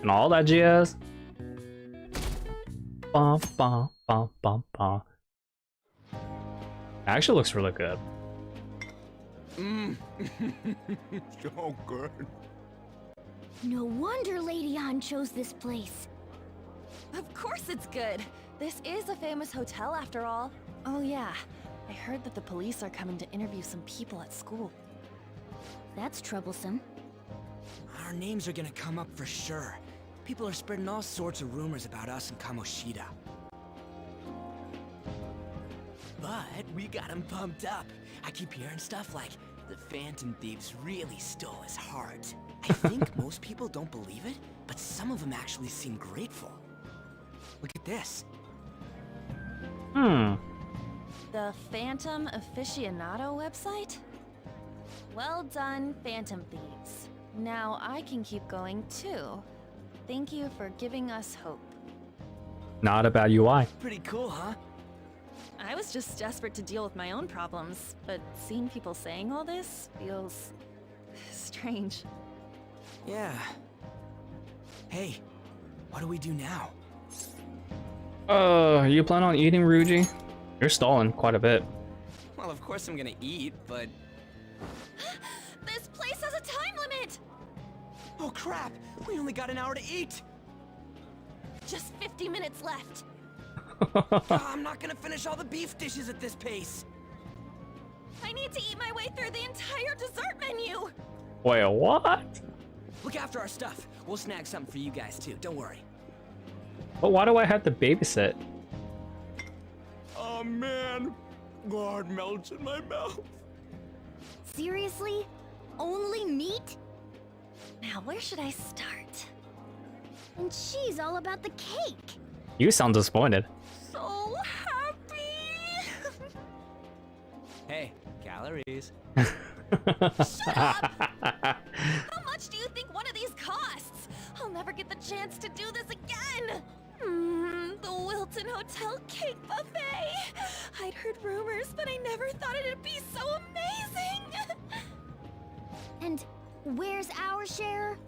And all that jazz. Bum, bum, bum, bum, bum. Actually looks really good. So good. No wonder Lady Ann chose this place. Of course it's good. This is a famous hotel after all. Oh yeah, I heard that the police are coming to interview some people at school. That's troublesome. Our names are gonna come up for sure. People are spreading all sorts of rumors about us and Kamoshida. But we got him pumped up. I keep hearing stuff like, the Phantom Thieves really stole his heart. I think most people don't believe it, but some of them actually seem grateful. Look at this. The Phantom Aficionado website? Well done, Phantom Thieves. Now I can keep going too. Thank you for giving us hope. Not a bad UI. Pretty cool, huh? I was just desperate to deal with my own problems, but seeing people saying all this feels strange. Yeah. Hey, what do we do now? You plan on eating, Ryuji? You're stalling quite a bit. Well, of course I'm gonna eat, but... This place has a time limit! Oh crap! We only got an hour to eat! Just 50 minutes left. I'm not gonna finish all the beef dishes at this pace. I need to eat my way through the entire dessert menu! Wait, what? Look after our stuff. We'll snag something for you guys too, don't worry. But why do I have to babysit? Oh man, God melts in my mouth. Seriously? Only meat? Now where should I start? And she's all about the cake. You sound disappointed. So happy! Hey, calories. Shut up! How much do you think one of these costs? I'll never get the chance to do this again! The Wilton Hotel Cake Buffet! I'd heard rumors, but I never thought it'd be so amazing! And where's our share?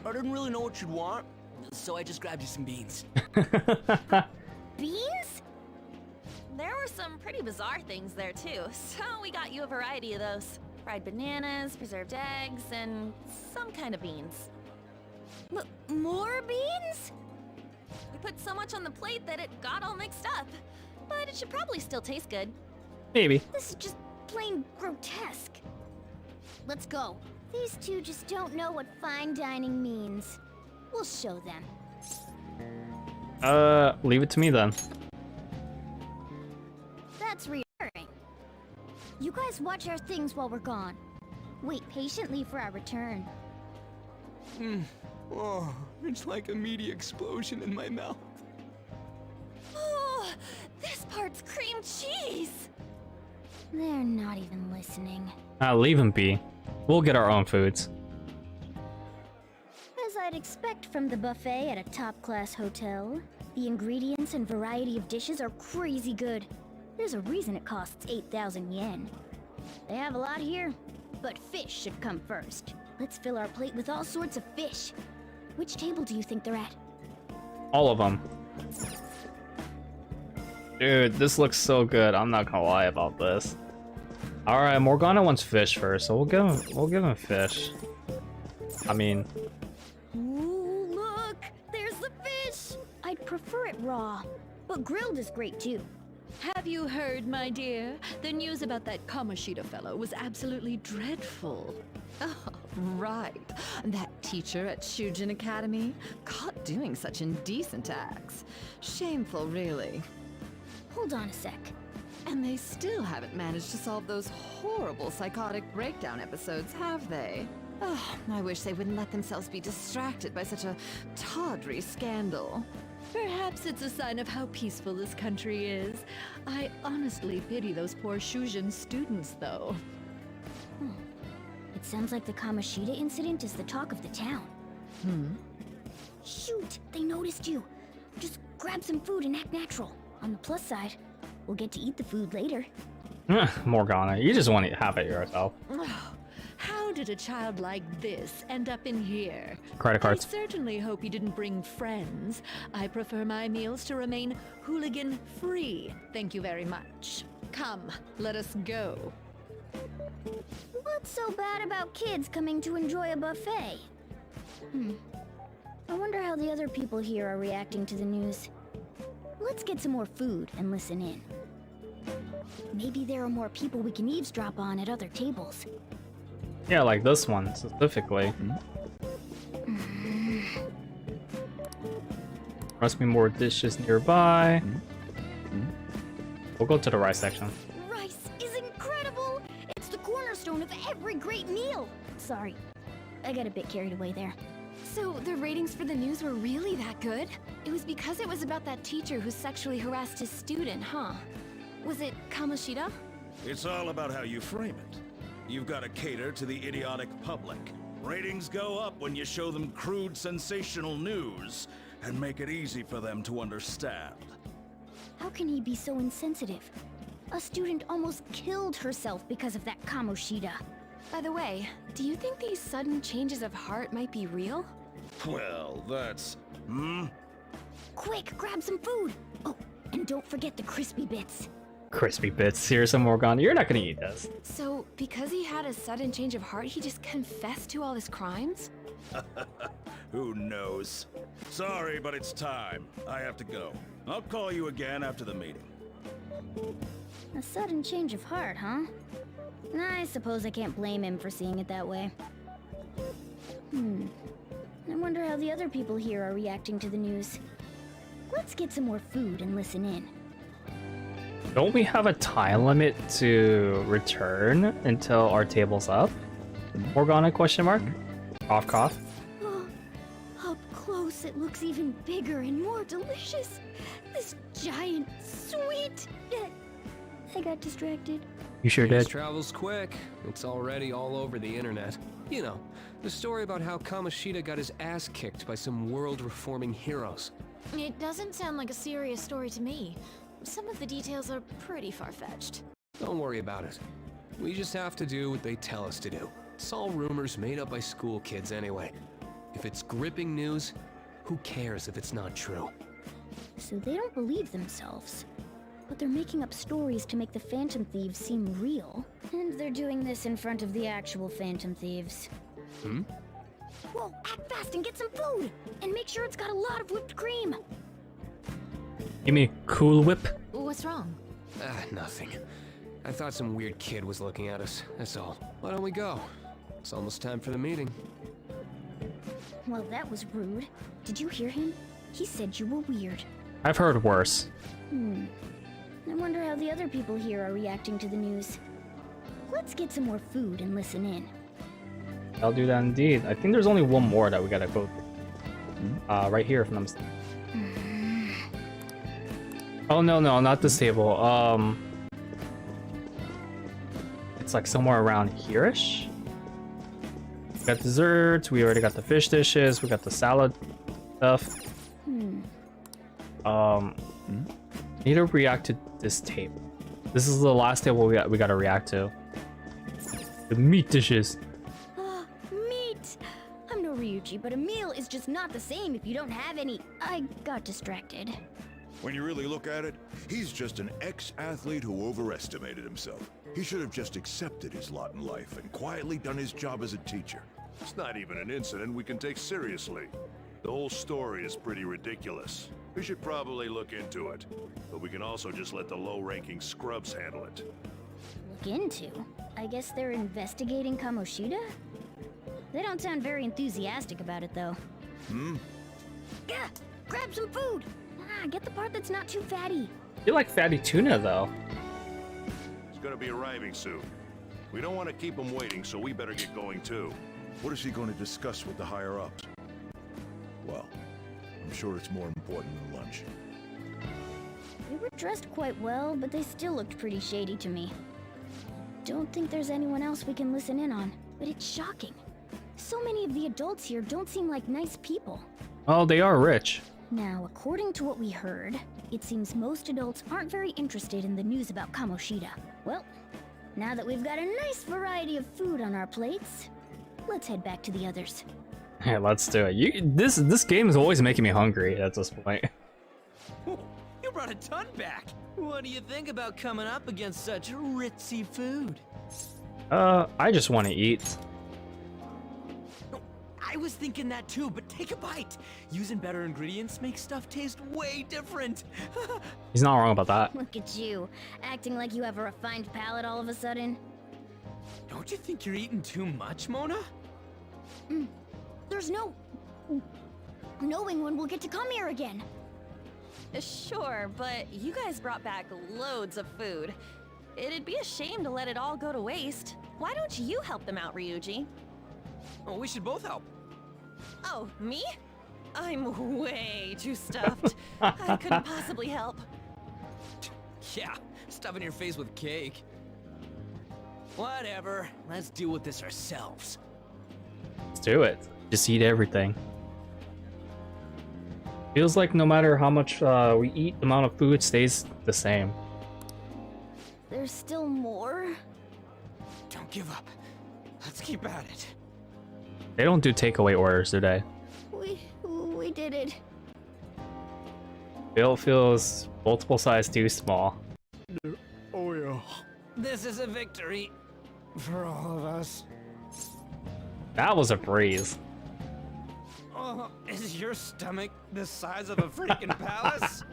I didn't really know what you'd want, so I just grabbed you some beans. Beans? There were some pretty bizarre things there too, so we got you a variety of those. Fried bananas, preserved eggs, and some kind of beans. More beans? We put so much on the plate that it got all mixed up. But it should probably still taste good. Maybe. This is just plain grotesque. Let's go. These two just don't know what fine dining means. We'll show them. Leave it to me then. That's reassuring. You guys watch our things while we're gone. Wait patiently for our return. Oh, it's like a meaty explosion in my mouth. Oh, this part's cream cheese! They're not even listening. Leave them be. We'll get our own foods. As I'd expect from the buffet at a top-class hotel, the ingredients and variety of dishes are crazy good. There's a reason it costs 8,000 yen. They have a lot here, but fish should come first. Let's fill our plate with all sorts of fish. Which table do you think they're at? All of them. Dude, this looks so good. I'm not gonna lie about this. All right, Morgana wants fish first, so we'll give him fish. I mean, Ooh, look! There's the fish! I'd prefer it raw, but grilled is great too. Have you heard, my dear? The news about that Kamoshida fellow was absolutely dreadful. Oh, right. That teacher at Shujin Academy? Caught doing such indecent acts. Shameful, really. Hold on a sec. And they still haven't managed to solve those horrible psychotic breakdown episodes, have they? Oh, I wish they wouldn't let themselves be distracted by such a tawdry scandal. Perhaps it's a sign of how peaceful this country is. I honestly pity those poor Shujin students, though. It sounds like the Kamoshida incident is the talk of the town. Shoot! They noticed you! Just grab some food and act natural. On the plus side, we'll get to eat the food later. Morgana, you just want to have it yourself. How did a child like this end up in here? Credit cards. I certainly hope he didn't bring friends. I prefer my meals to remain hooligan-free. Thank you very much. Come, let us go. What's so bad about kids coming to enjoy a buffet? I wonder how the other people here are reacting to the news. Let's get some more food and listen in. Maybe there are more people we can eavesdrop on at other tables. Yeah, like this one specifically. Must be more dishes nearby. We'll go to the rice section. Rice is incredible! It's the cornerstone of every great meal! Sorry, I got a bit carried away there. So the ratings for the news were really that good? It was because it was about that teacher who sexually harassed his student, huh? Was it Kamoshida? It's all about how you frame it. You've got to cater to the idiotic public. Ratings go up when you show them crude, sensational news and make it easy for them to understand. How can he be so insensitive? A student almost killed herself because of that Kamoshida. By the way, do you think these sudden changes of heart might be real? Well, that's... Quick, grab some food! Oh, and don't forget the crispy bits. Crispy bits. Here's some Morgana. You're not gonna eat this. So, because he had a sudden change of heart, he just confessed to all his crimes? Who knows? Sorry, but it's time. I have to go. I'll call you again after the meeting. A sudden change of heart, huh? I suppose I can't blame him for seeing it that way. I wonder how the other people here are reacting to the news. Let's get some more food and listen in. Don't we have a time limit to return until our table's up? Morgana, question mark? Cough, cough. Oh, up close it looks even bigger and more delicious. This giant sweet... I got distracted. You sure News did. travels quick. It's already all over the internet. You know, the story about how Kamoshida got his ass kicked by some world-reforming heroes. It doesn't sound like a serious story to me. Some of the details are pretty far-fetched. Don't worry about it. We just have to do what they tell us to do. It's all rumors made up by school kids anyway. If it's gripping news, who cares if it's not true? So they don't believe themselves. But they're making up stories to make the Phantom Thieves seem real. And they're doing this in front of the actual Phantom Thieves. Whoa, act fast and get some food! And make sure it's got a lot of whipped cream! Give me a Cool Whip. What's wrong? Nothing. I thought some weird kid was looking at us, that's all. Why don't we go? It's almost time for the meeting. Well, that was rude. Did you hear him? He said you were weird. I've heard worse. I wonder how the other people here are reacting to the news. Let's get some more food and listen in. I'll do that indeed. I think there's only one more that we gotta go right here from them. Oh no, not this table. It's like somewhere around here-ish. We got desserts, we already got the fish dishes, we got the salad stuff. Need to react to this table. This is the last table we gotta react to. The meat dishes. Meat! I'm no Ryuji, but a meal is just not the same if you don't have any. I got distracted. When you really look at it, he's just an ex-athlete who overestimated himself. He should have just accepted his lot in life and quietly done his job as a teacher. It's not even an incident we can take seriously. The whole story is pretty ridiculous. We should probably look into it, but we can also just let the low-ranking scrubs handle it. Look into? I guess they're investigating Kamoshida? They don't sound very enthusiastic about it, though. Gah! Grab some food! Get the part that's not too fatty. You like fatty tuna, though. It's gonna be arriving soon. We don't want to keep him waiting, so we better get going too. What is he going to discuss with the higher-ups? Well, I'm sure it's more important than lunch. They were dressed quite well, but they still looked pretty shady to me. Don't think there's anyone else we can listen in on, but it's shocking. So many of the adults here don't seem like nice people. Oh, they are rich. Now, according to what we heard, it seems most adults aren't very interested in the news about Kamoshida. Well, now that we've got a nice variety of food on our plates, let's head back to the others. Hey, let's do it. This game is always making me hungry at this point. You brought a ton back. What do you think about coming up against such ritzy food? I just want to eat. I was thinking that too, but take a bite. Using better ingredients makes stuff taste way different. He's not wrong about that. Look at you, acting like you have a refined palate all of a sudden. Don't Don't you think you're eating too much, Mona? There's no knowing when we'll get to come here again. Sure, but you guys brought back loads of food. It'd be a shame to let it all go to waste. Why don't you help them out, Ryuji? Oh, we should both help. Oh, me? I'm way too stuffed. I couldn't possibly help. Yeah, stuffing your face with cake. Whatever, let's deal with this ourselves. Let's do it. Just eat everything. Feels like no matter how much we eat, the amount of food stays the same. There's still more? Don't give up. Let's keep at it. They don't do takeaway orders, do they? We did it. Bill feels multiple size too small. Oh yeah. This is a victory for all of us. That was a breeze. Oh, is your stomach the size of a freaking palace?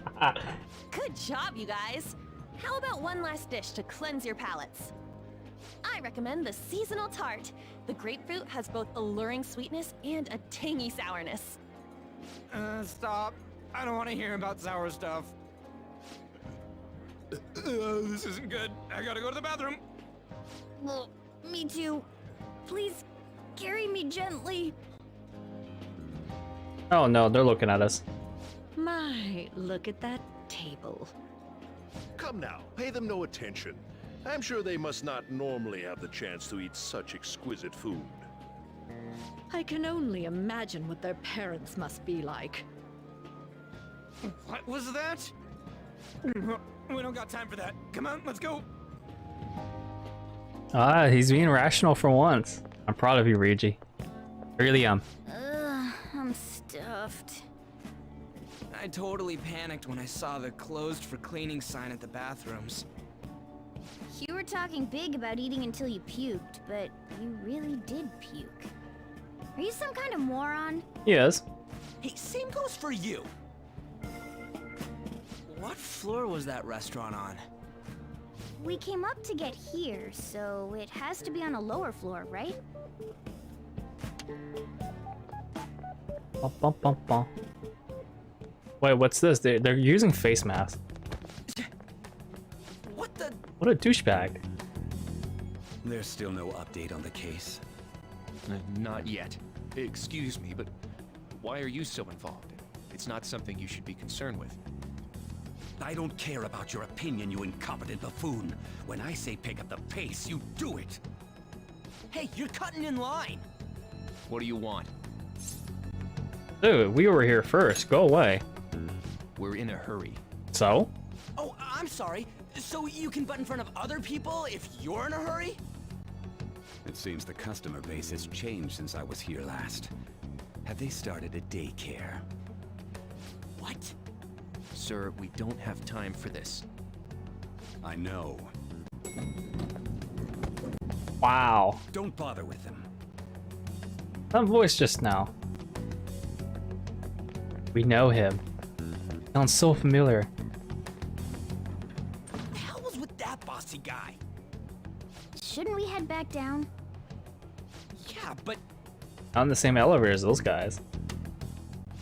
Good job, you guys. How about one last dish to cleanse your palates? I recommend the seasonal tart. The grapefruit has both alluring sweetness and a tangy sourness. Stop. I don't want to hear about sour stuff. This isn't good. I gotta go to the bathroom. Well, me too. Please, carry me gently. Oh no, they're looking at us. My, look at that table. Come now, pay them no attention. I'm sure they must not normally have the chance to eat such exquisite food. I can only imagine what their parents must be like. What was that? We don't got time for that. Come on, let's go. Ah, he's being rational for once. I'm proud of you, Ryuji. Really am. I'm stuffed. I totally panicked when I saw the closed for cleaning sign at the bathrooms. You were talking big about eating until you puked, but you really did puke. Are you some kind of moron? Yes. Hey, same goes for you. What floor was that restaurant on? We came up to get here, so it has to be on a lower floor, right? Bum, bum, bum, bum. Wait, what's this? They're using face masks. What the? What a douchebag. There's still no update on the case. Not yet. Excuse me, but why are you so involved? It's not something you should be concerned with. I don't care about your opinion, you incompetent buffoon. When I say pick up the pace, you do it. Hey, you're cutting in line. What do you want? Dude, we were here first. Go away. We're in a hurry. So? Oh, I'm sorry. So you can butt in front of other people if you're in a hurry? It seems the customer base has changed since I was here last. Have they started a daycare? What? Sir, we don't have time for this. I know. Wow. Don't bother with them. That voice just now. We know him. Sounds so familiar. What the hell was with that bossy guy? Shouldn't we head back down? Yeah, but Not in the same elevator as those guys.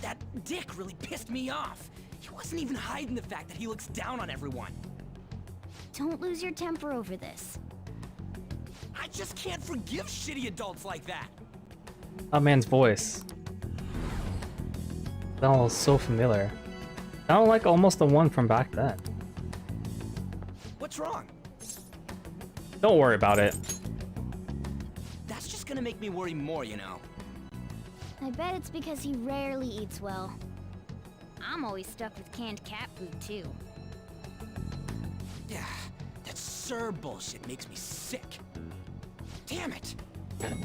that dick really pissed me off. He wasn't even hiding the fact that he looks down on everyone. Don't lose your temper over this. I just can't forgive shitty adults like that. That man's voice. Sounds so familiar. Sound like almost the one from back then. What's wrong? Don't worry about it. That's just gonna make me worry more, you know. I bet it's because he rarely eats well. I'm always stuck with canned cat food, too. Yeah, that Sir bullshit makes me sick. Damn it.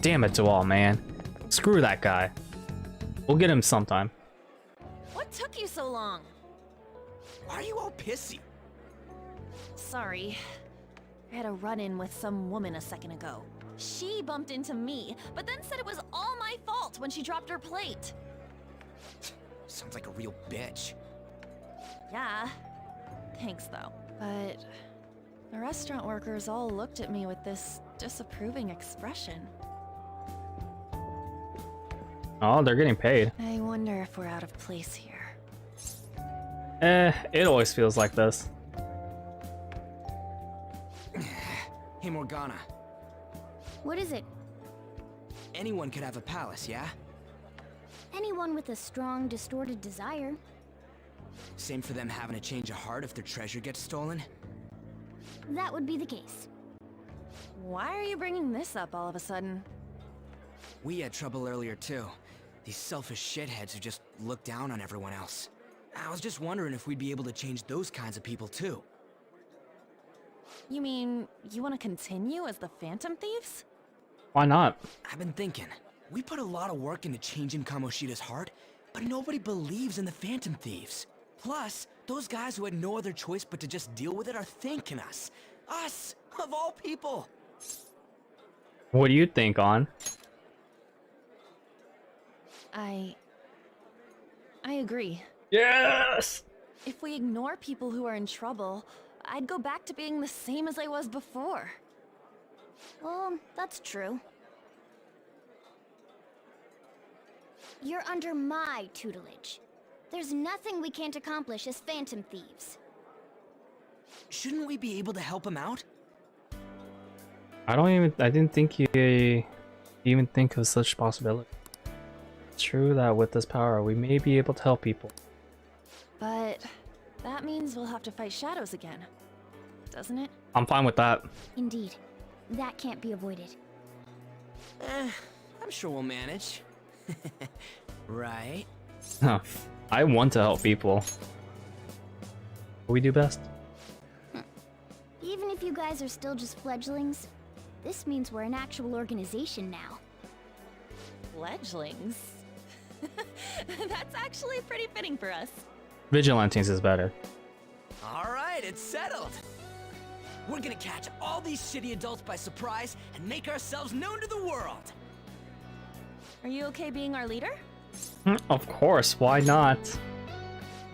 Damn it to all, man. Screw that guy. We'll get him sometime. What took you so long? Why are you all pissy? Sorry. I had a run-in with some woman a second ago. She bumped into me, but then said it was all my fault when she dropped her plate. Sounds like a real bitch. Yeah. Thanks, though. But The restaurant workers all looked at me with this disapproving expression. Oh, they're getting paid. I wonder if we're out of place here. It always feels like this. Hey, Morgana. What is it? Anyone could have a palace, yeah? Anyone with a strong, distorted desire. Same for them having a change of heart if their treasure gets stolen? That would be the case. Why are you bringing this up all of a sudden? We had trouble earlier too. These selfish shitheads who just look down on everyone else. I was just wondering if we'd be able to change those kinds of people too. You mean, you want to continue as the Phantom Thieves? Why not? I've been thinking. We put a lot of work into changing Kamoshida's heart, but nobody believes in the Phantom Thieves. Plus, those guys who had no other choice but to just deal with it are thanking us. Us, of all people. What do you think, On? I agree. Yes! If we ignore people who are in trouble, I'd go back to being the same as I was before. Well, that's true. You're under my tutelage. There's nothing we can't accomplish as Phantom Thieves. Shouldn't we be able to help him out? I didn't think you even think of such possibility. It's true that with this power, we may be able to help people. But that means we'll have to fight shadows again, doesn't it? I'm fine with that. Indeed. That can't be avoided. I'm sure we'll manage. Right? Huh. I want to help people. What we do best. Even if you guys are still just fledglings, this means we're an actual organization now. Fledglings? That's actually pretty fitting for us. Vigilantes is better. Alright, it's settled. We're gonna catch all these shitty adults by surprise and make ourselves known to the world. Are you okay being our leader? Of course, why not?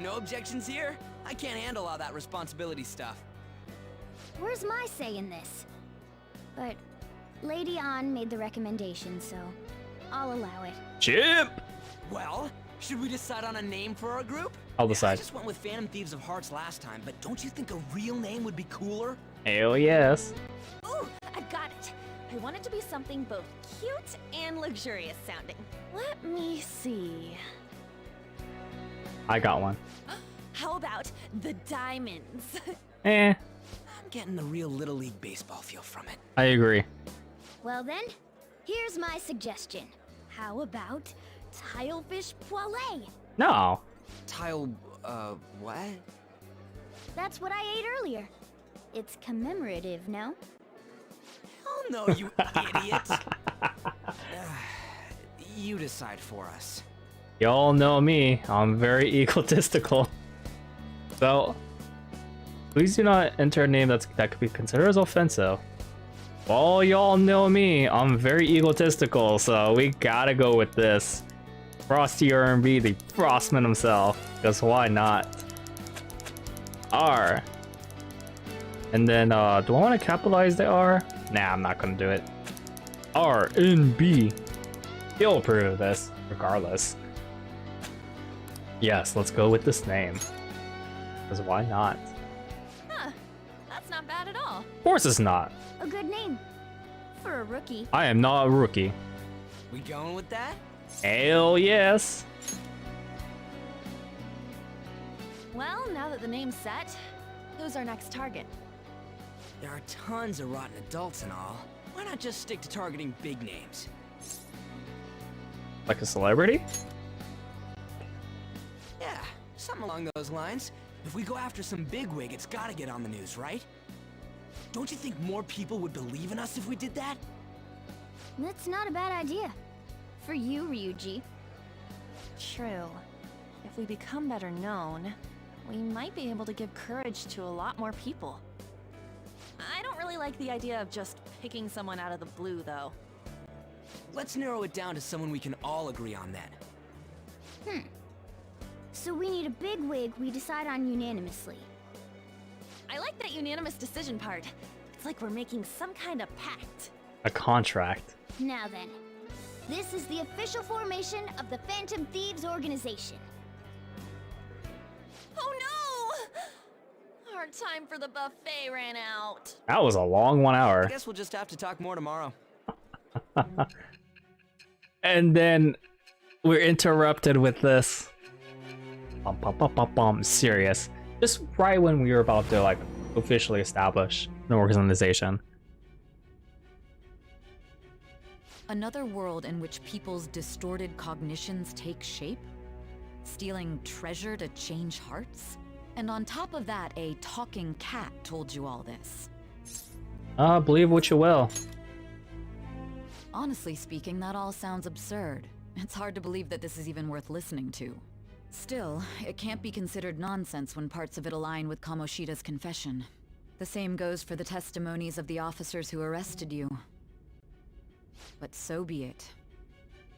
No objections here? I can't handle all that responsibility stuff. Where's my say in this? But Lady An made the recommendation, so I'll allow it. Chip! Well, should we decide on a name for our group? I'll I decide. just went with Phantom Thieves of Hearts last time, but don't you think a real name would be cooler? Hell yes. Ooh, I got it. I want it to be something both cute and luxurious sounding. Let me see. I got one. How about the Diamonds? Eh, I'm getting the real Little League Baseball feel from it. I agree. Well then, here's my suggestion. How about Tilefish Poêlée? No. What? That's what I ate earlier. It's commemorative, no? Oh no, you idiot! You decide for us. Y'all know me. I'm very egotistical. So, please do not enter a name that could be considered as offensive. Well, y'all know me. I'm very egotistical, so we gotta go with this. Frosty R&B, the Frostman himself. Because why not? R. And then, do I want to capitalize the R? Nah, I'm not gonna do it. R-N-B. He'll approve of this, regardless. Yes, let's go with this name. Because why not? Huh, that's not bad at all. Of course it's not. A good name. For a rookie. I am not a rookie. We going with that? Hell yes. Well, now that the name's set, who's our next target? There are tons of rotten adults and all. Why not just stick to targeting big names? Like a celebrity? Yeah, something along those lines. If we go after some bigwig, it's gotta get on the news, right? Don't you think more people would believe in us if we did that? That's not a bad idea. For you, Ryuji. True. If we become better known, we might be able to give courage to a lot more people. I don't really like the idea of just picking someone out of the blue, though. Let's narrow it down to someone we can all agree on then. So we need a big wig we decide on unanimously. I like that unanimous decision part. It's like we're making some kind of pact. A contract. Now then, this is the official formation of the Phantom Thieves organization. Oh no! Our time for the buffet ran out. That was a long 1 hour. I guess we'll just have to talk more tomorrow. And then we're interrupted with this. Serious. Just right when we were about to like officially establish an organization. Another world in which people's distorted cognitions take shape? Stealing treasure to change hearts? And on top of that, a talking cat told you all this. Believe what you will. Honestly speaking, that all sounds absurd. It's hard to believe that this is even worth listening to. Still, it can't be considered nonsense when parts of it align with Kamoshida's confession. The same goes for the testimonies of the officers who arrested you. But so be it.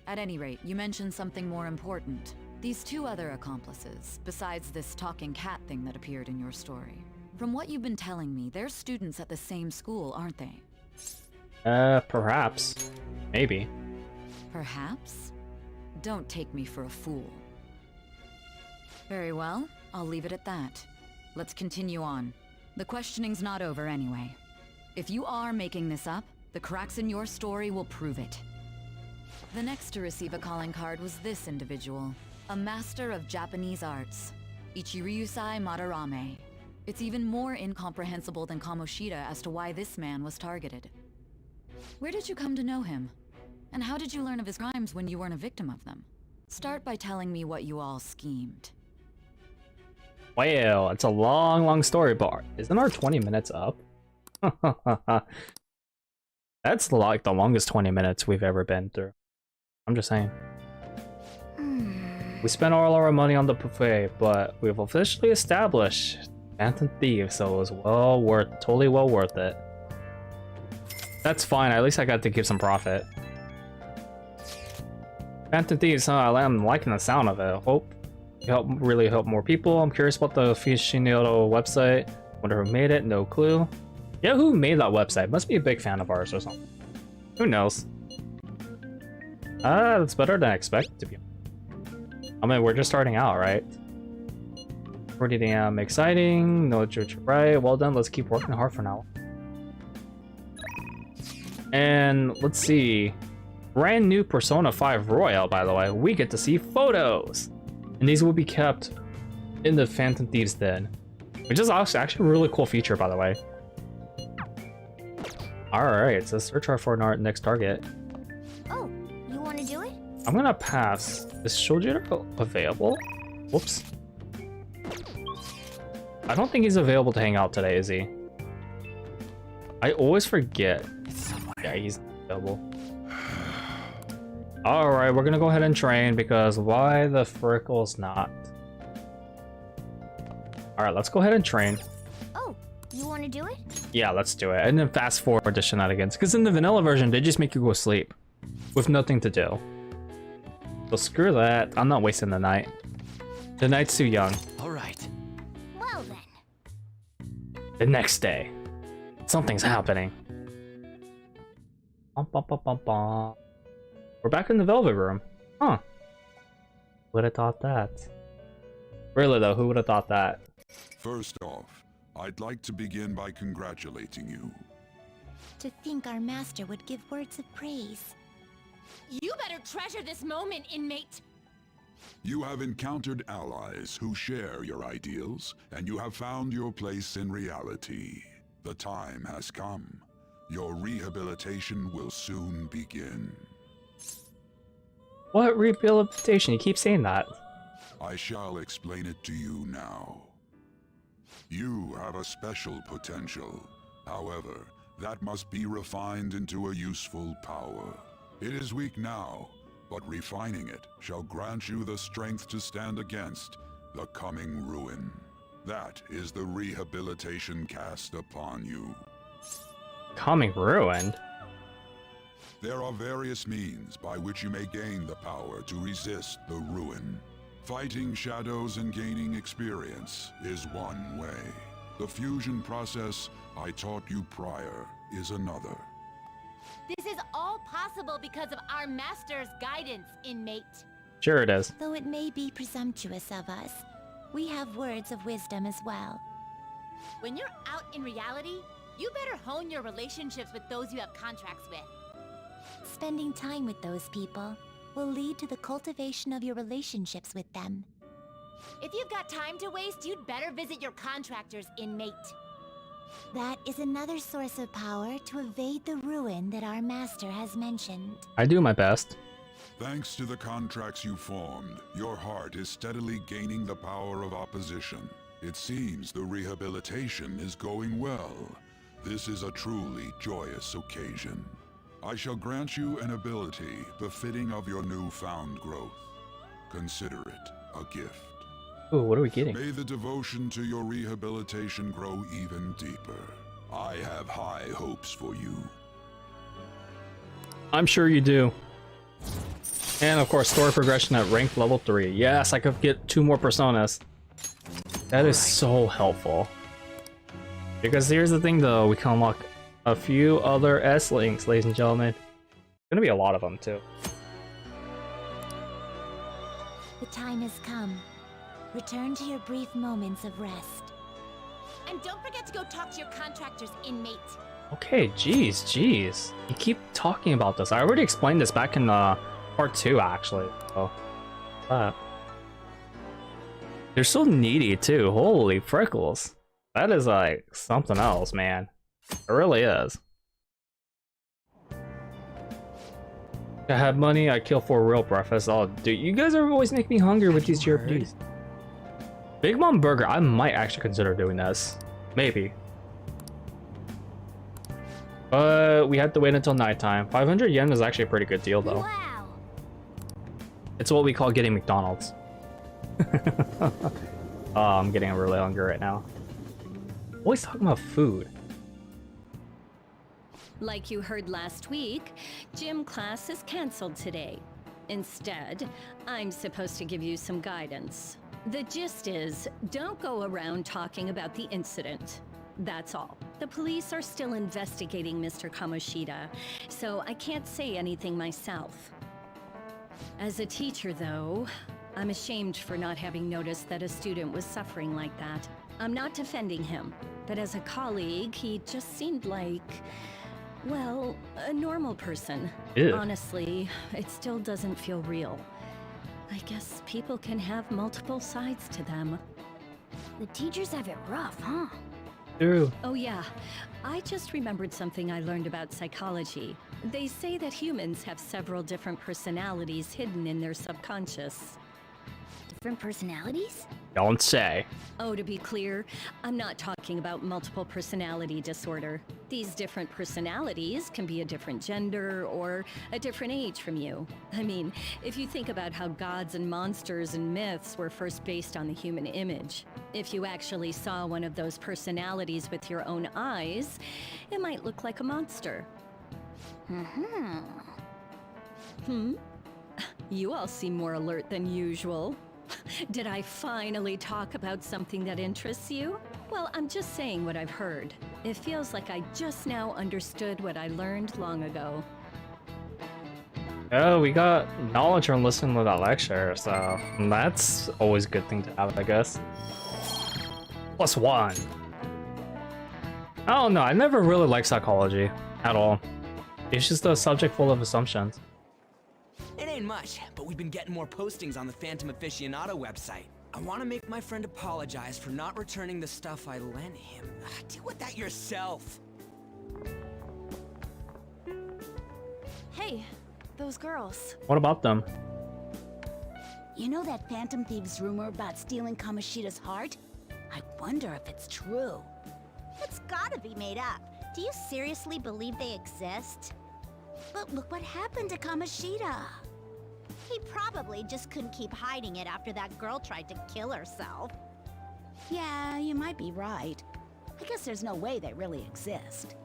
At any rate, you mentioned something more important. These two other accomplices, besides this talking cat thing that appeared in your story. From what you've been telling me, they're students at the same school, aren't they? Perhaps. Maybe. Perhaps? Don't take me for a fool. Very well, I'll leave it at that. Let's continue on. The questioning's not over anyway. If you are making this up, the cracks in your story will prove it. The next to receive a calling card was this individual, a master of Japanese arts, Ichiryusai Madarame. It's even more incomprehensible than Kamoshida as to why this man was targeted. Where did you come to know him? And how did you learn of his crimes when you weren't a victim of them? Start by telling me what you all schemed. Well, it's a long story, but isn't our 20 minutes up? That's like the longest 20 minutes we've ever been through. I'm just saying. We spent all our money on the buffet, but we've officially established Phantom Thieves, so it was totally well worth it. That's fine, at least I got to give some profit. Phantom Thieves, I'm liking the sound of it. Hope really help more people. I'm curious about the aficionado website. Wonder who made it, no clue. Yeah, who made that website? Must be a big fan of ours or something. Who knows? That's better than I expected to be. I mean, we're just starting out, right? Pretty damn exciting. No, you're right. Well done. Let's keep working hard for now. And let's see. Brand new Persona 5 Royal, by the way. We get to see photos. And these will be kept in the Phantom Thieves Den. Which is actually a really cool feature, by the way. Alright, so search for our next target. Oh, you want to do it? I'm gonna pass. Is Shojiro available? Whoops. I don't think he's available to hang out today, is he? I always forget. Yeah, he's available. Alright, we're gonna go ahead and train because why the frickle's not? Alright, let's go ahead and train. Oh, you want to do it? Yeah, let's do it. And then fast forward the shenanigans. Because in the vanilla version, they just make you go sleep. With nothing to do. So screw that. I'm not wasting the night. The night's too young. Alright. Well then. The next day. Something's happening. We're back in the Velvet Room. Huh. Would have thought that. Really though, who would have thought that? First off, I'd like to begin by congratulating you. To think our master would give words of praise. You better treasure this moment, inmate! You have encountered allies who share your ideals, and you have found your place in reality. The time has come. Your rehabilitation will soon begin. What rehabilitation? You keep saying that. I shall explain it to you now. You have a special potential. However, that must be refined into a useful power. It is weak now, but refining it shall grant you the strength to stand against the coming ruin. That is the rehabilitation cast upon you. Coming ruin? There are various means by which you may gain the power to resist the ruin. Fighting shadows and gaining experience is one way. The fusion process I taught you prior is another. This is all possible because of our master's guidance, inmate. Sure it is. Though it may be presumptuous of us, we have words of wisdom as well. When you're out in reality, you better hone your relationships with those you have contracts with. Spending time with those people will lead to the cultivation of your relationships with them. If you've got time to waste, you'd better visit your contractors, inmate. That is another source of power to evade the ruin that our master has mentioned. I do my best. Thanks to the contracts you formed, your heart is steadily gaining the power of opposition. It seems the rehabilitation is going well. This is a truly joyous occasion. I shall grant you an ability befitting of your newfound growth. Consider it a gift. Ooh, what are we getting? May the devotion to your rehabilitation grow even deeper. I have high hopes for you. I'm sure you do. And of course, story progression at rank level 3. Yes, I could get 2 more personas. That is so helpful. Because here's the thing though, we can unlock a few other S-Links, ladies and gentlemen. Gonna be a lot of them too. The time has come. Return to your brief moments of rest. And don't forget to go talk to your contractors, inmate. Okay, jeez. You keep talking about this. I already explained this back in part 2, actually. So, they're so needy too. Holy frickles. That is like something else, man. It really is. I have money, I kill for a real breakfast. Oh, dude, you guys are always making me hungry with these GRPGs. Big Mom Burger, I might actually consider doing this. Maybe. But we had to wait until nighttime. 500 yen is actually a pretty good deal, though. Wow. It's what we call getting McDonald's. Oh, I'm getting really hungry right now. Always talking about food. Like you heard last week, gym class is canceled today. Instead, I'm supposed to give you some guidance. The gist is, don't go around talking about the incident. That's all. The police are still investigating Mr. Kamoshida, so I can't say anything myself. As a teacher, though, I'm ashamed for not having noticed that a student was suffering like that. I'm not defending him, but as a colleague, he just seemed like, well, a normal person. Ew. Honestly, it still doesn't feel real. I guess people can have multiple sides to them. The teachers have it rough, huh? True. Oh yeah, I just remembered something I learned about psychology. They say that humans have several different personalities hidden in their subconscious. Different personalities? Don't say. Oh, to be clear, I'm not talking about multiple personality disorder. These different personalities can be a different gender or a different age from you. I mean, if you think about how gods and monsters and myths were first based on the human image, if you actually saw one of those personalities with your own eyes, it might look like a monster. You all seem more alert than usual. Did I finally talk about something that interests you? Well, I'm just saying what I've heard. It feels like I just now understood what I learned long ago. Oh, we got knowledge from listening to that lecture, so that's always a good thing to have, I guess. +1. I don't know, I never really liked psychology at all. It's just a subject full of assumptions. It ain't much, but we've been getting more postings on the Phantom Aficionado website. I want to make my friend apologize for not returning the stuff I lent him. Deal with that yourself. Hey, those girls. What about them? You know that Phantom Thieves rumor about stealing Kamoshida's heart? I wonder if it's true. It's gotta be made up. Do you seriously believe they exist? But look what happened to Kamoshida. He probably just couldn't keep hiding it after that girl tried to kill herself. Yeah, you might be right. I guess there's no way they really exist.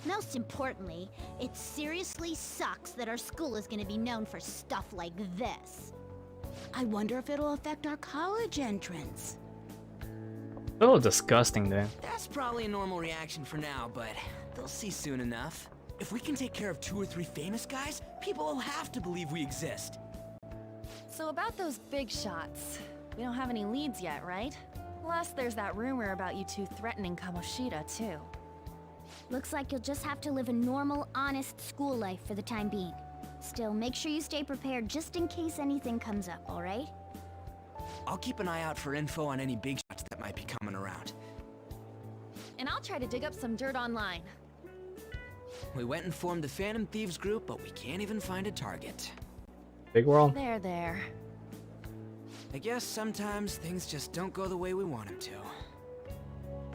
Most importantly, it seriously sucks that our school is gonna be known for stuff like this. I wonder if it'll affect our college entrance. A little disgusting, dude. That's probably a normal reaction for now, but they'll see soon enough. If we can take care of 2 or 3 famous guys, people will have to believe we exist. So about those big shots, we don't have any leads yet, right? Plus, there's that rumor about you two threatening Kamoshida, too. Looks like you'll just have to live a normal, honest school life for the time being. Still, make sure you stay prepared just in case anything comes up, alright? I'll keep an eye out for info on any big shots that might be coming around. And I'll try to dig up some dirt online. We went and formed the Phantom Thieves group, but we can't even find a target. Big world? There. I guess sometimes things just don't go the way we want them to.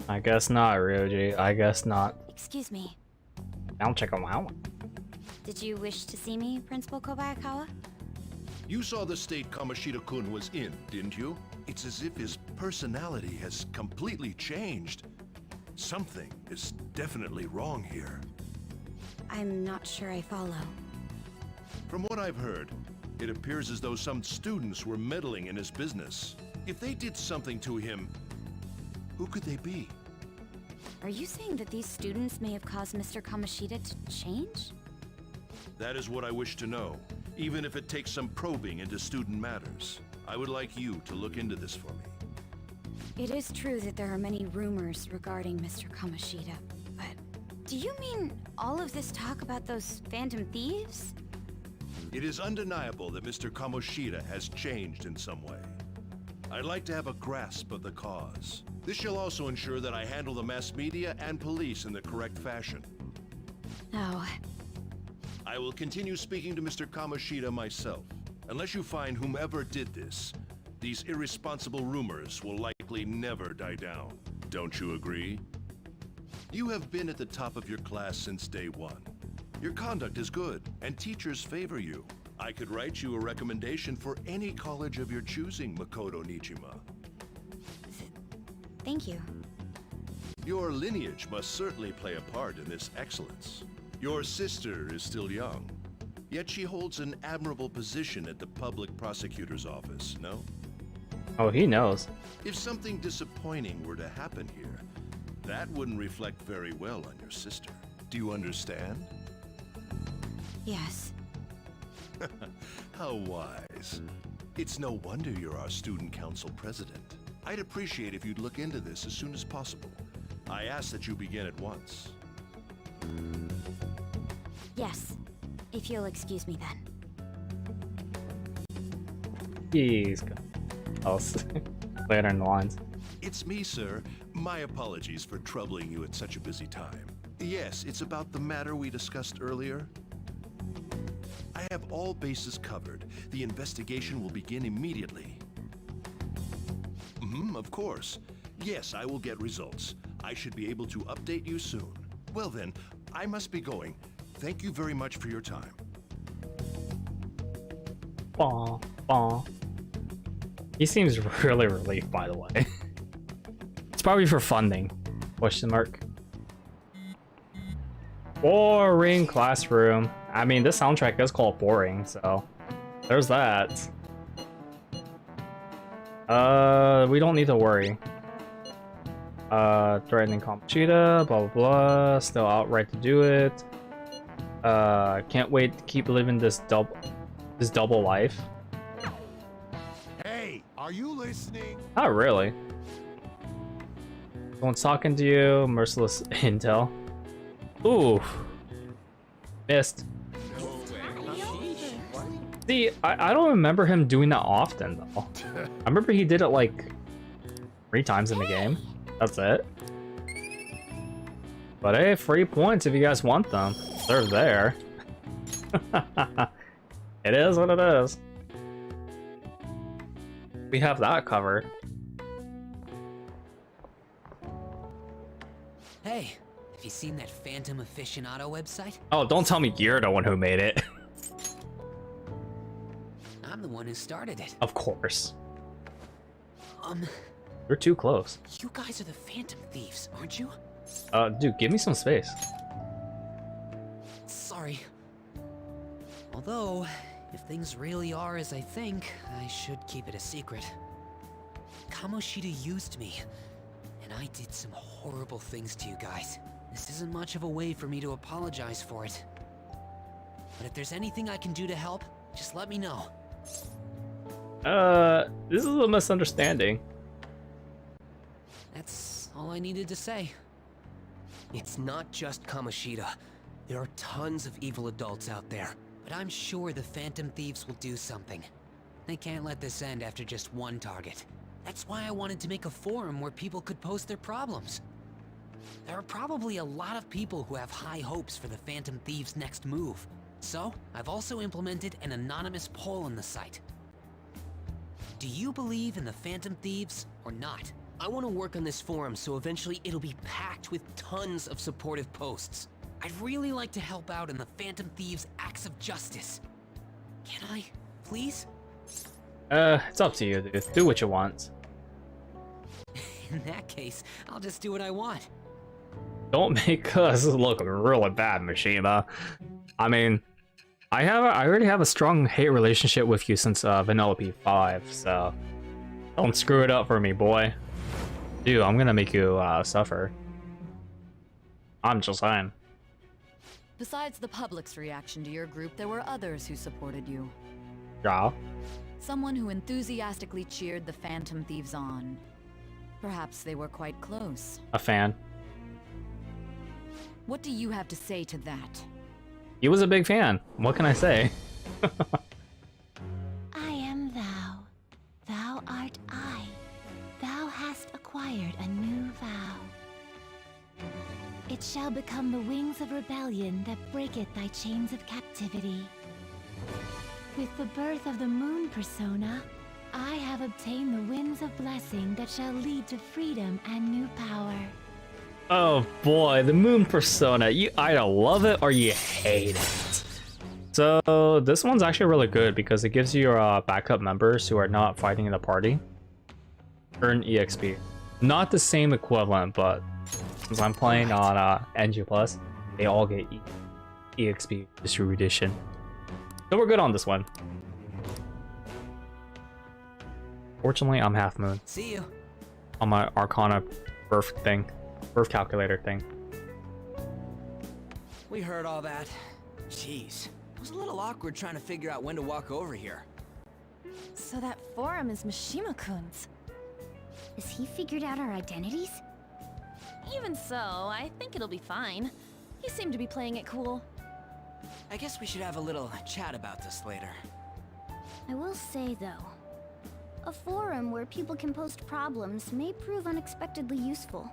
I guess not, Ryoji. I guess not. Excuse me. I'll check them out. Did you wish to see me, Principal Kobayakawa? You saw the state Kamoshida-kun was in, didn't you? It's as if his personality has completely changed. Something is definitely wrong here. I'm not sure I follow. From what I've heard, it appears as though some students were meddling in his business. If they did something to him, who could they be? Are you saying that these students may have caused Mr. Kamoshida to change? That is what I wish to know, even if it takes some probing into student matters. I would like you to look into this for me. It is true that there are many rumors regarding Mr. Kamoshida, but do you mean all of this talk about those Phantom Thieves? It is undeniable that Mr. Kamoshida has changed in some way. I'd like to have a grasp of the cause. This shall also ensure that I handle the mass media and police in the correct fashion. No. I will continue speaking to Mr. Kamoshida myself. Unless you find whomever did this, these irresponsible rumors will likely never die down. Don't you agree? You have been at the top of your class since day one. Your conduct is good, and teachers favor you. I could write you a recommendation for any college of your choosing, Makoto Nijima. Thank you. Your lineage must certainly play a part in this excellence. Your sister is still young, yet she holds an admirable position at the public prosecutor's office, no? Oh, he knows. If something disappointing were to happen here, that wouldn't reflect very well on your sister. Do you understand? Yes. How wise. It's no wonder you're our student council president. I'd appreciate if you'd look into this as soon as possible. I ask that you begin at once. Yes. If you'll excuse me then. He's good. Later in the lines. It's me, sir. My apologies for troubling you at such a busy time. Yes, it's about the matter we discussed earlier. I have all bases covered. The investigation will begin immediately. Of course. Yes, I will get results. I should be able to update you soon. Well then, I must be going. Thank you very much for your time. Bah, bah. He seems really relieved, by the way. It's probably for funding. Question mark. Boring classroom. I mean, this soundtrack is called Boring, so there's that. We don't need to worry. Threatening Kamoshida, blah blah blah. Still outright to do it. Can't wait to keep living this double life. Hey, are you listening? Not really. Someone's talking to you. Merciless intel. Ooh. Missed. See, I don't remember him doing that often, though. I remember he did it, like, 3 times in the game. That's it. But hey, free points if you guys want them. They're there. It is what it is. We have that covered. Hey, have you seen that Phantom Aficionado website? Oh, don't tell me you're the one who made it. I'm the one who started it. Of course. You're too close. You guys are the Phantom Thieves, aren't you? Dude, give me some space. Sorry. Although, if things really are as I think, I should keep it a secret. Kamoshida used me, And I did some horrible things to you guys. This isn't much of a way for me to apologize for it. But if there's anything I can do to help, just let me know. This is a misunderstanding. That's all I needed to say. It's not just Kamoshida. There are tons of evil adults out there. But I'm sure the Phantom Thieves will do something. They can't let this end after just one target. That's why I wanted to make a forum where people could post their problems. There are probably a lot of people who have high hopes for the Phantom Thieves' next move. So, I've also implemented an anonymous poll on the site. Do you believe in the Phantom Thieves or not? I want to work on this forum so eventually it'll be packed with tons of supportive posts. I'd really like to help out in the Phantom Thieves' acts of justice. Can I, please? It's up to you, dude. Do what you want. In that case, I'll just do what I want. Don't make us look really bad, Mishima. I mean, I already have a strong hate relationship with you since Vanellope 5, so don't screw it up for me, boy. Dude, I'm gonna make you suffer. I'm just saying. Besides the public's reaction to your group, there were others who supported you. Yeah. Someone who enthusiastically cheered the Phantom Thieves on. Perhaps they were quite close. A fan. What do you have to say to that? He was a big fan. What can I say? I am thou. Thou art I. Thou hast acquired a new vow. It shall become the wings of rebellion that breaketh thy chains of captivity. With the birth of the moon persona, I have obtained the winds of blessing that shall lead to freedom and new power. Oh boy, the moon persona. You either love it or you hate it. So this one's actually really good because it gives you your backup members who are not fighting in the party earn EXP. Not the same equivalent, but since I'm playing on NG+, they all get EXP distribution. So we're good on this one. Fortunately, I'm half moon. See you. On my Arcana birth calculator thing. We heard all that. Jeez. It was a little awkward trying to figure out when to walk over here. So that forum is Mishima-kun's. Has he figured out our identities? Even so, I think it'll be fine. He seemed to be playing it cool. I guess we should have a little chat about this later. I will say, though, a forum where people can post problems may prove unexpectedly useful.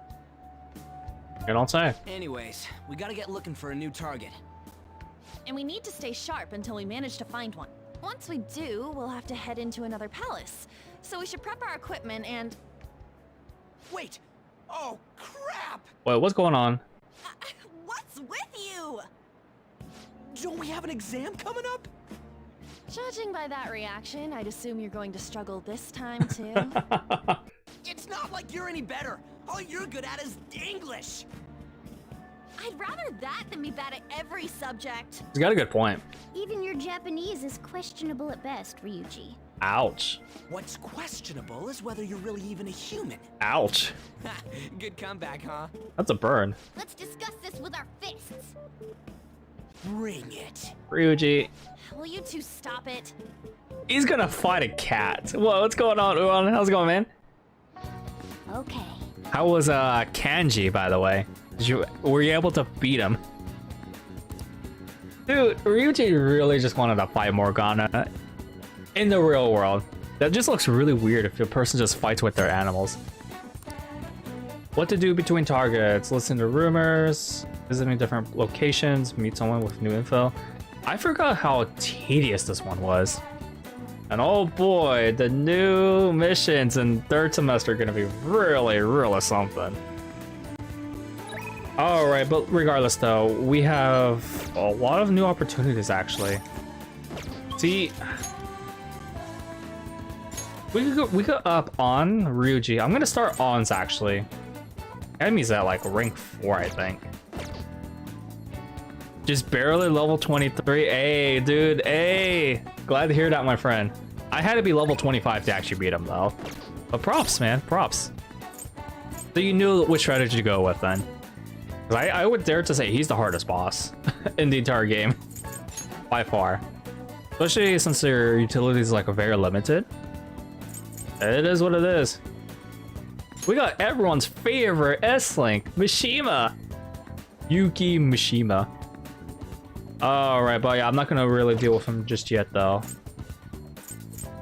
You don't say. Anyways, we gotta get looking for a new target. And we need to stay sharp until we manage to find one. Once we do, we'll have to head into another palace. So we should prep our equipment and... Wait! Oh, crap! Wait, what's going on? What's with you? Don't we have an exam coming up? Judging by that reaction, I'd assume you're going to struggle this time, too. It's not like you're any better. All you're good at is English. I'd rather that than be bad at every subject. He's got a good point. Even your Japanese is questionable at best, Ryuji. Ouch. What's questionable is whether you're really even a human. Ouch. Good comeback, huh? That's a burn. Let's discuss this with our fists. Bring it. Ryuji. Will you two stop it? He's gonna fight a cat. Whoa, what's going on, Uon? How's it going, man? Okay. How was Kanji, by the way? Were you able to beat him? Dude, Ryuji really just wanted to fight Morgana in the real world. That just looks really weird if a person just fights with their animals. What to do between targets, listen to rumors, visiting different locations, meet someone with new info. I forgot how tedious this one was. And oh boy, the new missions in third semester are gonna be really, really something. Alright, but regardless though, we have a lot of new opportunities actually. See, we could up on Ryuji. I'm gonna start On's actually. Enemy's at like rank 4, I think. Just barely level 23. Hey, dude, hey. Glad to hear that, my friend. I had to be level 25 to actually beat him though. But props, man, props. So you knew which strategy to go with then. 'Cause I would dare to say he's the hardest boss in the entire game. By far. Especially since their utilities like are very limited. It is what it is. We got everyone's favorite S-Link, Mishima. Yuki Mishima. Alright, but yeah, I'm not gonna really deal with him just yet though.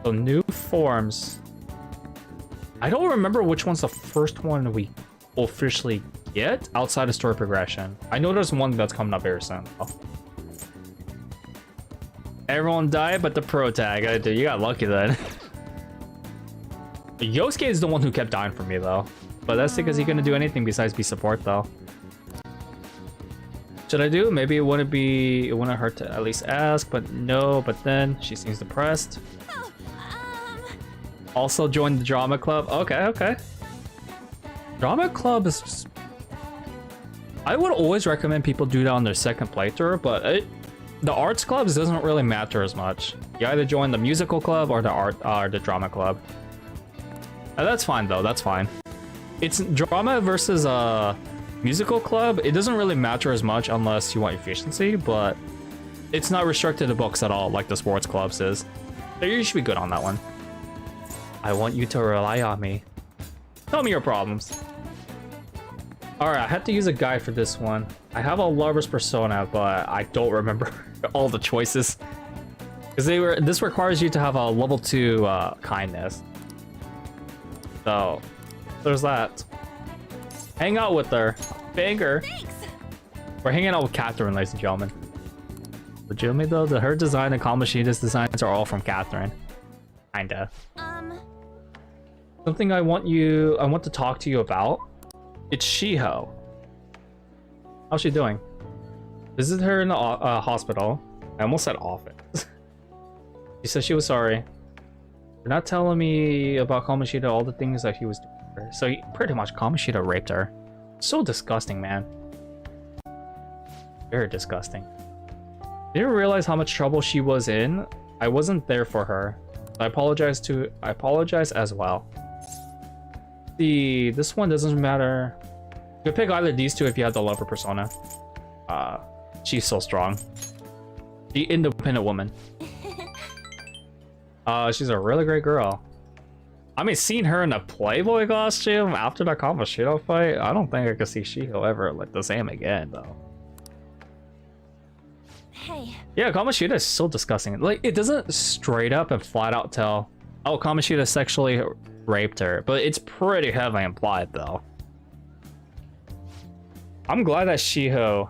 So new forms. I don't remember which one's the first one we officially get outside of story progression. I know there's one that's coming up very soon. Oh. Everyone died but the pro tag. You got lucky then. Yosuke is the one who kept dying for me though. But that's because he couldn't do anything besides be support though. Should I do? Maybe it wouldn't hurt to at least ask, but no, but then she seems depressed. Also joined the drama club. Okay. Drama club is just... I would always recommend people do that on their second playthrough, but the arts clubs doesn't really matter as much. You either join the musical club or the drama club. That's fine though, that's fine. It's drama versus musical club. It doesn't really matter as much unless you want efficiency, but it's not restricted to books at all like the sports clubs is. So you should be good on that one. I want you to rely on me. Tell me your problems. Alright, I had to use a guide for this one. I have a lover's persona, but I don't remember all the choices. Because this requires you to have a level 2 kindness. So, there's that. Hang out with her. Banger. Thanks. We're hanging out with Catherine, ladies and gentlemen. Legitimately though, her design and Kamoshida's designs are all from Catherine. Kinda. Something I want to talk to you about. It's Shiho. How's she doing? Visited her in the hospital. I almost said office. She said she was sorry. You're not telling me about Kamoshida, all the things that he was doing for her. So pretty much Kamoshida raped her. So disgusting, man. Very disgusting. Didn't realize how much trouble she was in. I wasn't there for her. I apologize as well. This one doesn't matter. You could pick either of these two if you have the lover persona. She's so strong. The independent woman. She's a really great girl. I mean, seeing her in a Playboy costume after the Kamoshida fight, I don't think I could see Shiho ever like the same again, though. Hey. Yeah, Kamoshida is so disgusting. Like, it doesn't straight up and flat out tell, oh, Kamoshida sexually raped her, but it's pretty heavily implied, though. I'm glad that Shiho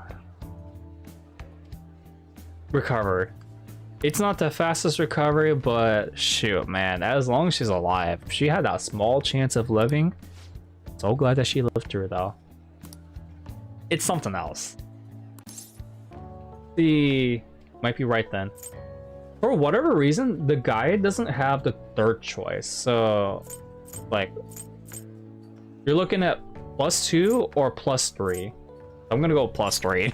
recovered. It's not the fastest recovery, but shoot, man, as long as she's alive, she had that small chance of living. So glad that she lived through, though. It's something else. Might be right then. For whatever reason, the guide doesn't have the third choice. So, like, you're looking at +2 or +3. I'm gonna go +3.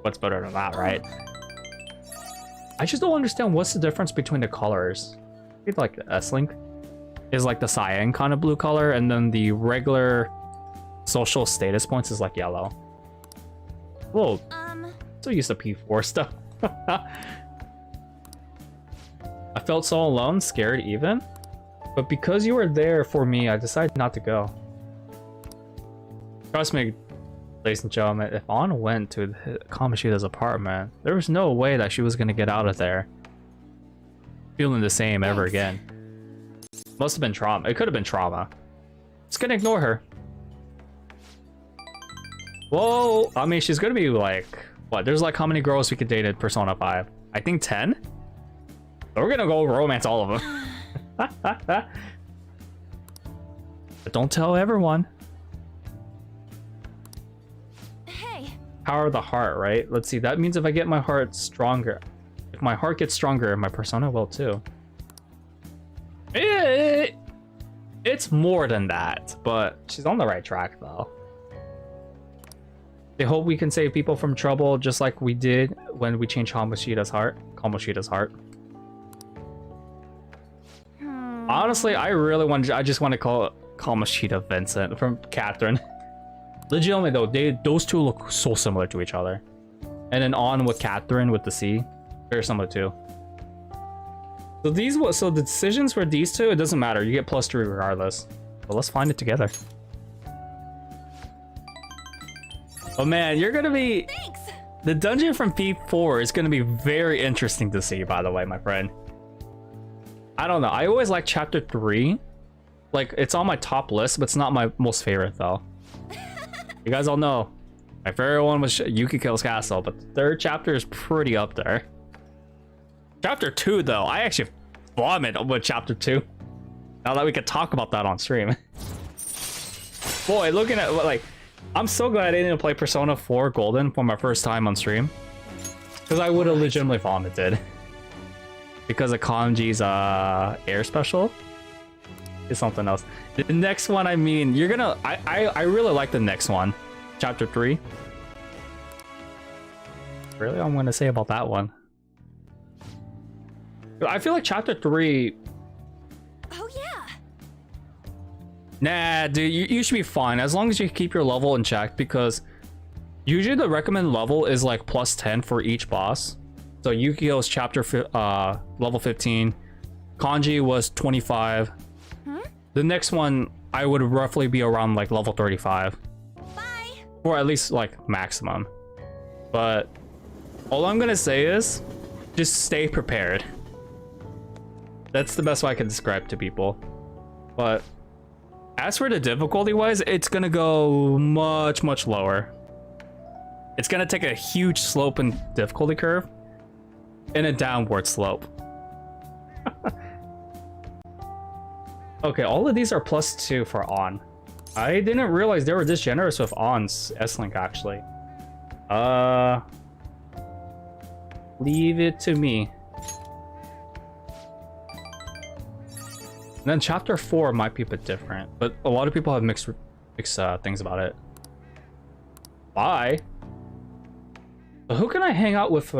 What's better than that, right? I just don't understand what's the difference between the colors. I feel like the S-Link is like the cyan kind of blue color, and then the regular social status points is like yellow. Whoa. So used to P4 stuff. I felt so alone, scared even. But because you were there for me, I decided not to go. Trust me, ladies and gentlemen, if Anna went to Kamoshida's apartment, there was no way that she was going to get out of there feeling the same ever again. Must have been trauma. It could have been trauma. Just gonna ignore her. Whoa, I mean, she's gonna be like, what? There's like how many girls we could date at Persona 5? I think 10? So we're gonna go romance all of them. But don't tell everyone. Hey. Power of the heart, right? Let's see. That means if I get my heart stronger, if my heart gets stronger, my persona will too. It's more than that, but she's on the right track though. They hope we can save people from trouble just like we did when we changed Kamoshida's heart. Honestly, I just want to Kamoshida Vincent from Catherine. Legitimately though, those two look so similar to each other. And then on with Catherine with the C, very similar too. So the decisions for these two, it doesn't matter. You get +3 regardless. But let's find it together. Oh man, you're gonna be. Thanks. The dungeon from P4 is gonna be very interesting to see. By the way, my friend. I don't know. I always like chapter 3. Like it's on my top list, but it's not my most favorite though. You guys all know. My favorite one was Yukiko's Castle, but the third chapter is pretty up there. Chapter 2, though, I actually vomit with chapter 2. Now that we could talk about that on stream. Boy, looking at like, I'm so glad I didn't play Persona 4 Golden for my first time on stream, because I would have legitimately vomited. Because of Kanji's air special is something else. The next one, I mean, you're gonna. I really like the next one. Chapter 3. Really, I'm gonna say about that one. I feel like chapter 3. Oh yeah. Nah, dude, you should be fine as long as you keep your level in check, because usually the recommended level is like +10 for each boss. So Yukio's chapter level 15, Kanji was 25. The next one I would roughly be around like level 35. Or at least like maximum. But all I'm gonna say is just stay prepared. That's the best way I can describe to people. But as for the difficulty wise, it's gonna go much lower. It's gonna take a huge slope in difficulty curve and a downward slope. Okay, all of these are +2 for on. I didn't realize they were this generous with On's S-Link, actually. Leave it to me. And then chapter 4 might be a bit different, but a lot of people have mixed things about it. Why? But who can I hang out with?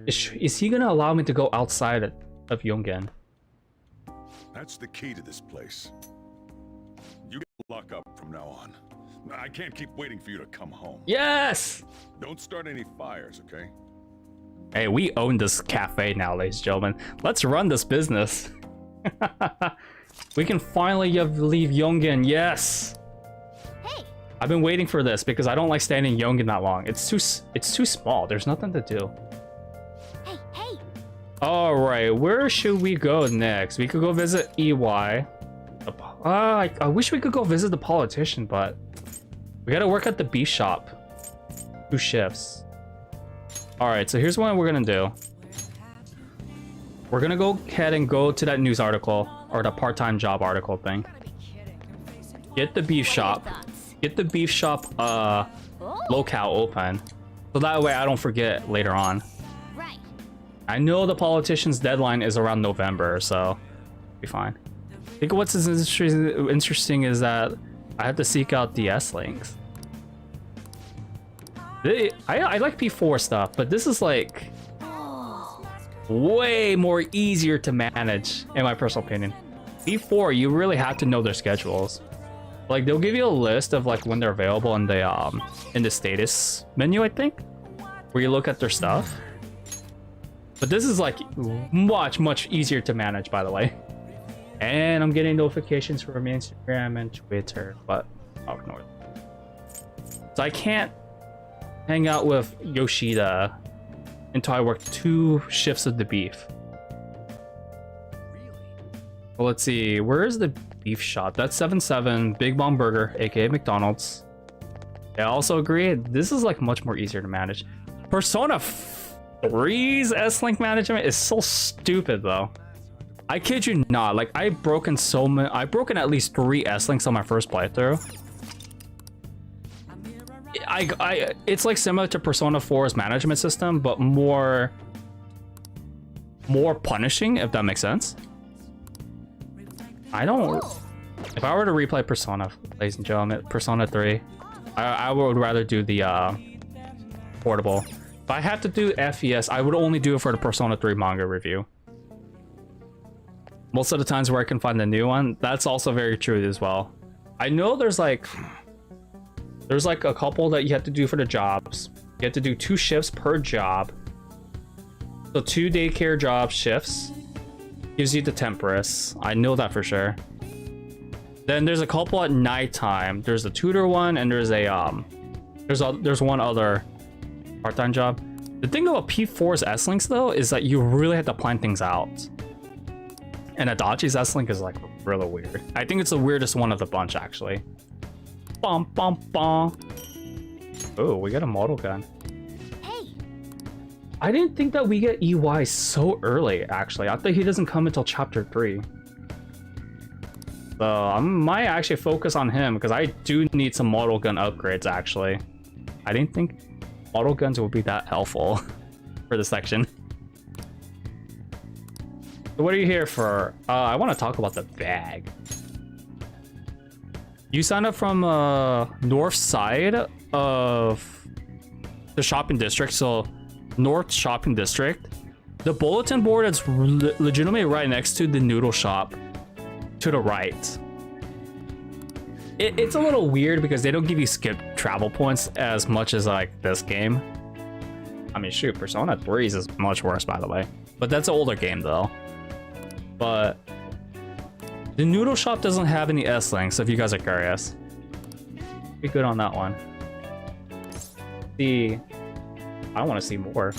Is he gonna allow me to go outside of Yongen? That's the key to this place. You lock up from now on. I can't keep waiting for you to come home. Yes! Don't start any fires, okay? Hey, we own this cafe now, ladies and gentlemen. Let's run this business. We can finally leave Yongen, yes! Hey! I've been waiting for this because I don't like staying in Yongen that long. It's too small. There's nothing to do. Hey! Alright, where should we go next? We could go visit EY. I wish we could go visit the politician, but we gotta work at the beef shop. 2 shifts. Alright, so here's what we're gonna do. We're gonna go ahead and go to that news article, or the part-time job article thing. Get the beef shop. Get the beef shop locale open. So that way I don't forget later on. Right. I know the politician's deadline is around November, so be fine. I think what's interesting is that I have to seek out the S-Links. I like P4 stuff, but this is like way more easier to manage, in my personal opinion. P4, you really have to know their schedules. Like they'll give you a list of like when they're available in the status menu, I think, where you look at their stuff. But this is like much easier to manage, by the way. And I'm getting notifications from Instagram and Twitter, but I'll ignore them. So I can't hang out with Yoshida until I work 2 shifts of the beef. Well, let's see. Where is the beef shop? That's 77 Big Bomb Burger, aka McDonald's. Yeah, I also agree. This is like much more easier to manage. Persona 3's S-Link management is so stupid, though. I kid you not. Like I've broken at least 3 S-Links on my first playthrough. It's like similar to Persona 4's management system, but more punishing, if that makes sense. If I were to replay Persona, ladies and gentlemen, Persona 3, I would rather do the portable. If I had to do FES, I would only do it for the Persona 3 manga review. most of the times where I can find the new one. That's also very true as well. I know there's like a couple that you have to do for the jobs. You have to do 2 shifts per job. So 2 daycare job shifts gives you the Temperance. I know that for sure. Then there's a couple at nighttime. There's a tutor one, and there's one other part-time job. The thing about P4's S-Links though is that you really have to plan things out. And Adachi's S-Link is like really weird. I think it's the weirdest one of the bunch actually. Bum bum bum. Oh, we got a model gun. Hey. I didn't think that we get EY so early actually. I thought he doesn't come until chapter 3. So I might actually focus on him because I do need some model gun upgrades actually. I didn't think model guns would be that helpful for this section. So what are you here for? I want to talk about the bag. You signed up from north side of the shopping district, so north shopping district. The bulletin board is legitimately right next to the noodle shop to the right. It's a little weird because they don't give you skip travel points as much as like this game. I mean, shoot, Persona 3 is much worse, by the way. But that's an older game though. But the noodle shop doesn't have any S-Links, so if you guys are curious. Be good on that one. I want to see more.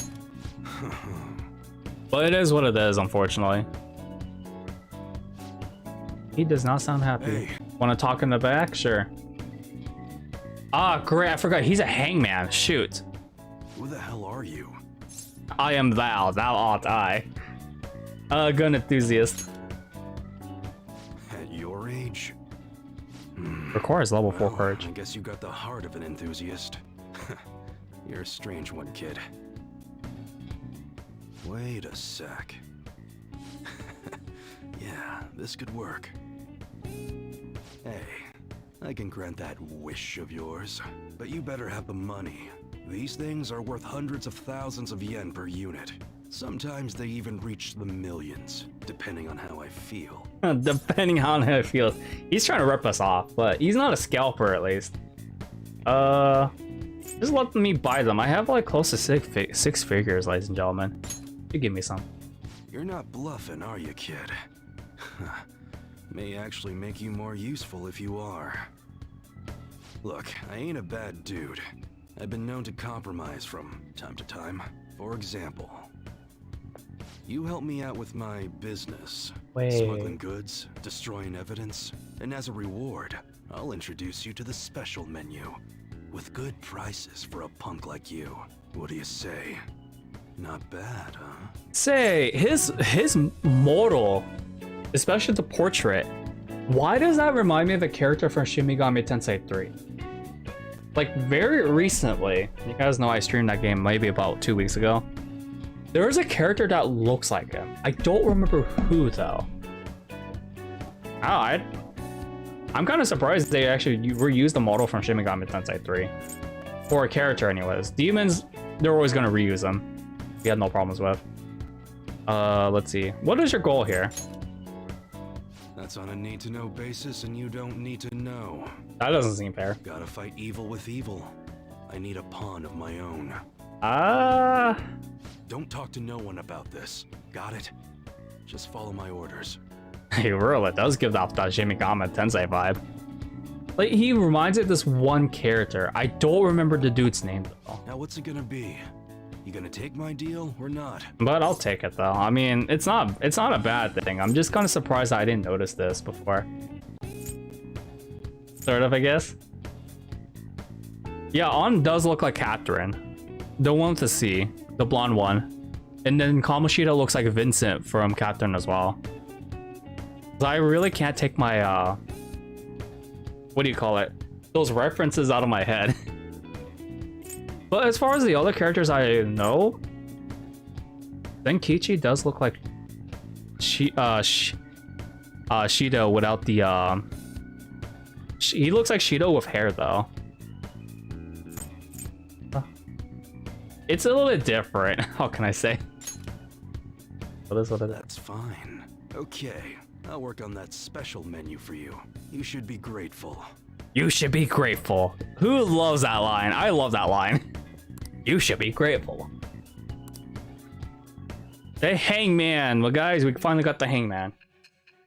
But it is what it is, unfortunately. He does not sound happy. Hey. Want to talk in the back? Sure. Ah, great. I forgot. He's a hangman. Shoot. Who the hell are you? I am thou. Thou art I. Gun enthusiast. At your age? Requires level 4 courage. I guess you got the heart of an enthusiast. You're a strange one, kid. Wait a sec. Yeah, this could work. Hey, I can grant that wish of yours, but you better have the money. These things are worth hundreds of thousands of yen per unit. Sometimes they even reach the millions, depending on how I feel. Depending on how it feels. He's trying to rip us off, but he's not a scalper at least. Just let me buy them. I have like close to six figures, ladies and gentlemen. You give me some. You're not bluffing, are you, kid? May actually make you more useful if you are. Look, I ain't a bad dude. I've been known to compromise from time to time. For example, you help me out with my business. Smuggling goods, destroying evidence, and as a reward, I'll introduce you to the special menu. With good prices for a punk like you. What do you say? Not bad, huh? Say, his model, especially the portrait, why does that remind me of a character from Shin Megami Tensei 3? Like, very recently, you guys know I streamed that game maybe about 2 weeks ago. There is a character that looks like him. I don't remember who, though. Oh, I'm kind of surprised they actually reused the model from Shin Megami Tensei 3. For a character, anyways. Demons, they're always going to reuse them. We had no problems with. Let's see. What is your goal here? That's on a need-to-know basis, and you don't need to know. That doesn't seem fair. Gotta fight evil with evil. I need a pawn of my own. Don't talk to no one about this. Got it? Just follow my orders. He really does give off that Shin Megami Tensei vibe. Like, he reminds me of this one character. I don't remember the dude's name, though. Now what's it gonna be? You gonna take my deal or not? But I'll take it, though. I mean, it's not a bad thing. I'm just kind of surprised I didn't notice this before. Sort of, I guess. Yeah, On does look like Catherine. The one with the C. The blonde one. And then Kamoshida looks like Vincent from Catherine as well. I really can't take my, what do you call it? Those references out of my head. But as far as the other characters I know, then Kichi does look like Shido without the, he looks like Shido with hair though. It's a little bit different. How can I say? What is what it is? That's fine. Okay, I'll work on that special menu for you. You should be grateful. You should be grateful. Who loves that line? I love that line. You should be grateful. The hangman. Well, guys, we finally got the hangman.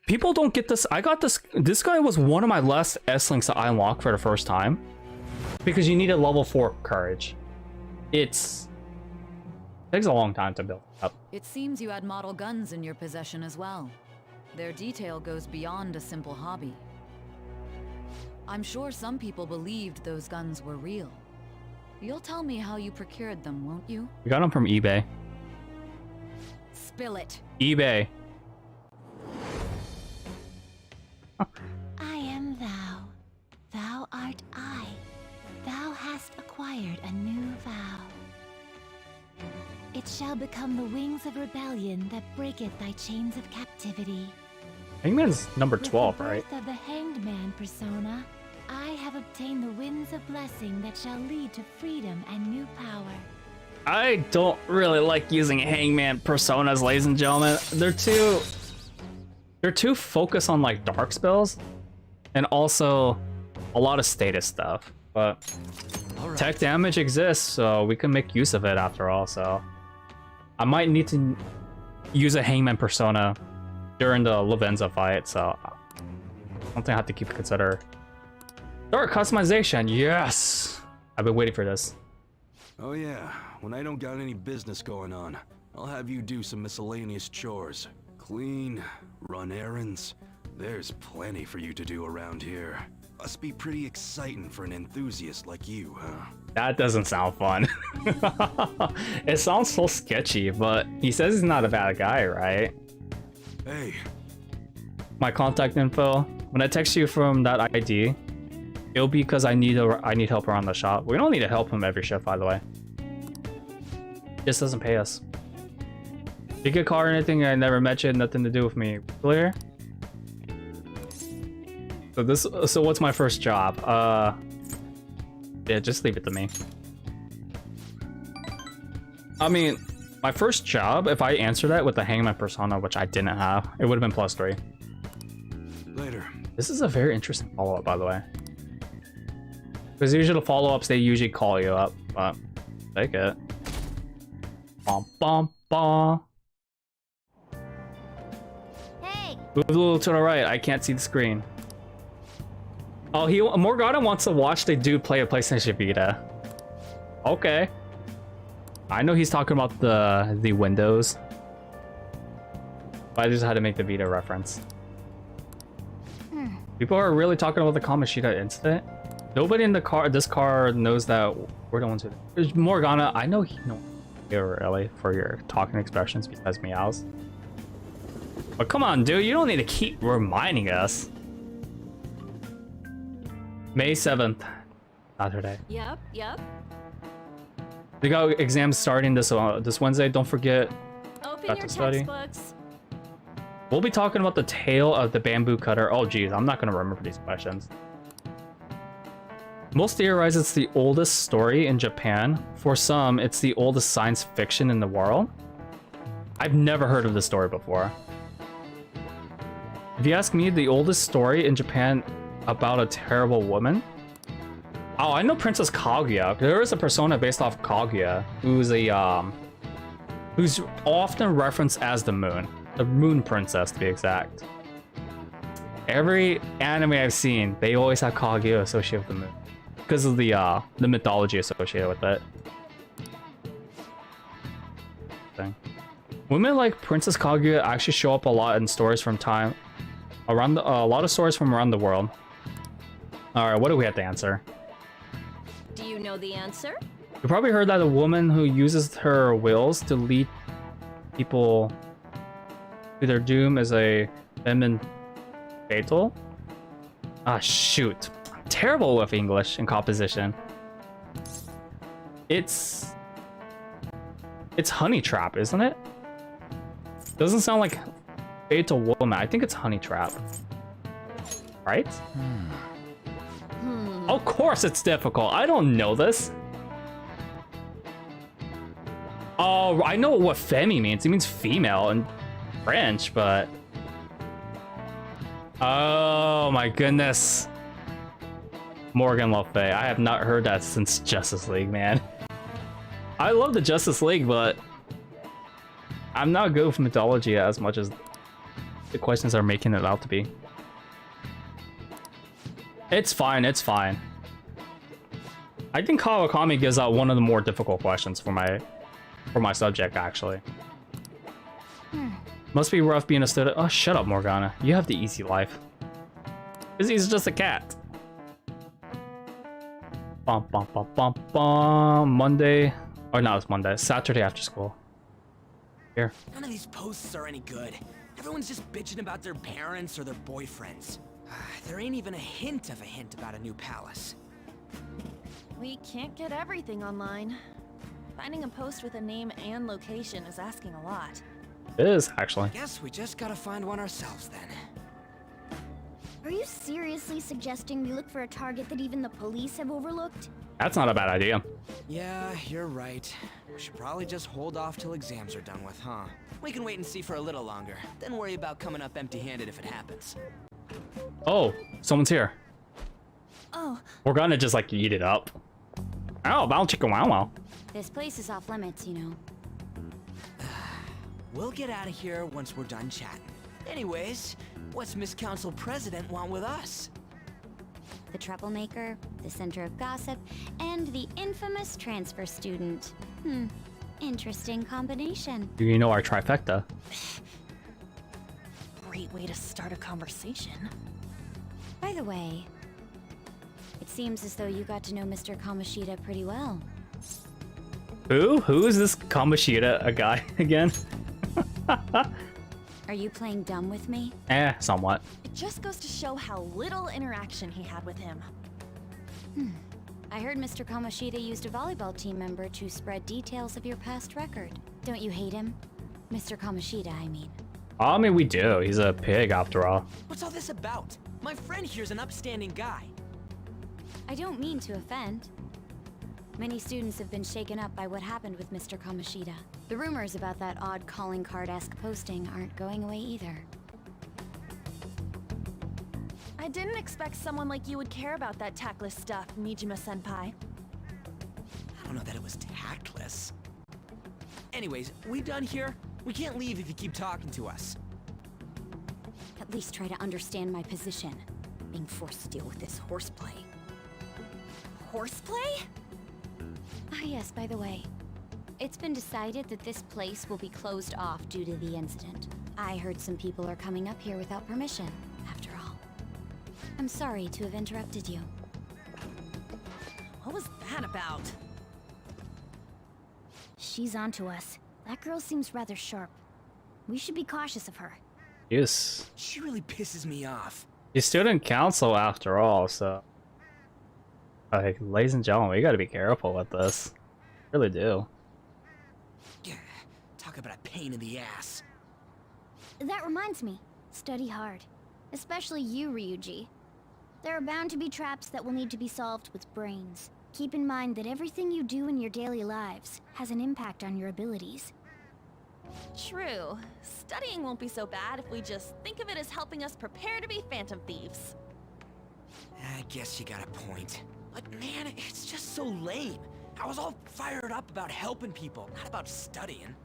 People don't get this. I got this. This guy was one of my last S-links that I unlocked for the first time. Because you need a level 4 courage. It takes a long time to build up. It seems you had model guns in your possession as well. Their detail goes beyond a simple hobby. I'm sure some people believed those guns were real. You'll tell me how you procured them, won't you? We got them from eBay. Spill it. eBay. I am thou. Thou art I. Thou hast acquired a new vow. It shall become the wings of rebellion that breaketh thy chains of captivity. Hangman's number 12, right? With the birth of the hanged man persona, I have obtained the winds of blessing that shall lead to freedom and new power. I don't really like using hangman personas, ladies and gentlemen. They're too focused on like dark spells and also a lot of status stuff. But tech damage exists, so we can make use of it after all. So I might need to use a hangman persona during the Lavenza fight, so something I have to keep consider. Dark customization, yes! I've been waiting for this. Oh yeah, when I don't got any business going on, I'll have you do some miscellaneous chores. Clean, run errands. There's plenty for you to do around here. Must be pretty exciting for an enthusiast like you, huh? That doesn't sound fun. It sounds so sketchy, but he says he's not a bad guy, right? Hey. My contact info. When I text you from that ID, it'll be because I need help around the shop. We don't need to help him every shift, by the way. Just doesn't pay us. If you get caught or anything, I never met you, nothing to do with me. Clear? So what's my first job? Yeah, just leave it to me. I mean, my first job, if I answer that with the hangman persona, which I didn't have, it would have been +3. Later. This is a very interesting follow-up, by the way. Because usually the follow-ups, they usually call you up, but take it. Bum, bum, bum. Hey! Move a little to the right, I can't see the screen. Oh, Morgana wants to watch the dude play a PlayStation Vita. Okay. I know he's talking about the Windows. But I just had to make the Vita reference. People are really talking about the Kamoshida incident. Nobody in this car knows that we're the ones who... There's Morgana, I know you know here really for your talking expressions besides meows. But come on, dude, you don't need to keep reminding us. May 7th, Saturday. Yep. We got exams starting this Wednesday. Don't forget Open your study. textbooks. We'll be talking about the tale of the bamboo cutter. Oh geez, I'm not gonna remember these questions. Most theorize it's the oldest story in Japan. For some, it's the oldest science fiction in the world. I've never heard of this story before. If you ask me, the oldest story in Japan about a terrible woman. Oh, I know Princess Kaguya. There is a persona based off Kaguya who's who's often referenced as the Moon Princess to be exact. Every anime I've seen, they always have Kaguya associated with the moon because of the mythology associated with it. Women like Princess Kaguya actually show up a lot in stories from a lot of stories from around the world. All right, what do we have to answer? Do you know the answer? You probably heard that a woman who uses her wills to lead people to their doom is a feminine fatal. Ah, shoot. I'm terrible with English and composition. It's Honey Trap, isn't it? Doesn't sound like fatal woman. I think it's Honey Trap. Right? Of course it's difficult. I don't know this. Oh, I know what femi means. It means female in French, but Oh my goodness. Morgan Le Fay. I have not heard that since Justice League, man. I love the Justice League, but I'm not good with mythology as much as the questions are making it out to be. It's fine, it's fine. I think Kawakami gives out one of the more difficult questions for my subject, actually. Must be rough being a student. Oh, shut up, Morgana. You have the easy life. Because he's just a cat. Bum, bum, bum, bum, bum. Monday. Or no, it's Monday. Saturday after school. Here. None of these posts are any good. Everyone's just bitching about their parents or their boyfriends. There ain't even a hint about a new palace. We can't get everything online. Finding a post with a name and location is asking a lot. It is, actually. Guess we just gotta find one ourselves then. Are you seriously suggesting we look for a target that even the police have overlooked? That's not a bad idea. Yeah, you're right. We should probably just hold off till exams are done with, huh? We can wait and see for a little longer, then worry about coming up empty-handed if it happens. Oh, someone's here. Oh. We're gonna just like eat it up. Oh, bow chicka wow wow. This place is off limits, you know. We'll get out of here once we're done chatting. Anyways, what's Miss Council President want with us? The troublemaker, the center of gossip, and the infamous transfer student. Interesting combination. You know our trifecta. Great way to start a conversation. By the way, it seems as though you got to know Mr. Kamoshida pretty well. Who? Who is this Kamoshida a guy again? Are you playing dumb with me? Somewhat. It just goes to show how little interaction he had with him. I heard Mr. Kamoshida used a volleyball team member to spread details of your past record. Don't you hate him? Mr. Kamoshida, I mean. I mean, we do. He's a pig after all. What's all this about? My friend here's an upstanding guy. I don't mean to offend. Many students have been shaken up by what happened with Mr. Kamoshida. The rumors about that odd calling card-esque posting aren't going away either. I didn't expect someone like you would care about that tactless stuff, Nijima-senpai. I don't know that it was tactless. Anyways, we done here? We can't leave if you keep talking to us. At least try to understand my position. Being forced to deal with this horseplay. Horseplay? Ah yes, by the way. It's been decided that this place will be closed off due to the incident. I heard some people are coming up here without permission, after all. I'm sorry to have interrupted you. What was that about? She's onto us. That girl seems rather sharp. We should be cautious of her. Yes. She really pisses me off. He's student council after all, so... Like, ladies and gentlemen, we gotta be careful with this. Really do. Yeah, talk about a pain in the ass. That reminds me. Study hard. Especially you, Ryuji. There are bound to be traps that will need to be solved with brains. Keep in mind that everything you do in your daily lives has an impact on your abilities. True. Studying won't be so bad if we just think of it as helping us prepare to be Phantom Thieves. I guess you got a point. But man, it's just so lame. I was all fired up about helping people, not about studying.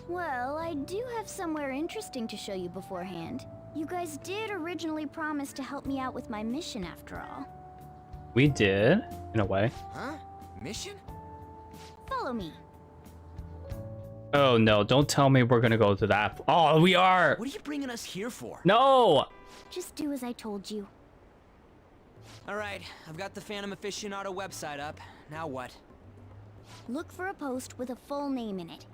Well, I do have somewhere interesting to show you beforehand. You guys did originally promise to help me out with my mission after all. We did, in a way. Huh? Mission? Follow me. Oh no, don't tell me we're gonna go to that. Oh, we are! What are you bringing us here for? No! Just do as I told you. Alright, I've got the Phantom Aficionado website up. Now what? Look for a post with a full name in it.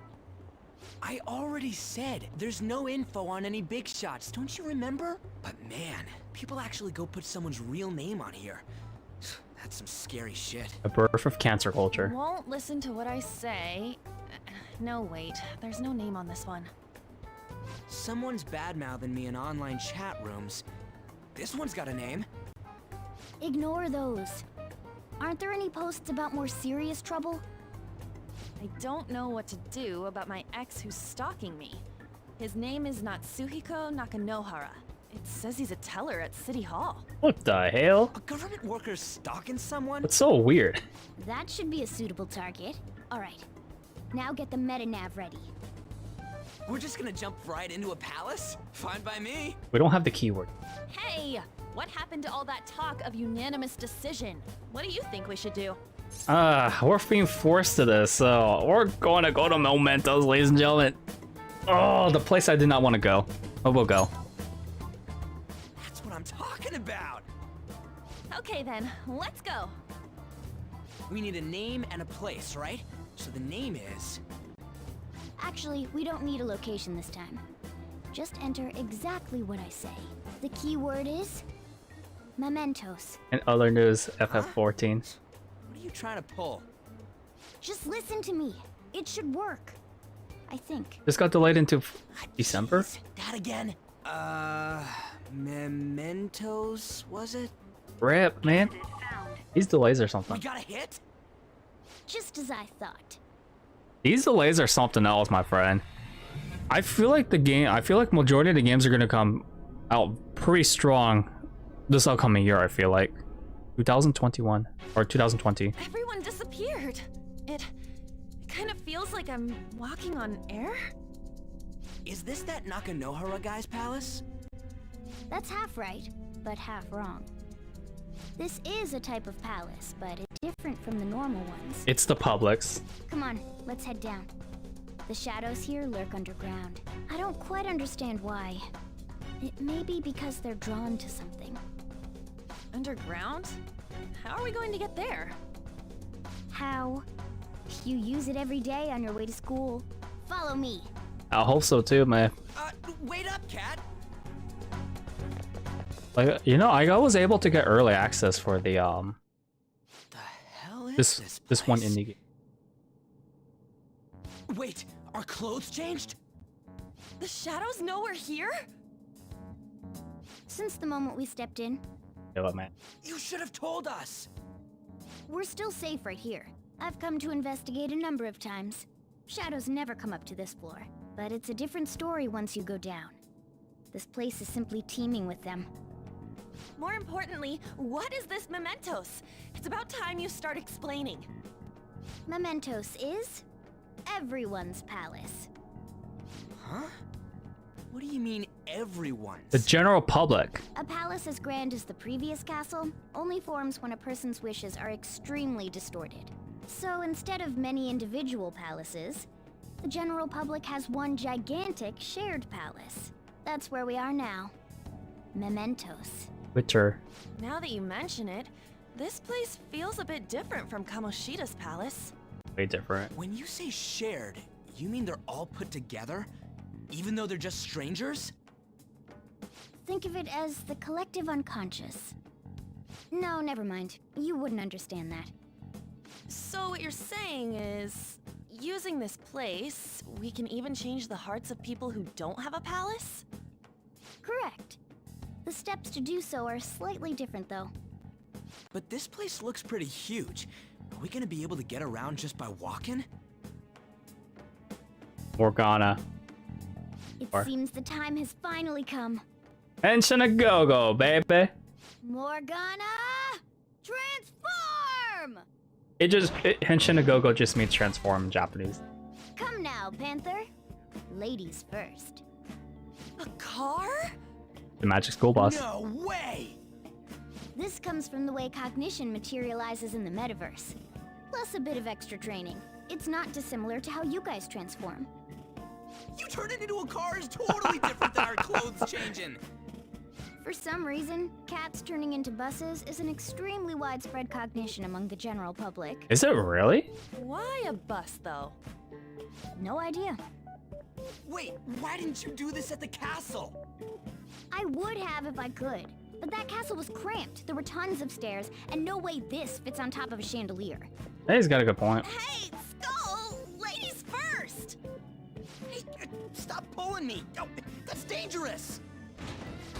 I already said there's no info on any big shots, don't you remember? But man, people actually go put someone's real name on here. That's some scary shit. A birth of cancer culture. Won't listen to what I say. No, wait. There's no name on this one. Someone's bad-mouthing me in online chat rooms. This one's got a name. Ignore those. Aren't there any posts about more serious trouble? I don't know what to do about my ex who's stalking me. His name is Natsuhiko Nakanohara. It says he's a teller at City Hall. What the hell? A government worker stalking someone? What's so weird? That should be a suitable target. Alright. Now get the meta-nav ready. We're just gonna jump right into a palace? Fine by me. We don't have the keyword. Hey! What happened to all that talk of unanimous decision? What do you think we should do? We're being forced to this, so we're going to go to Mementos, ladies and gentlemen. Oh, the place I did not want to go. But we'll go. That's what I'm talking about. Okay then, let's go. We need a name and a place, right? So the name is... Actually, we don't need a location this time. Just enter exactly what I say. The keyword is... Mementos. And other news, FF14. What are you trying to pull? Just listen to me. It should work. I think. This got delayed into December? That again? Mementos, was it? Rip, man. These delays are something. We got a hit? Just as I thought. These delays are something else, my friend. I feel like majority of the games are gonna come out pretty strong this upcoming year, I feel like. 2021 or 2020. Everyone disappeared. It kind of feels like I'm walking on air. Is this that Nakanohara guy's palace? That's half right, but half wrong. This is a type of palace, but it's different from the normal ones. It's the Publix. Come on, let's head down. The shadows here lurk underground. I don't quite understand why. It may be because they're drawn to something. Underground? How are we going to get there? How? You use it every day on your way to school. Follow me. I hope so too, man. Wait up, cat. Like, you know, I was able to get early access for the hell is this one indie game. Wait, our clothes changed? The shadows know we're here? Since the moment we stepped in. Hello, man. You should have told us. We're still safe right here. I've come to investigate a number of times. Shadows never come up to this floor, but it's a different story once you go down. This place is simply teeming with them. More importantly, what is this Mementos? It's about time you start explaining. Mementos is everyone's palace. Huh? What do you mean, everyone's? The general public. A palace as grand as the previous castle only forms when a person's wishes are extremely distorted. So instead of many individual palaces, the general public has one gigantic shared palace. That's where we are now. Mementos. Twitter. Now that you mention it, this place feels a bit different from Kamoshida's palace. Way different. When you say shared, you mean they're all put together? Even though they're just strangers? Think of it as the collective unconscious. No, never mind. You wouldn't understand that. So what you're saying is, using this place, we can even change the hearts of people who don't have a palace? Correct. The steps to do so are slightly different, though. But this place looks pretty huge. Are we gonna be able to get around just by walking? Morgana. It seems the time has finally come. Henshin a go-go, baby. Morgana! Transform! Henshin a go-go just means transform in Japanese. Come now, Panther. Ladies first. A car? The magic school bus. No way! This comes from the way cognition materializes in the metaverse. Plus a bit of extra training. It's not dissimilar to how you guys transform. You turning into a car is totally different than our clothes changing. For some reason, cats turning into buses is an extremely widespread cognition among the general public. Is it really? Why a bus, though? No idea. Wait, why didn't you do this at the castle? I would have if I could, but that castle was cramped. There were tons of stairs, and no way this fits on top of a chandelier. Hey, he's got a good point. Hey, Skull! Ladies first! Hey, stop pulling me! Oh, that's dangerous!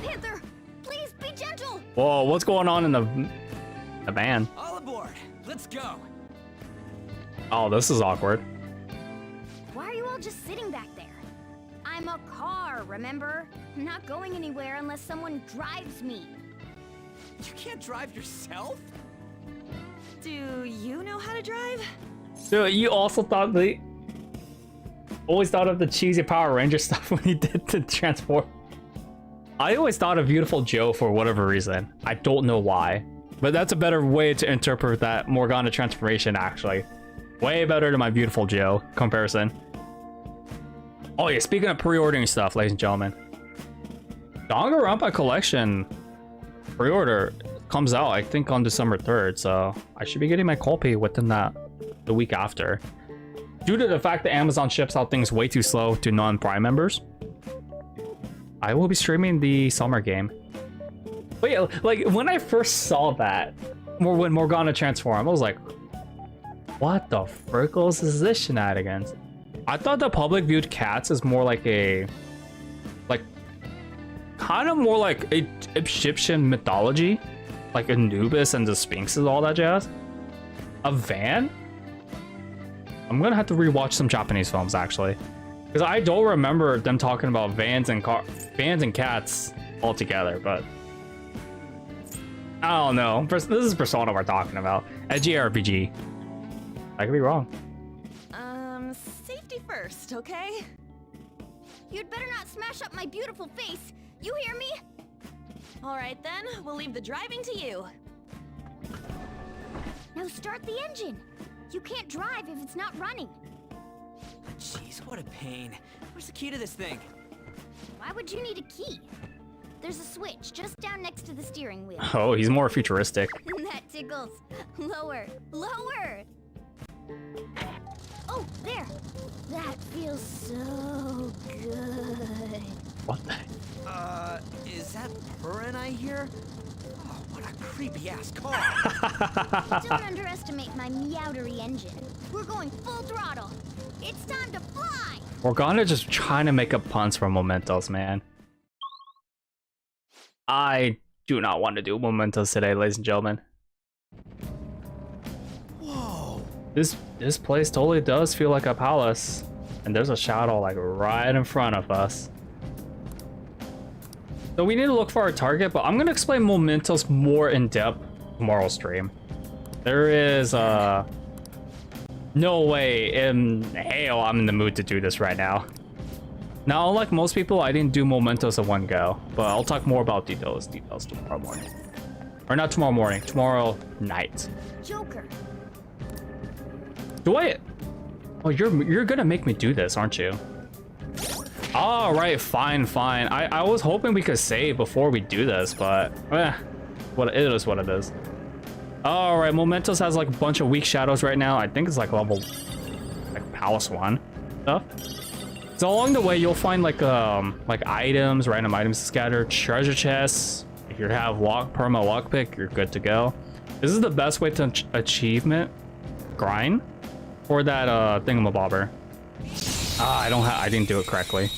Panther, please be gentle! Whoa, what's going on in the van? All aboard! Let's go! Oh, this is awkward. Why are you all just sitting back there? I'm a car, remember? I'm not going anywhere unless someone drives me. You can't drive yourself? Do you know how to drive? So you also thought always thought of the cheesy Power Ranger stuff when he did the transport. I always thought of Beautiful Joe for whatever reason. I don't know why. But that's a better way to interpret that Morgana transformation, actually. Way better than my Beautiful Joe comparison. Oh yeah, speaking of pre-ordering stuff, ladies and gentlemen. Danganronpa Collection pre-order comes out, I think, on December 3rd, so I should be getting my copy within the week after. Due to the fact that Amazon ships out things way too slow to non-Prime members, I will be streaming the summer game. But yeah, like when I first saw that, when Morgana transformed, I was like, what the frickles is this shenanigans? I thought the public viewed cats as more like a, kind of more like Egyptian mythology, like Anubis and the Sphinx and all that jazz. A van? I'm gonna have to rewatch some Japanese films actually, because I don't remember them talking about vans and cats all together. But I don't know. This is Persona we're talking about. Edgy RPG. I could be wrong. Safety first, okay? You'd better not smash up my beautiful face. You hear me? All right then, we'll leave the driving to you. Now start the engine. You can't drive if it's not running. Jeez, what a pain. Where's the key to this thing? Why would you need a key? There's a switch just down next to the steering wheel. Oh, he's more futuristic. That tickles. Lower, lower. Oh, there. That feels so good. What the? Is that purring I hear? Oh, what a creepy ass car. Don't underestimate my meowdery engine. We're going full throttle. It's time to fly. Morgana just trying to make up puns for Mementos, man. I do not want to do Mementos today, ladies and gentlemen. Whoa. This place totally does feel like a palace, and there's a shadow like right in front of us. So we need to look for our target, but I'm gonna explain Mementos more in depth tomorrow's stream. There is no way in hell I'm in the mood to do this right now. Now, unlike most people, I didn't do Mementos in one go, but I'll talk more about details tomorrow morning. Or not tomorrow morning, tomorrow night. Joker. Do I? Oh, you're gonna make me do this, aren't you? All right, fine. I was hoping we could save before we do this, but what it is, what it is. All right, Mementos has like a bunch of weak shadows right now. I think it's like level, like Palace 1 stuff. So along the way, you'll find like items, random items scattered, treasure chests. If you have perma lockpick, you're good to go. This is the best way to achievement grind for that thingamabobber. I didn't do it correctly.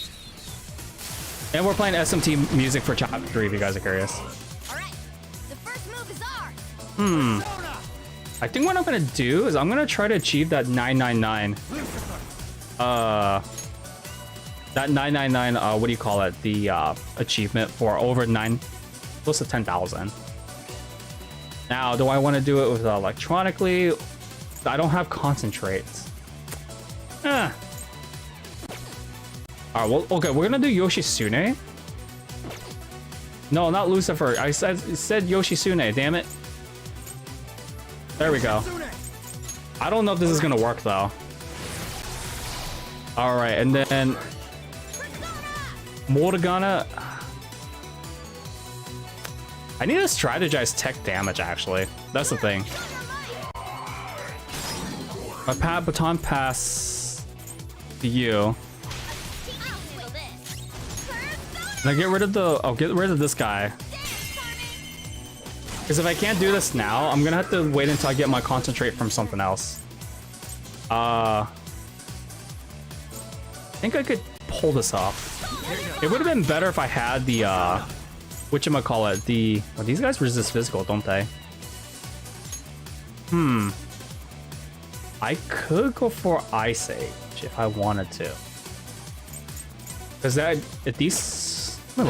And we're playing SMT music for chapter 3 if you guys are curious. Alright, the first move is ours. I think what I'm gonna do is I'm gonna try to achieve that 999. That 999, what do you call it? The achievement for over close to 10,000. Now, do I want to do it with electronically? I don't have concentrates. Alright, well, okay, we're gonna do Yoshitsune. No, not Lucifer. I said Yoshitsune, damn it. There we go. I don't know if this is gonna work though. Alright, and then Morgana. I need to strategize tech damage actually. That's the thing. My baton pass to you. Now get rid of get rid of this guy. Because if I can't do this now, I'm gonna have to wait until I get my concentrate from something else. I think I could pull this off. It would have been better if I had the whatchamacallit, well, these guys resist physical, don't they? I could go for Ice Age if I wanted to. Cause that at these. Let me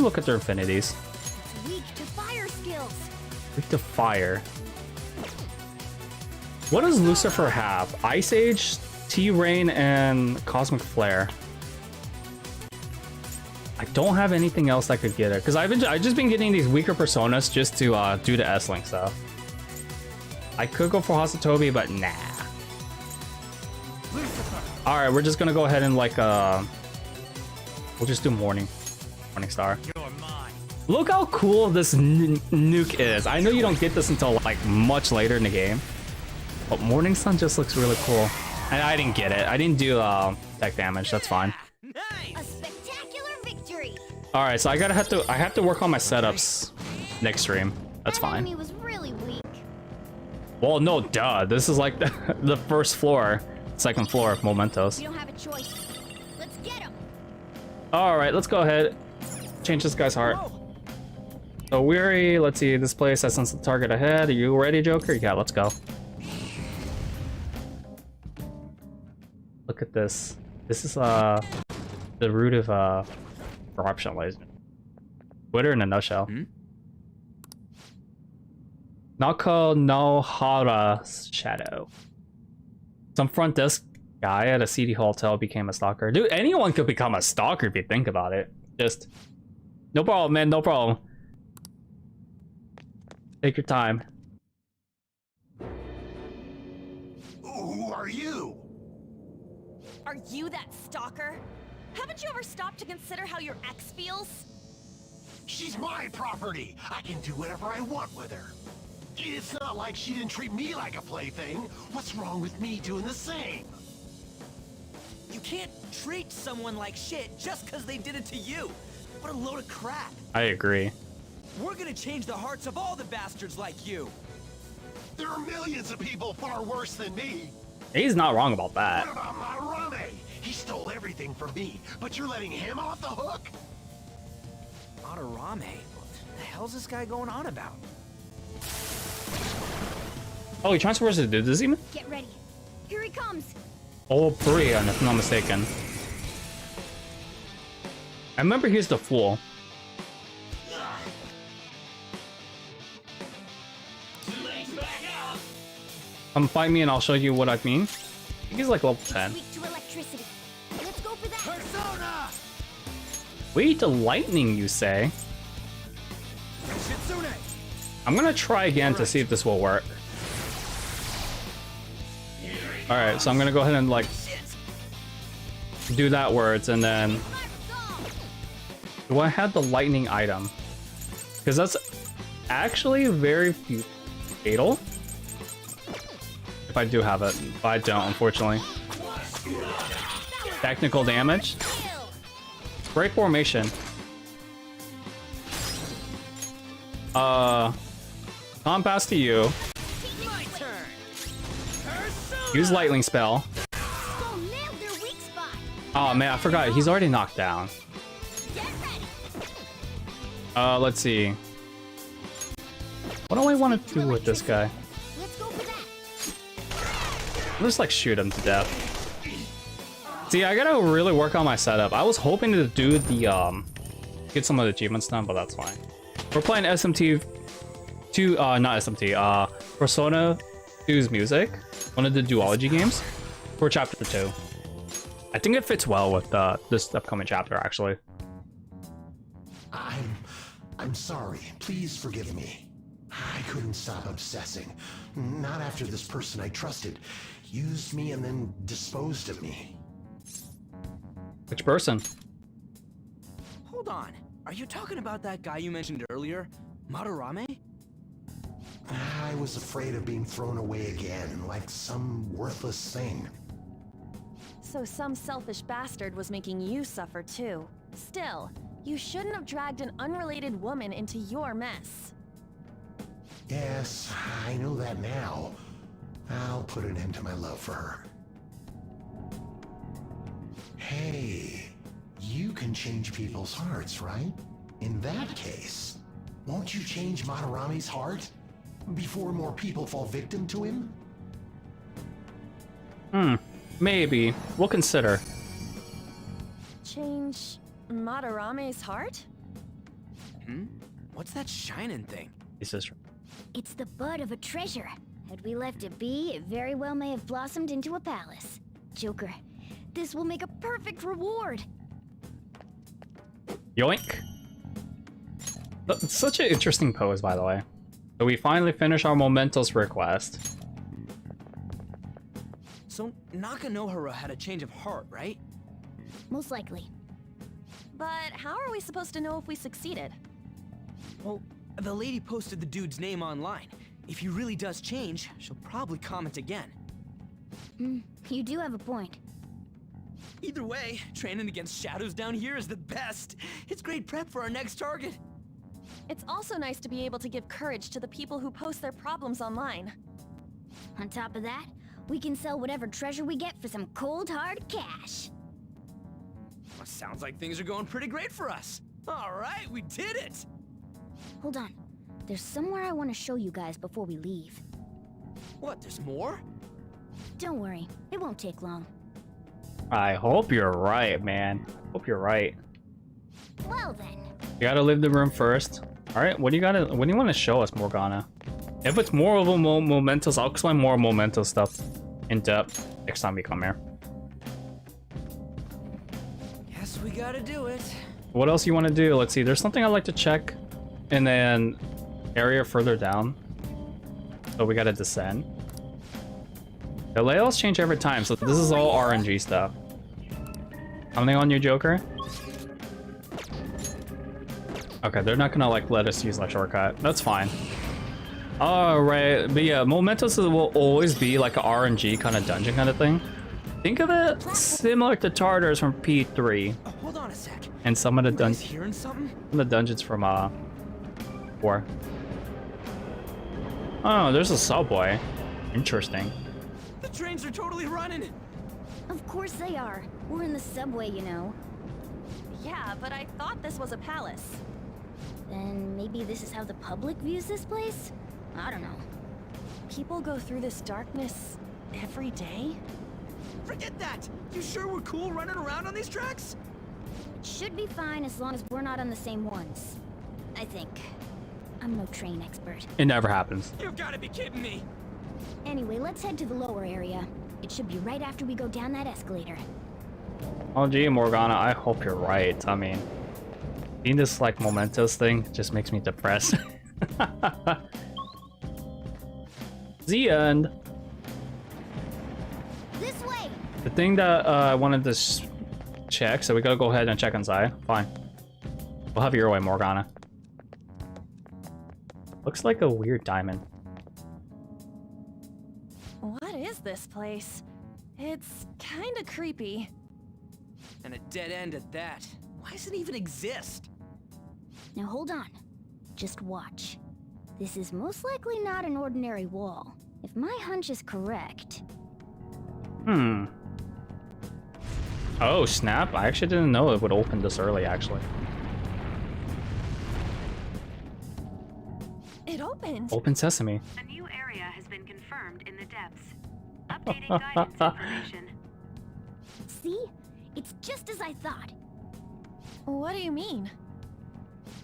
look at their affinities. Weak to fire skills. Weak to fire. What does Lucifer have? Ice Age, T-Rain, and Cosmic Flare. I don't have anything else that could get it because I've just been getting these weaker personas just to do the S-Link stuff. I could go for Hasatobi, but nah. All right, we're just gonna go ahead and like we'll just do Morning Star. Look how cool this nuke is. I know you don't get this until like much later in the game, but Morning Sun just looks really cool. And I didn't get it. I didn't do tech damage. That's fine. A spectacular victory. All right, so I have to work on my setups next stream. That's That fine. enemy was really weak. Well, no, duh. This is like the first floor, second floor of Mementos. We don't have a choice. Let's get him. All right, let's go ahead. Change this guy's heart. So weary. Let's see. This place has sense the target ahead. Are you ready, Joker? Yeah, let's go. Look at this. This is the root of corruption, ladies. Twitter in a nutshell. Nako no Hara Shadow. Some front desk guy at a seedy hotel became a stalker. Dude, anyone could become a stalker if you think about it. Just no problem, man. No problem. Take your time. Who are you? Are you that stalker? Haven't you ever stopped to consider how your ex feels? She's my property. I can do whatever I want with her. It's not like she didn't treat me like a plaything. What's wrong with me doing the same? You can't treat someone like shit just because they did it to you. What a load of crap. I agree. We're gonna change the hearts of all the bastards like you. There are millions of people far worse than me. He's not wrong about that. What about Madarame? He stole everything from me, but you're letting him off the hook? Madarame? What the hell's this guy going on about? Oh, he transfers to do this even? Get ready. Here he comes. Oh, Brian, if I'm not mistaken. I remember he's the fool. Come find me and I'll show you what I mean. I think he's like level 10. Weak to electricity. Let's go for that. Persona! Weak to lightning, you say? Shitsune! I'm gonna try again to see if this will work. Alright, so I'm gonna go ahead and like do that words and then do I have the lightning item? Because that's actually very fatal. If I do have it, but I don't, unfortunately. Technical damage. Great formation. Compass to you. Use lightning spell. Oh man, I forgot. He's already knocked down. Let's see. What do I want to do with this guy? I'll just like shoot him to death. See, I gotta really work on my setup. I was hoping to do the get some of the achievements done, but that's fine. We're playing SMT 2, not SMT, Persona 2's music, one of the duology games, for chapter 2. I think it fits well with this upcoming chapter, actually. I'm sorry. Please forgive me. I couldn't stop obsessing. Not after this person I trusted used me and then disposed of me. Which person? Hold on. Are you talking about that guy you mentioned earlier? Madarame? I was afraid of being thrown away again, like some worthless thing. So some selfish bastard was making you suffer too. Still, you shouldn't have dragged an unrelated woman into your mess. Yes, I know that now. I'll put an end to my love for her. Hey, you can change people's hearts, right? In that case, won't you change Madarame's heart before more people fall victim to him? Maybe. We'll consider. Change Madarame's heart? Hmm? What's that shining thing? This is It's the bud of a treasure. Had we left it be, it very well may have blossomed into a palace. Joker, this will make a perfect reward. yoink. It's such an interesting pose, by the way. So we finally finish our Mementos request. So Nakanohara had a change of heart, right? Most likely. But how are we supposed to know if we succeeded? Well, the lady posted the dude's name online. If he really does change, she'll probably comment again. You do have a point. Either way, training against shadows down here is the best. It's great prep for our next target. It's also nice to be able to give courage to the people who post their problems online. On top of that, we can sell whatever treasure we get for some cold hard cash. Well, sounds like things are going pretty great for us. All right, we did it! Hold on. There's somewhere I want to show you guys before we leave. What, there's more? Don't worry, it won't take long. I hope you're right, man. Hope you're right. Well then. You gotta leave the room first. Alright, what do you want to show us, Morgana? If it's more of a Mementos, I'll explain more Mementos stuff in depth next time we come here. Guess we gotta do it. What else you want to do? Let's see, there's something I'd like to check in an area further down. So we gotta descend. The layouts change every time, so this is all RNG stuff. Something on you, Joker? Okay, they're not gonna like let us use that shortcut. That's fine. Alright, but yeah, Mementos will always be like an RNG kind of dungeon kind of thing. Think of it similar to Tartars from P3. Hold on a sec. And some of the Hearing something? dungeons from 4. Oh, there's a subway. Interesting. The trains are totally running. Of course they are. We're in the subway, you know. Yeah, but I thought this was a palace. Then maybe this is how the public views this place? I don't know. People go through this darkness every day? Forget that! You sure we're cool running around on these tracks? It should be fine as long as we're not on the same ones. I think. I'm no train expert. It never happens. You've got to be kidding me! Anyway, let's head to the lower area. It should be right after we go down that escalator. Oh gee, Morgana, I hope you're right. I mean, seeing this like Mementos thing just makes me depressed. The end. This way. The thing that I wanted to check, so we gotta go ahead and check inside. Fine. We'll have your way, Morgana. Looks like a weird diamond. What is this place? It's kinda creepy. And a dead end at that. Why does it even exist? Now hold on. Just watch. This is most likely not an ordinary wall. If my hunch is correct. Oh, snap. I actually didn't know it would open this early, actually. It opened. Open sesame. A new area has been confirmed in the depths. Updating guidance information. See? It's just as I thought. What do you mean?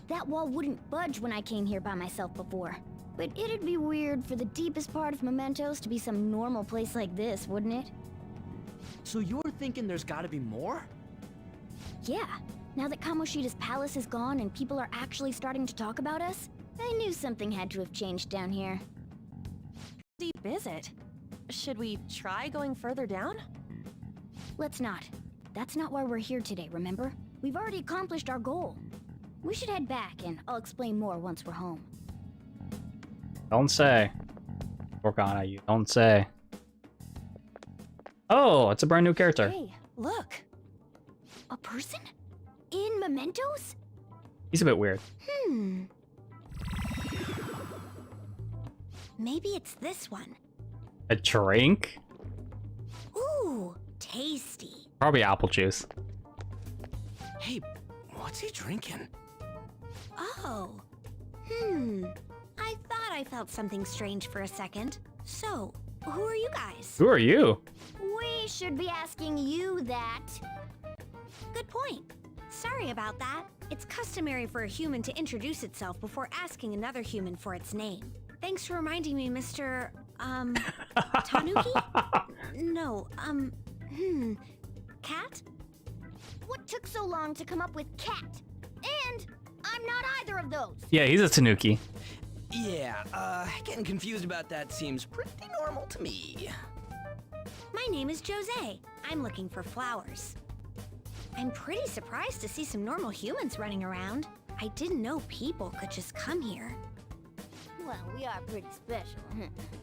That wall wouldn't budge when I came here by myself before. But it'd be weird for the deepest part of Mementos to be some normal place like this, wouldn't it? So you're thinking there's gotta be more? Yeah. Now that Kamoshida's palace is gone and people are actually starting to talk about us, I knew something had to have changed down here. How deep is it? Should we try going further down? Let's not. That's not why we're here today, remember? We've already accomplished our goal. We should head back, and I'll explain more once we're home. Don't say. Morgana, you don't say. Oh, it's a brand new character. Hey, look. A person? In Mementos? He's a bit weird. Maybe it's this one. A drink? Ooh, tasty. Probably apple juice. Hey, what's he drinking? Oh. I thought I felt something strange for a second. So, who are you guys? Who are you? We should be asking you that. good point. Sorry about that. It's customary for a human to introduce itself before asking another human for its name. Thanks for reminding me, Mr. Tanuki? No, Cat? What took so long to come up with cat? And I'm not either of those. Yeah, he's a Tanuki. Yeah, getting confused about that seems pretty normal to me. My name is Jose. I'm looking for flowers. I'm pretty surprised to see some normal humans running around. I didn't know people could just come here. Well, we are pretty special.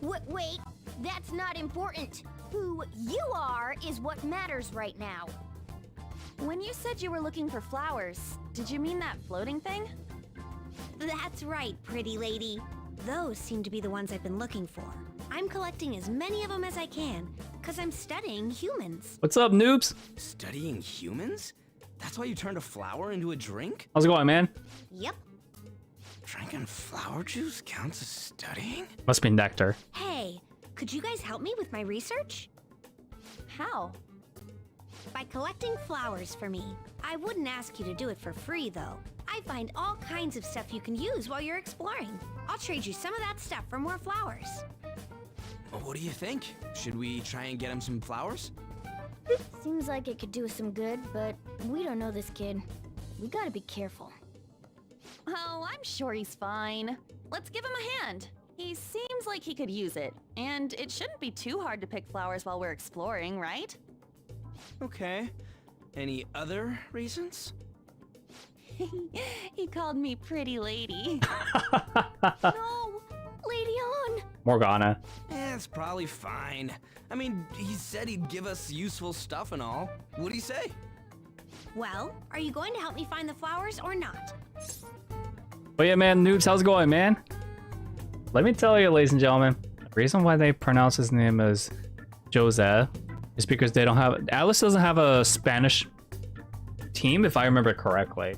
Wait, that's not important. Who you are is what matters right now. When you said you were looking for flowers, did you mean that floating thing? That's right, pretty lady. Those seem to be the ones I've been looking for. I'm collecting as many of them as I can, because I'm studying humans. What's up, noobs? Studying humans? That's why you turned a flower into a drink? How's it going, man? Yep. Drinking flower juice counts as studying? Must be nectar. Hey, could you guys help me with my research? How? By collecting flowers for me. I wouldn't ask you to do it for free, though. I find all kinds of stuff you can use while you're exploring. I'll trade you some of that stuff for more flowers. Well, what do you think? Should we try and get him some flowers? Seems like it could do us some good, but we don't know this kid. We gotta be careful. Oh, I'm sure he's fine. Let's give him a hand. He seems like he could use it, and it shouldn't be too hard to pick flowers while we're exploring, right? Okay. Any other reasons? He called me pretty lady. No! Lady on! Morgana. It's probably fine. I mean, he said he'd give us useful stuff and all. What'd he say? Well, are you going to help me find the flowers or not? But yeah, man, noobs, how's it going, man? Let me tell you, ladies and gentlemen, the reason why they pronounce his name as Jose is because they don't have... Alice doesn't have a Spanish team, if I remember correctly.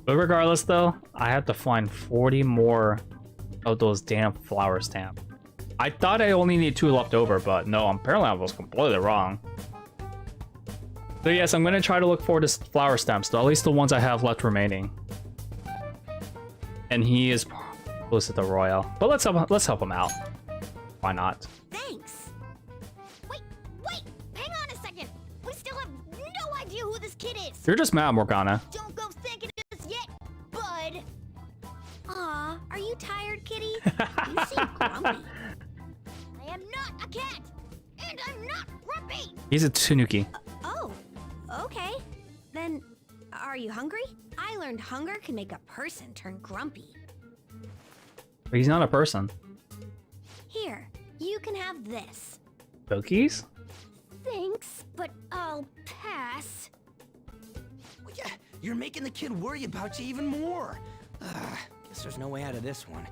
But regardless, though, I have to find 40 more of those damn flower stamps. I thought I only need 2 left over, but no, apparently I was completely wrong. So yes, I'm going to try to look for this flower stamps, though, at least the ones I have left remaining. And he is close to the royal. But let's help him out. Why not? Thanks. Wait! Hang on a second! We still have no idea who this kid is! You're just mad, Morgana. Don't go thinking of this yet, bud! Aw, are you tired, kitty? You seem grumpy. I am not a cat! And I'm not grumpy! He's a Tanuki. Oh, okay. Then, are you hungry? I learned hunger can make a person turn grumpy. But he's not a person. Here, you can have this. Cookies? Thanks, but I'll pass. Well, yeah, you're making the kid worry about you even more. Guess there's no way out of this one.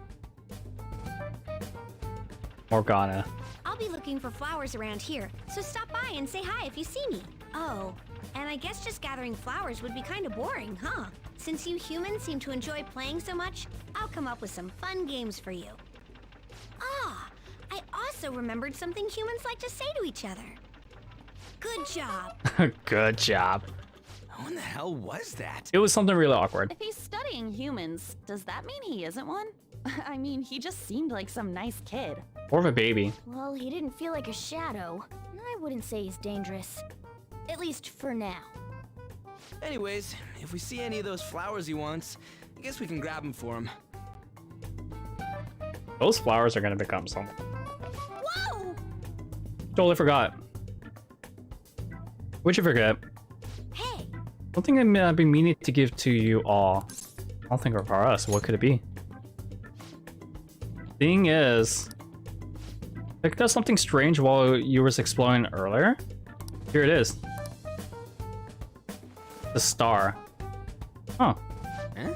Morgana. I'll be looking for flowers around here, so stop by and say hi if you see me. Oh, and I guess just gathering flowers would be kind of boring, huh? Since you humans seem to enjoy playing so much, I'll come up with some fun games for you. Ah, I also remembered something humans like to say to each other. Good job. Good job. What in the hell was that? It was something really awkward. If he's studying humans, does that mean he isn't one? I mean, he just seemed like some nice kid. Or of a baby. Well, he didn't feel like a shadow. I wouldn't say he's dangerous. At least for now. Anyways, if we see any of those flowers he wants, I guess we can grab them for him. Those flowers are gonna become something. Whoa! Totally forgot. What'd you forget? Hey! Something I've been meaning to give to you all. I don't think for us. What could it be? Thing is, I picked up something strange while you were exploring earlier. Here it is. The star. Huh. Huh?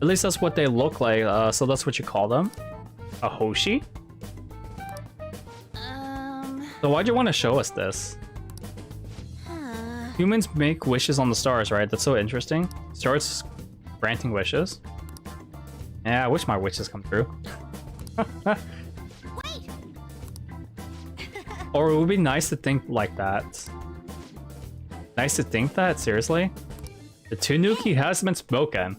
At least that's what they look like, so that's what you call them? A Hoshi? So why'd you want to show us this? Humans make wishes on the stars, right? That's so interesting. Starts granting wishes. Yeah, I wish my wishes come true. Wait! Or it would be nice to think like that. Nice to think that? Seriously? The Tanuki has been spoken.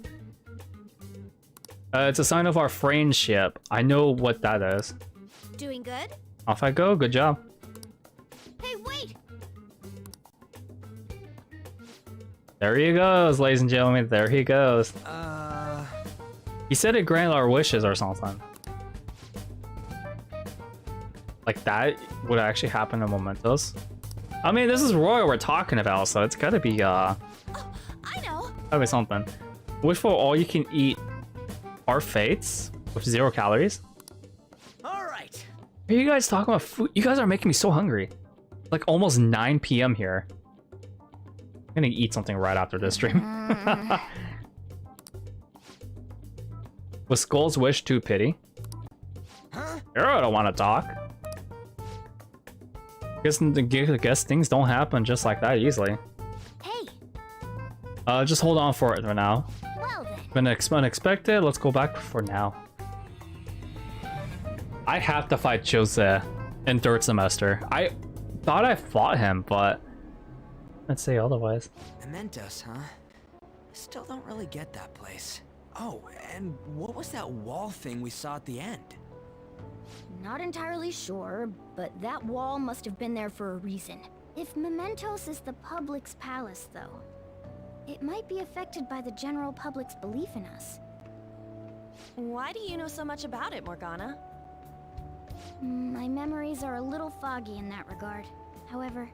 It's a sign of our friendship. I know what that is. Doing good? Off I go. Good job. Hey, wait! There he goes, ladies and gentlemen. There he goes. He said it granted our wishes or something. Like that would actually happen in Mementos. I mean, this is Roy we're talking about, so it's gotta be I know. gotta be something. Wish for all you can eat parfaits with 0 calories. Alright. Are you guys talking about food? You guys are making me so hungry. Like almost 9 p.m. here. I'm gonna eat something right after this stream. Was Skull's wish too pity? Huh? I don't want to talk. Guess things don't happen just like that easily. Hey. Just hold on for it for now. Well then. Been unexpected. Let's go back for now. I have to fight Jose in 3rd semester. I thought I fought him, but let's say otherwise. Mementos, huh? Still don't really get that place. Oh, and what was that wall thing we saw at the end? Not entirely sure, but that wall must have been there for a reason. If Mementos is the public's palace, though, it might be affected by the general public's belief in us. Why do you know so much about it, Morgana? My memories are a little foggy in that regard. However,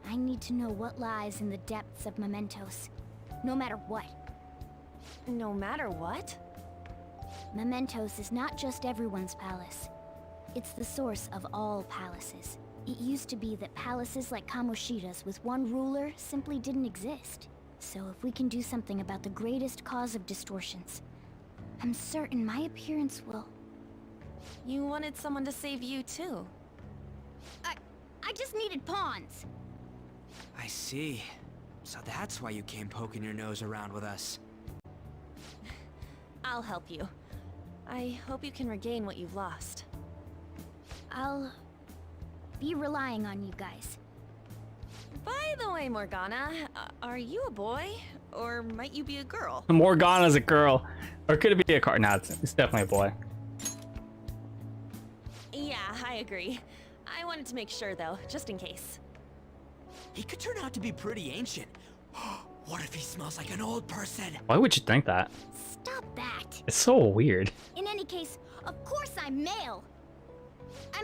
I need to know what lies in the depths of Mementos, no matter what. No matter what? Mementos is not just everyone's palace. It's the source of all palaces. It used to be that palaces like Kamoshida's with one ruler simply didn't exist. So if we can do something about the greatest cause of distortions, I'm certain my appearance will... You wanted someone to save you too. I just needed pawns. I see. So that's why you came poking your nose around with us. I'll help you. I hope you can regain what you've lost. I'll be relying on you guys. By the way, Morgana, are you a boy? Or might you be a girl? Morgana's a girl. Or could it be a car? Nah, it's definitely a boy. Yeah, I agree. I wanted to make sure though, just in case. He could turn out to be pretty ancient. What if he smells like an old person? Why would you think that? Stop that. It's so weird. In any case, of course I'm male. I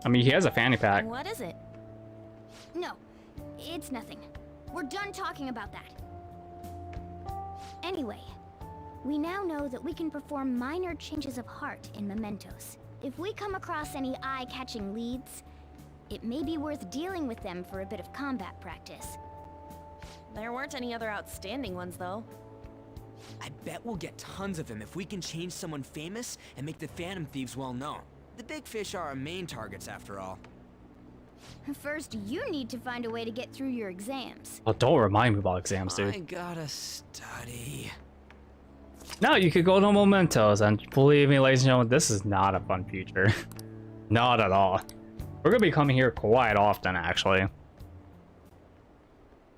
mean, he has a fanny pack. What is it? No, it's nothing. We're done talking about that. Anyway, we now know that we can perform minor changes of heart in Mementos. If we come across any eye-catching leads, it may be worth dealing with them for a bit of combat practice. There weren't any other outstanding ones, though. I bet we'll get tons of them if we can change someone famous and make the Phantom Thieves well known. The big fish are our main targets, after all. First, you need to find a way to get through your exams. Oh, don't remind me about exams, dude. I gotta study. Now you could go to Mementos, and believe me, ladies and gentlemen, this is not a fun future. Not at all. We're gonna be coming here quite often, actually.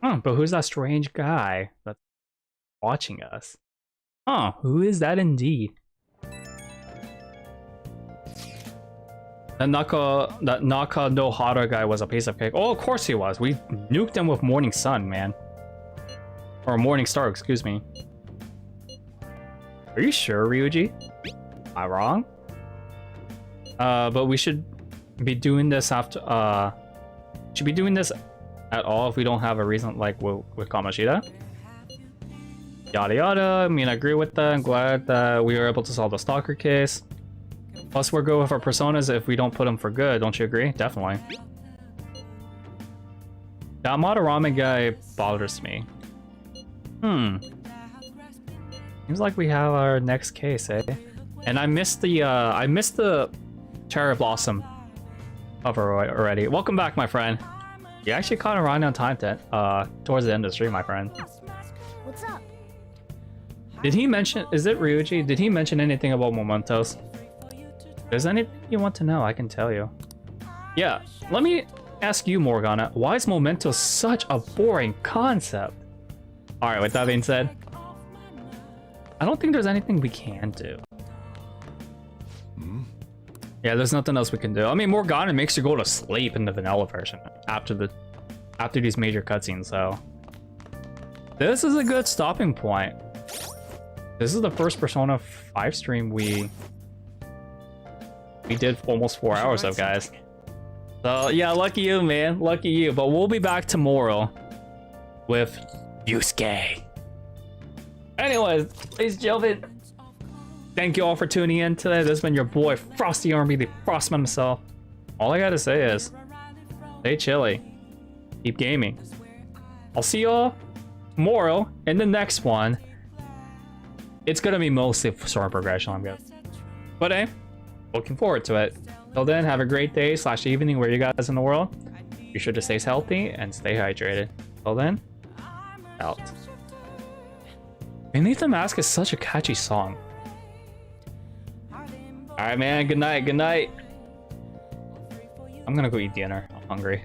Huh, but who's that strange guy that's watching us? Huh, who is that indeed? That Naka no Hara guy was a piece of cake. Oh, of course he was. We nuked him with Morning Sun, man. Or Morning Star, excuse me. Are you sure, Ryuji? Am I wrong? But we should be doing this after, should be doing this at all if we don't have a reason, like with Kamoshida. Yada yada. I mean, I agree with that. I'm glad that we were able to solve the stalker case. Plus, we're good with our personas if we don't put them for good. Don't you agree? Definitely. That Madarame guy bothers me. Seems like we have our next case, eh? And I missed the Cherry Blossom cover already. Welcome back, my friend. You actually caught around on time towards the end of the stream, my friend. What's up? Did he mention, is it Ryuji? Did he mention anything about Mementos? If there's anything you want to know, I can tell you. Yeah, let me ask you, Morgana, why is Memento such a boring concept? Alright, with that being said, I don't think there's anything we can do. Yeah, there's nothing else we can do. I mean, Morgana makes you go to sleep in the vanilla version after these major cutscenes, so this is a good stopping point. This is the first Persona 5 stream we did almost 4 hours of, guys. So yeah, lucky you, man. Lucky you. But we'll be back tomorrow with Yusuke. Anyways, ladies and gentlemen, thank you all for tuning in today. This has been your boy, Frosty Army, the Frostman himself. All I gotta say is, stay chilly. Keep gaming. I'll see y'all tomorrow in the next one. It's gonna be mostly story progression, I'm guessing. But hey, looking forward to it. Till then, have a great day / evening where you guys in the world. Be sure to stay healthy and stay hydrated. Till then, out. Beneath the Mask is such a catchy song. Alright, man. Good night. Good night. I'm gonna go eat dinner. I'm hungry.